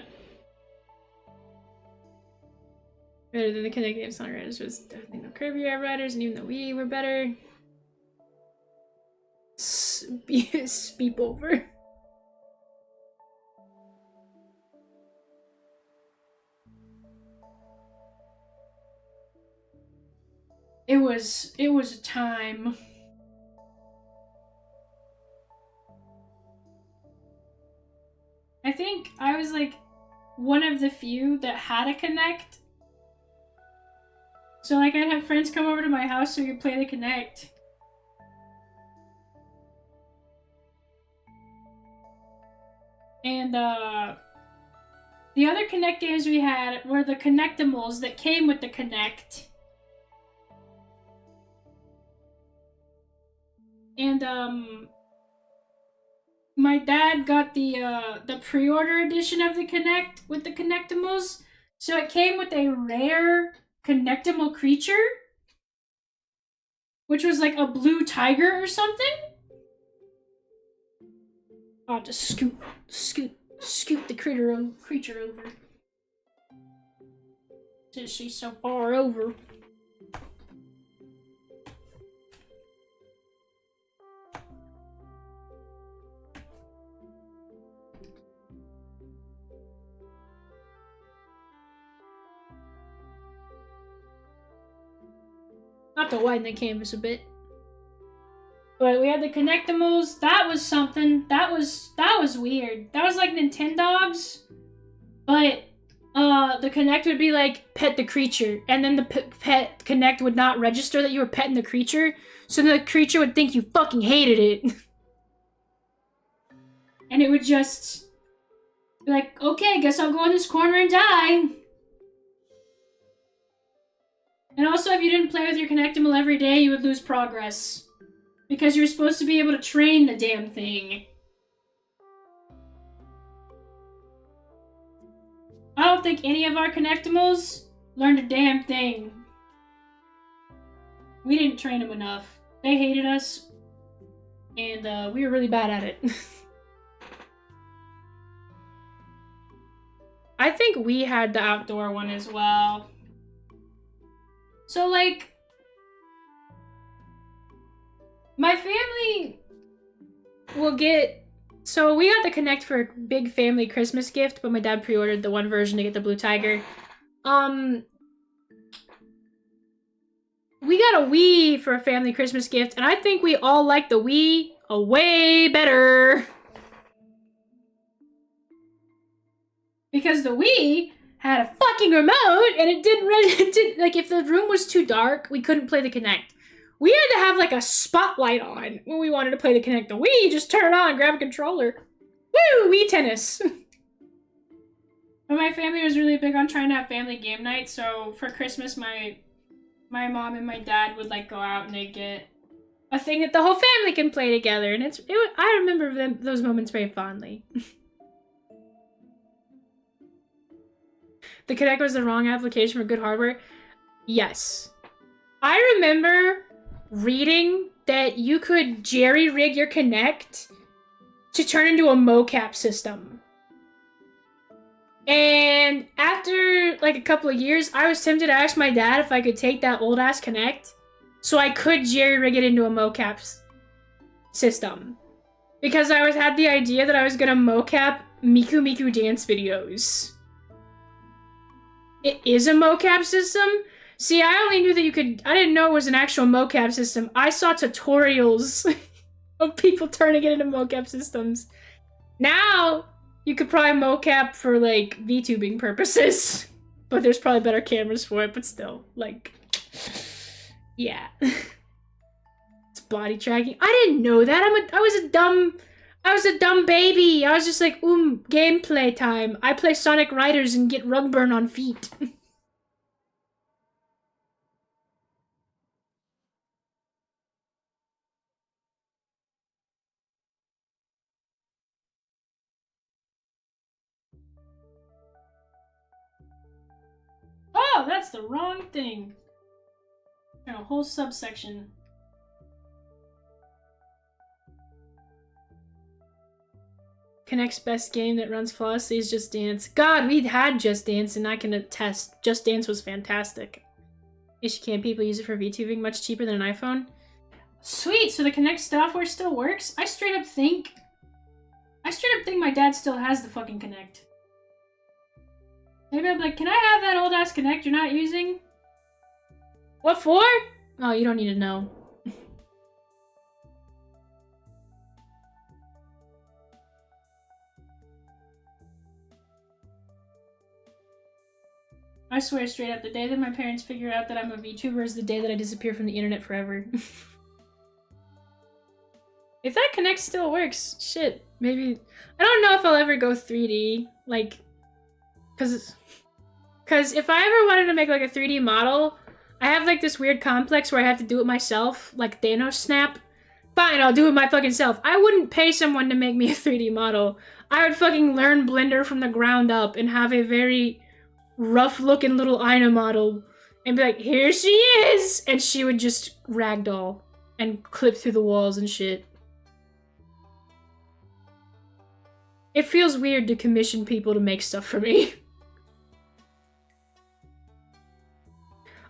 Better than the Kinect game. Sonic Riders was definitely no Kirby Air Riders, and even though we were better. Speep over. It was a time. I think I was like one of the few that had a Kinect. So like I'd have friends come over to my house so we could play the Kinect. And the other Kinect games we had were the Kinectimals that came with the Kinect. And my dad got the pre-order edition of the Kinect with the Kinectimals. So it came with a rare Kinectimal creature, which was like a blue tiger or something. I'll have to scoot the creature over. Since she's so far over. I have to widen the canvas a bit. But we had the Connectimals. That was something. That was weird. That was like Nintendogs, but the Connect would be like pet the creature, and then the pet Connect would not register that you were petting the creature, so the creature would think you fucking hated it, and it would just be like, okay, I guess I'll go in this corner and die. And also, if you didn't play with your Connectimal every day, you would lose progress. Because you're supposed to be able to train the damn thing. I don't think any of our Connectimals learned a damn thing. We didn't train them enough. They hated us. And we were really bad at it. I think we had the outdoor one as well. So, like, my family will get... So, we got the Connect for a big family Christmas gift, but my dad pre-ordered the one version to get the Blue Tiger. We got a Wii for a family Christmas gift, and I think we all like the Wii way better. Because the Wii had a fucking remote, and it didn't like, if the room was too dark, we couldn't play the Kinect. We had to have, like, a spotlight on when we wanted to play the Kinect. The Wii, just turn it on, grab a controller. Woo! Wii tennis! But my family was really big on trying to have family game night, so for Christmas, my mom and my dad would, like, go out and they'd get a thing that the whole family can play together, and I remember those moments very fondly. The Kinect was the wrong application for good hardware? Yes. I remember reading that you could jerry-rig your Kinect to turn into a mocap system. And after, like, a couple of years, I was tempted to ask my dad if I could take that old-ass Kinect so I could jerry-rig it into a mocap system. Because I had the idea that I was gonna mocap Miku Miku dance videos. It is a mocap system? See, I only knew that you could... I didn't know it was an actual mocap system. I saw tutorials of people turning it into mocap systems. Now, you could probably mocap for, like, VTubing purposes. But there's probably better cameras for it, but still, like... Yeah. It's body tracking. I didn't know that. I was a dumb baby. I was just like, gameplay time. I play Sonic Riders and get rug burn on feet. Oh, that's the wrong thing. A whole subsection. Kinect's best game that runs flawlessly is Just Dance. God, we had Just Dance, and I can attest. Just Dance was fantastic. Can people use it for VTubing much cheaper than an iPhone? Sweet, so the Kinect software still works? I straight up think my dad still has the fucking Kinect. Maybe I'm like, can I have that old ass Kinect you're not using? What for? Oh, you don't need to know. I swear straight up, the day that my parents figure out that I'm a VTuber is the day that I disappear from the internet forever. If that Kinect still works, shit, maybe... I don't know if I'll ever go 3D, like... Cause if I ever wanted to make, like, a 3D model, I have, like, this weird complex where I have to do it myself, like Thanos snap. Fine, I'll do it my fucking self. I wouldn't pay someone to make me a 3D model. I would fucking learn Blender from the ground up and have a very rough-looking little Ainna model and be like, here she is! And she would just ragdoll and clip through the walls and shit. It feels weird to commission people to make stuff for me.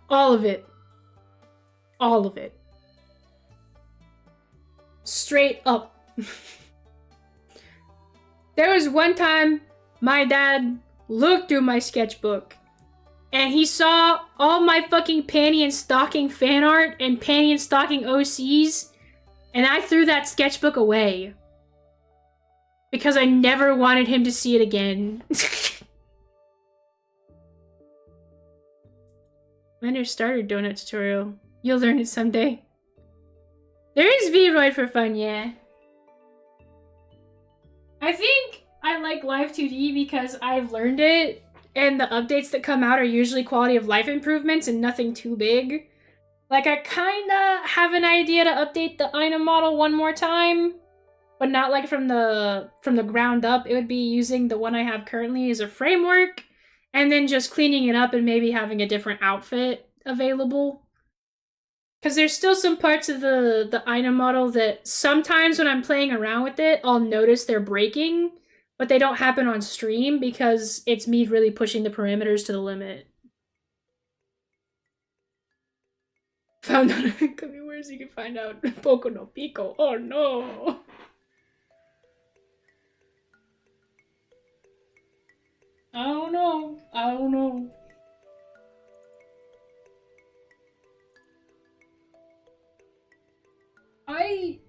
All of it. All of it. Straight up. There was one time my dad looked through my sketchbook and he saw all my fucking panty and stocking fan art and panty and stocking OCs, and I threw that sketchbook away. Because I never wanted him to see it again. Mender started donut tutorial. You'll learn it someday. There is Vroid for fun, yeah. I think I like Live 2D because I've learned it, and the updates that come out are usually quality of life improvements and nothing too big. Like, I kinda have an idea to update the Ainna model one more time, but not like from the ground up. It would be using the one I have currently as a framework, and then just cleaning it up and maybe having a different outfit available. Because there's still some parts of the Ainna model that sometimes when I'm playing around with it, I'll notice they're breaking, but they don't happen on stream because it's me really pushing the parameters to the limit. Found out where's you can find out Poco no Pico. Oh no! Oh no! Oh no! I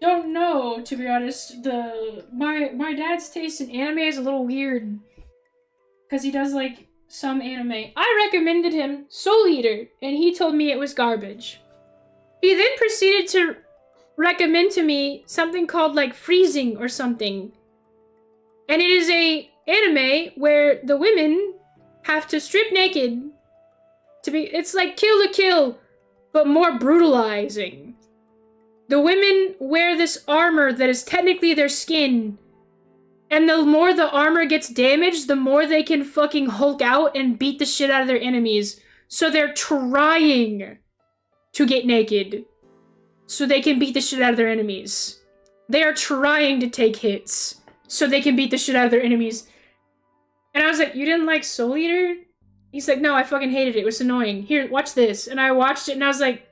don't know, to be honest. My dad's taste in anime is a little weird. Because he does, like, some anime. I recommended him Soul Eater, and he told me it was garbage. He then proceeded to recommend to me something called, like, Freezing or something. And it is a anime where the women have to strip naked to be... It's like Kill la Kill, but more brutalizing. The women wear this armor that is technically their skin, and the more the armor gets damaged, the more they can fucking Hulk out and beat the shit out of their enemies. So they're trying to get naked so they can beat the shit out of their enemies. They are trying to take hits so they can beat the shit out of their enemies. And I was like, you didn't like Soul Eater? He's like, no, I fucking hated it. It was annoying. Here, watch this. And I watched it and I was like,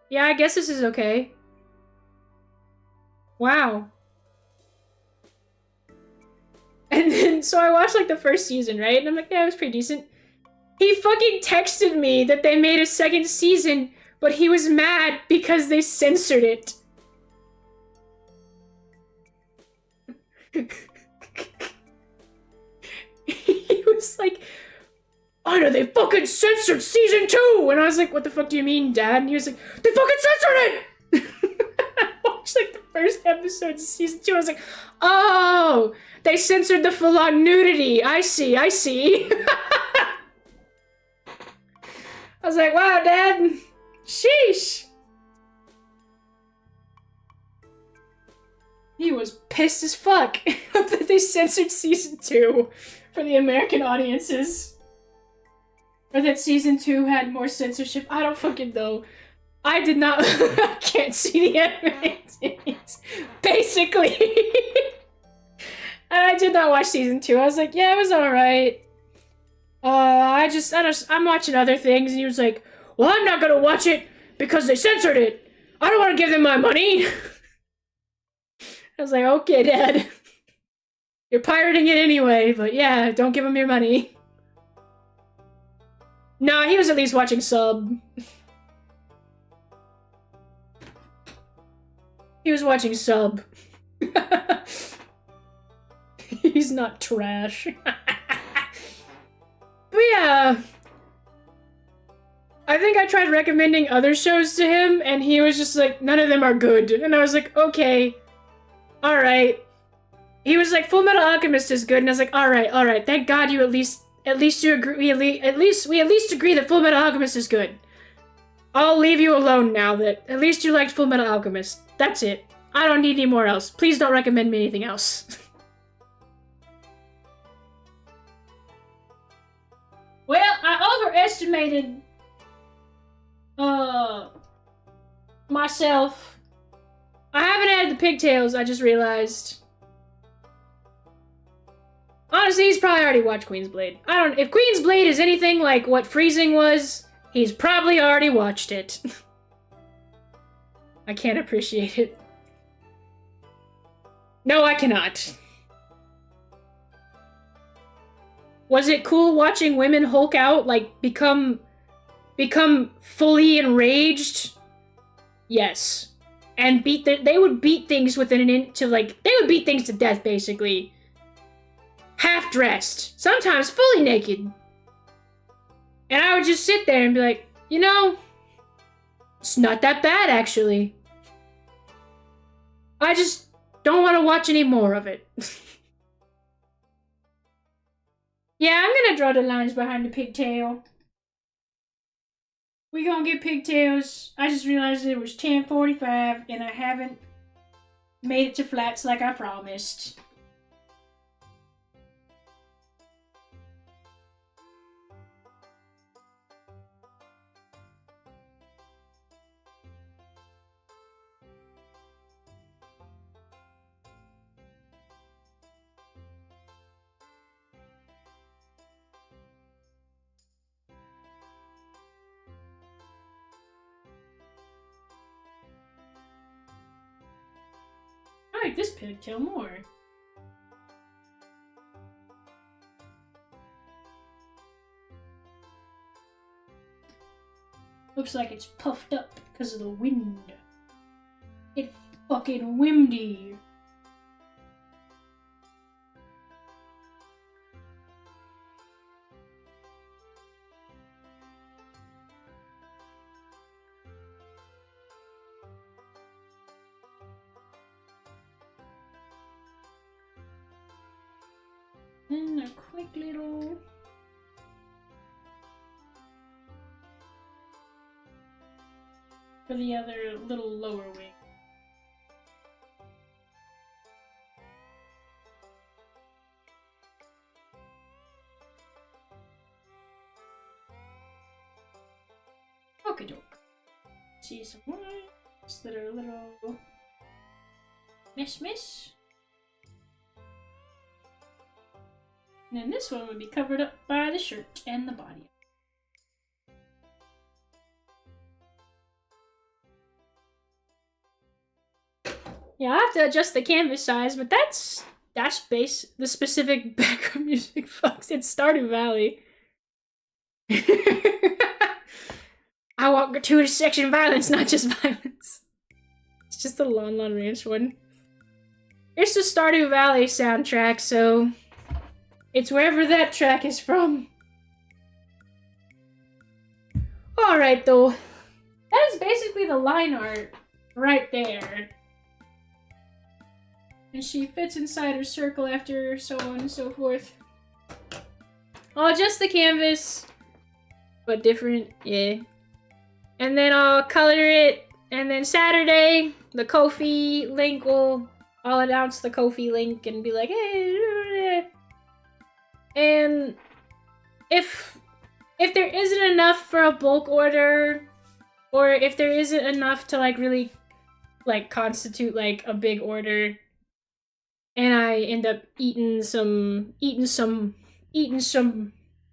yeah, I guess this is okay. Wow. And then, so I watched, like, the first season, right? And I'm like, yeah, it was pretty decent. He fucking texted me that they made a second season, but he was mad because they censored it. He was like, Ainna, they fucking censored season 2! And I was like, what the fuck do you mean, Dad? And he was like, they fucking censored it! I watched, like, the first episode of season 2. I was like, oh, they censored the full-on nudity. I see, I see. I was like, wow, Dad. Sheesh. He was pissed as fuck that they censored season 2 for the American audiences. Or that season 2 had more censorship. I don't fucking know. I did not. I can't see the anime. Basically. And I did not watch season 2. I was like, yeah, it was alright. I'm watching other things. And he was like, well, I'm not gonna watch it because they censored it. I don't want to give them my money. I was like, okay, Dad. You're pirating it anyway, but yeah, don't give them your money. Nah, he was at least watching sub. He was watching sub. He's not trash. But yeah. I think I tried recommending other shows to him, and he was just like, none of them are good. And I was like, okay. Alright. He was like, Full Metal Alchemist is good, and I was like, alright. Thank God you at least you agree. We at least agree that Full Metal Alchemist is good. I'll leave you alone now that at least you liked Full Metal Alchemist. That's it. I don't need any more else. Please don't recommend me anything else. Well, I overestimated myself. I haven't added the pigtails, I just realized. Honestly, he's probably already watched Queen's Blade. If Queen's Blade is anything like what Freezing was, he's probably already watched it. I can't appreciate it. No, I cannot. Was it cool watching women Hulk out, like, become fully enraged? Yes. And they would beat things within an inch to, like, they would beat things to death, basically. Half-dressed. Sometimes fully naked. And I would just sit there and be like, you know, it's not that bad, actually. I just don't want to watch any more of it. Yeah, I'm gonna draw the lines behind the pigtail. We gonna get pigtails. I just realized it was 10:45 and I haven't made it to flats like I promised. I like this pigtail more. Looks like it's puffed up because of the wind. It's fucking windy. And a quick little... for the other little lower wing. Okie doke. See some lines that are a little miss. And then this one would be covered up by the shirt and the body. Yeah, I have to adjust the canvas size, but that's the specific background music, folks. It's Stardew Valley. I want gratuitous section violence, not just violence. It's just the Lon Lon Ranch one. It's the Stardew Valley soundtrack, so it's wherever that track is from. Alright, though. That is basically the line art right there. And she fits inside her circle after so on and so forth. I'll adjust the canvas, but different, yeah. And then I'll color it, and then Saturday, the Ko-fi link I'll announce the Ko-fi link and be like, hey. And if there isn't enough for a bulk order, or if there isn't enough to like really like constitute like a big order, and I end up eating some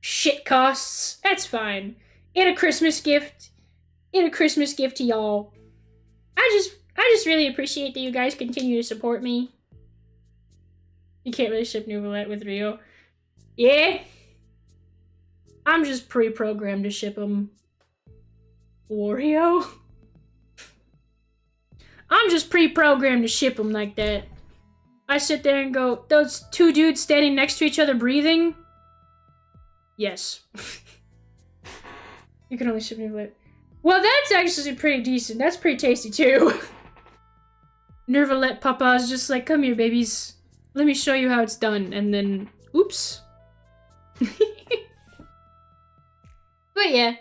shit costs, that's fine. In a Christmas gift to y'all. I just really appreciate that you guys continue to support me. You can't really ship New Roulette with Rio. Yeah. I'm just pre-programmed to ship them. Wario? I'm just pre-programmed to ship them like that. I sit there and go, those two dudes standing next to each other breathing? Yes. You can only ship New Roulette. Well, that's actually pretty decent. That's pretty tasty, too. Nervalette Papa's just like, come here, babies. Let me show you how it's done. And then, oops. But yeah,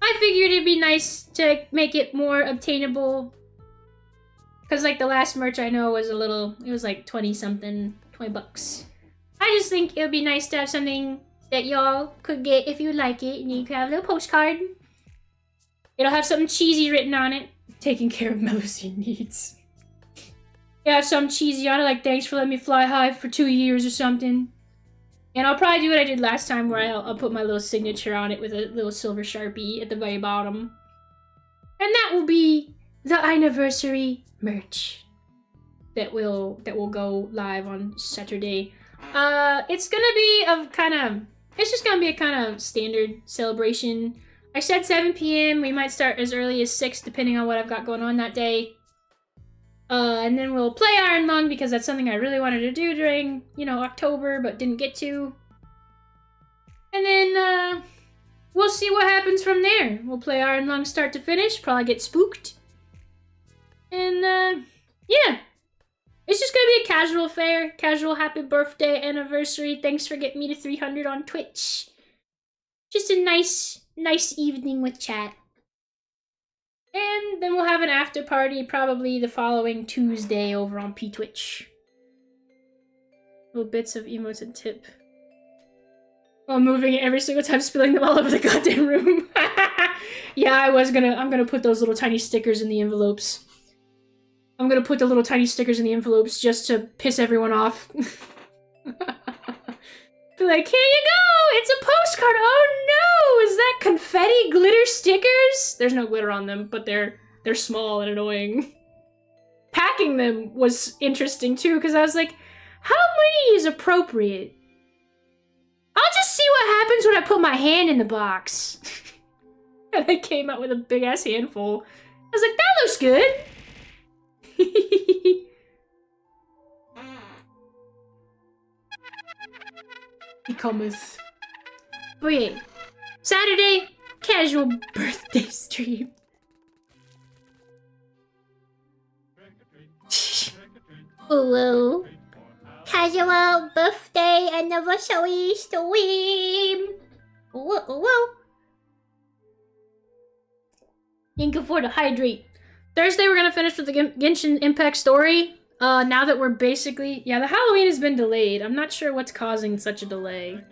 I figured it'd be nice to make it more obtainable. Because, like, the last merch I know was it was like 20 bucks. I just think it would be nice to have something that y'all could get if you like it. And you could have a little postcard. It'll have something cheesy written on it. Taking care of Melusine needs. It'll have something cheesy on it, like, thanks for letting me fly high for 2 years or something. And I'll probably do what I did last time, where I'll put my little signature on it with a little silver Sharpie at the very bottom. And that will be the anniversary merch that will go live on Saturday. It's gonna be of kind of it's just gonna be a kind of standard celebration. I said 7 p.m. We might start as early as 6, depending on what I've got going on that day. And then we'll play Iron Lung because that's something I really wanted to do during, you know, October, but didn't get to. And then, we'll see what happens from there. We'll play Iron Lung start to finish, probably get spooked. And, yeah. It's just gonna be a casual affair. Casual happy birthday, anniversary. Thanks for getting me to 300 on Twitch. Just a nice evening with chat. And then we'll have an after party probably the following Tuesday over on P-Twitch. Little bits of emotes and tip. While moving it every single time, spilling them all over the goddamn room. Yeah, I'm gonna put those little tiny stickers in the envelopes. I'm gonna put the little tiny stickers in the envelopes just to piss everyone off. Be like, here you go! It's a postcard! Oh no! Is that confetti glitter stickers? There's no glitter on them, but they're small and annoying. Packing them was interesting too, because I was like, how many is appropriate? I'll just see what happens when I put my hand in the box. And I came out with a big ass handful. I was like, that looks good! He cometh. Oh yeah. Saturday, casual birthday stream. Ooh. Casual birthday anniversary stream. Ooh. Thank you for the hydrate. Thursday, we're gonna finish with the Genshin Impact story. Now that we're basically... Yeah, the Halloween has been delayed. I'm not sure what's causing such a delay.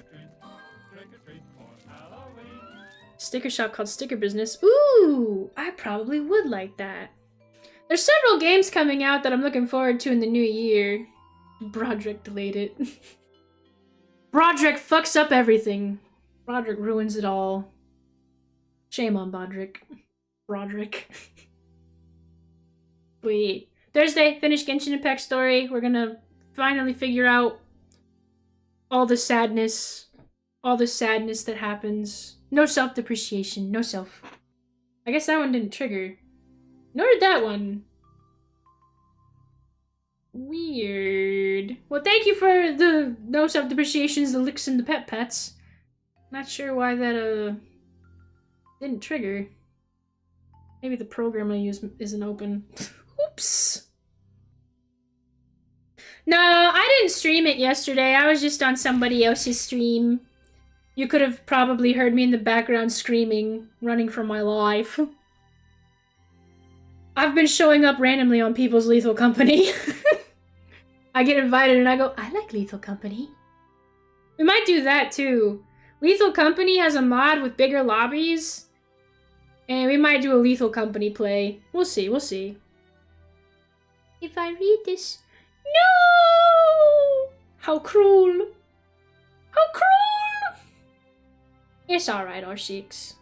Sticker shop called Sticker Business. Ooh! I probably would like that. There's several games coming out that I'm looking forward to in the new year. Broderick delayed it. Broderick fucks up everything. Broderick ruins it all. Shame on Broderick. Wait. Thursday, finish Genshin Impact story. We're gonna finally figure out all the sadness that happens. No self-depreciation, no self. I guess that one didn't trigger. Nor did that one. Weird. Well, thank you for the no self-depreciations, the licks, and the pets. Not sure why that, didn't trigger. Maybe the program I use isn't open. Oops. No, I didn't stream it yesterday. I was just on somebody else's stream. You could have probably heard me in the background screaming, running for my life. I've been showing up randomly on people's Lethal Company. I get invited and I go, I like Lethal Company. We might do that too. Lethal Company has a mod with bigger lobbies. And we might do a Lethal Company play. We'll see, we'll see. If I read this... No! How cruel. How cruel! It's alright, R6.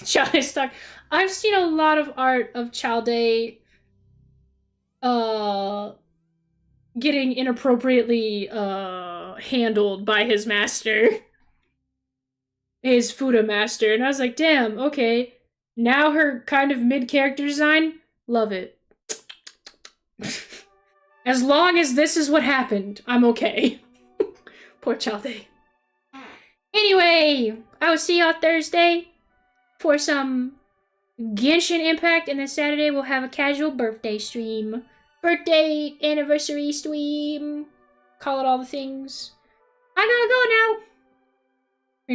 Chaldea stock. I've seen a lot of art of Chaldea getting inappropriately handled by his master. His Fuda master. And I was like, damn, okay. Now her kind of mid-character design, love it. As long as this is what happened, I'm okay. Poor Chaldea. Anyway, I will see y'all Thursday for some Genshin Impact, and then Saturday we'll have a casual birthday stream. Birthday anniversary stream. Call it all the things. I gotta go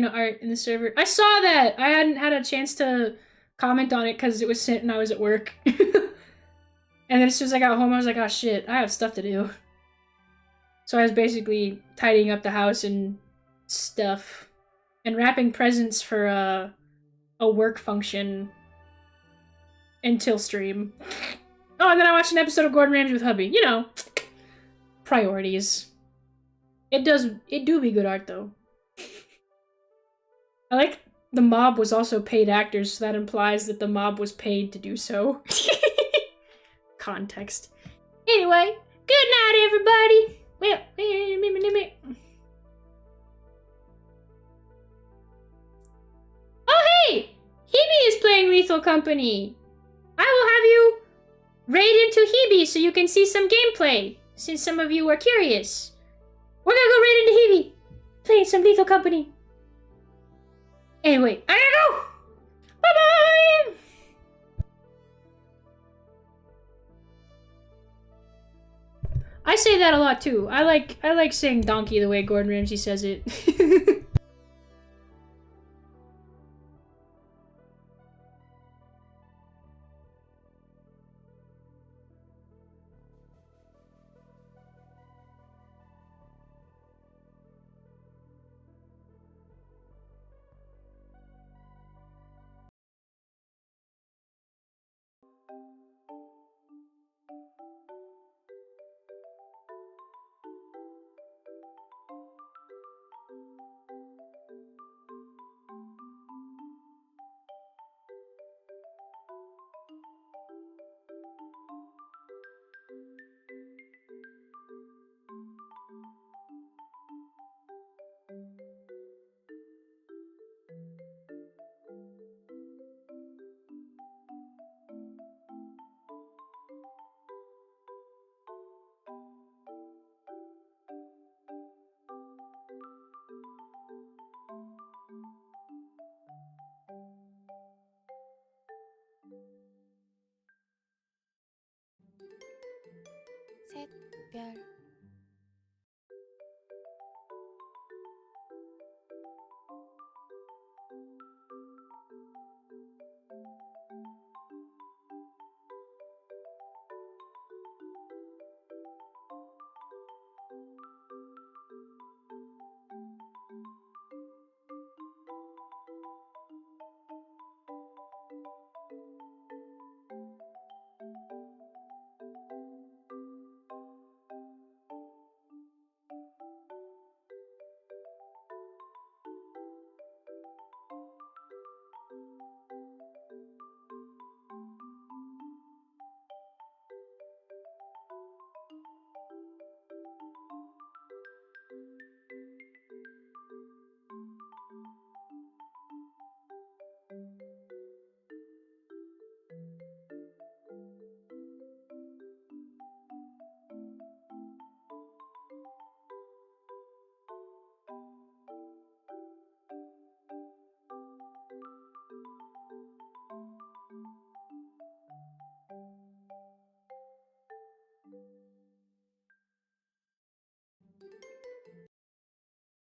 now. Art in the server. I saw that! I hadn't had a chance to comment on it because it was sent and I was at work. And then as soon as I got home, I was like, oh shit, I have stuff to do. So I was basically tidying up the house and stuff. And wrapping presents for a work function until stream. Oh, and then I watched an episode of Gordon Ramsay with hubby. You know, priorities. It do be good art though. I like the mob was also paid actors, so that implies that the mob was paid to do so. Context. Anyway, good night everybody. wait, wait. Oh, hey! Hebe is playing Lethal Company. I will have you raid into Hebe so you can see some gameplay, since some of you are curious. We're gonna go raid into Hebe, playing some Lethal Company. Anyway, I gotta go! Bye-bye! I say that a lot too. I like saying donkey the way Gordon Ramsay says it. 셋, 별.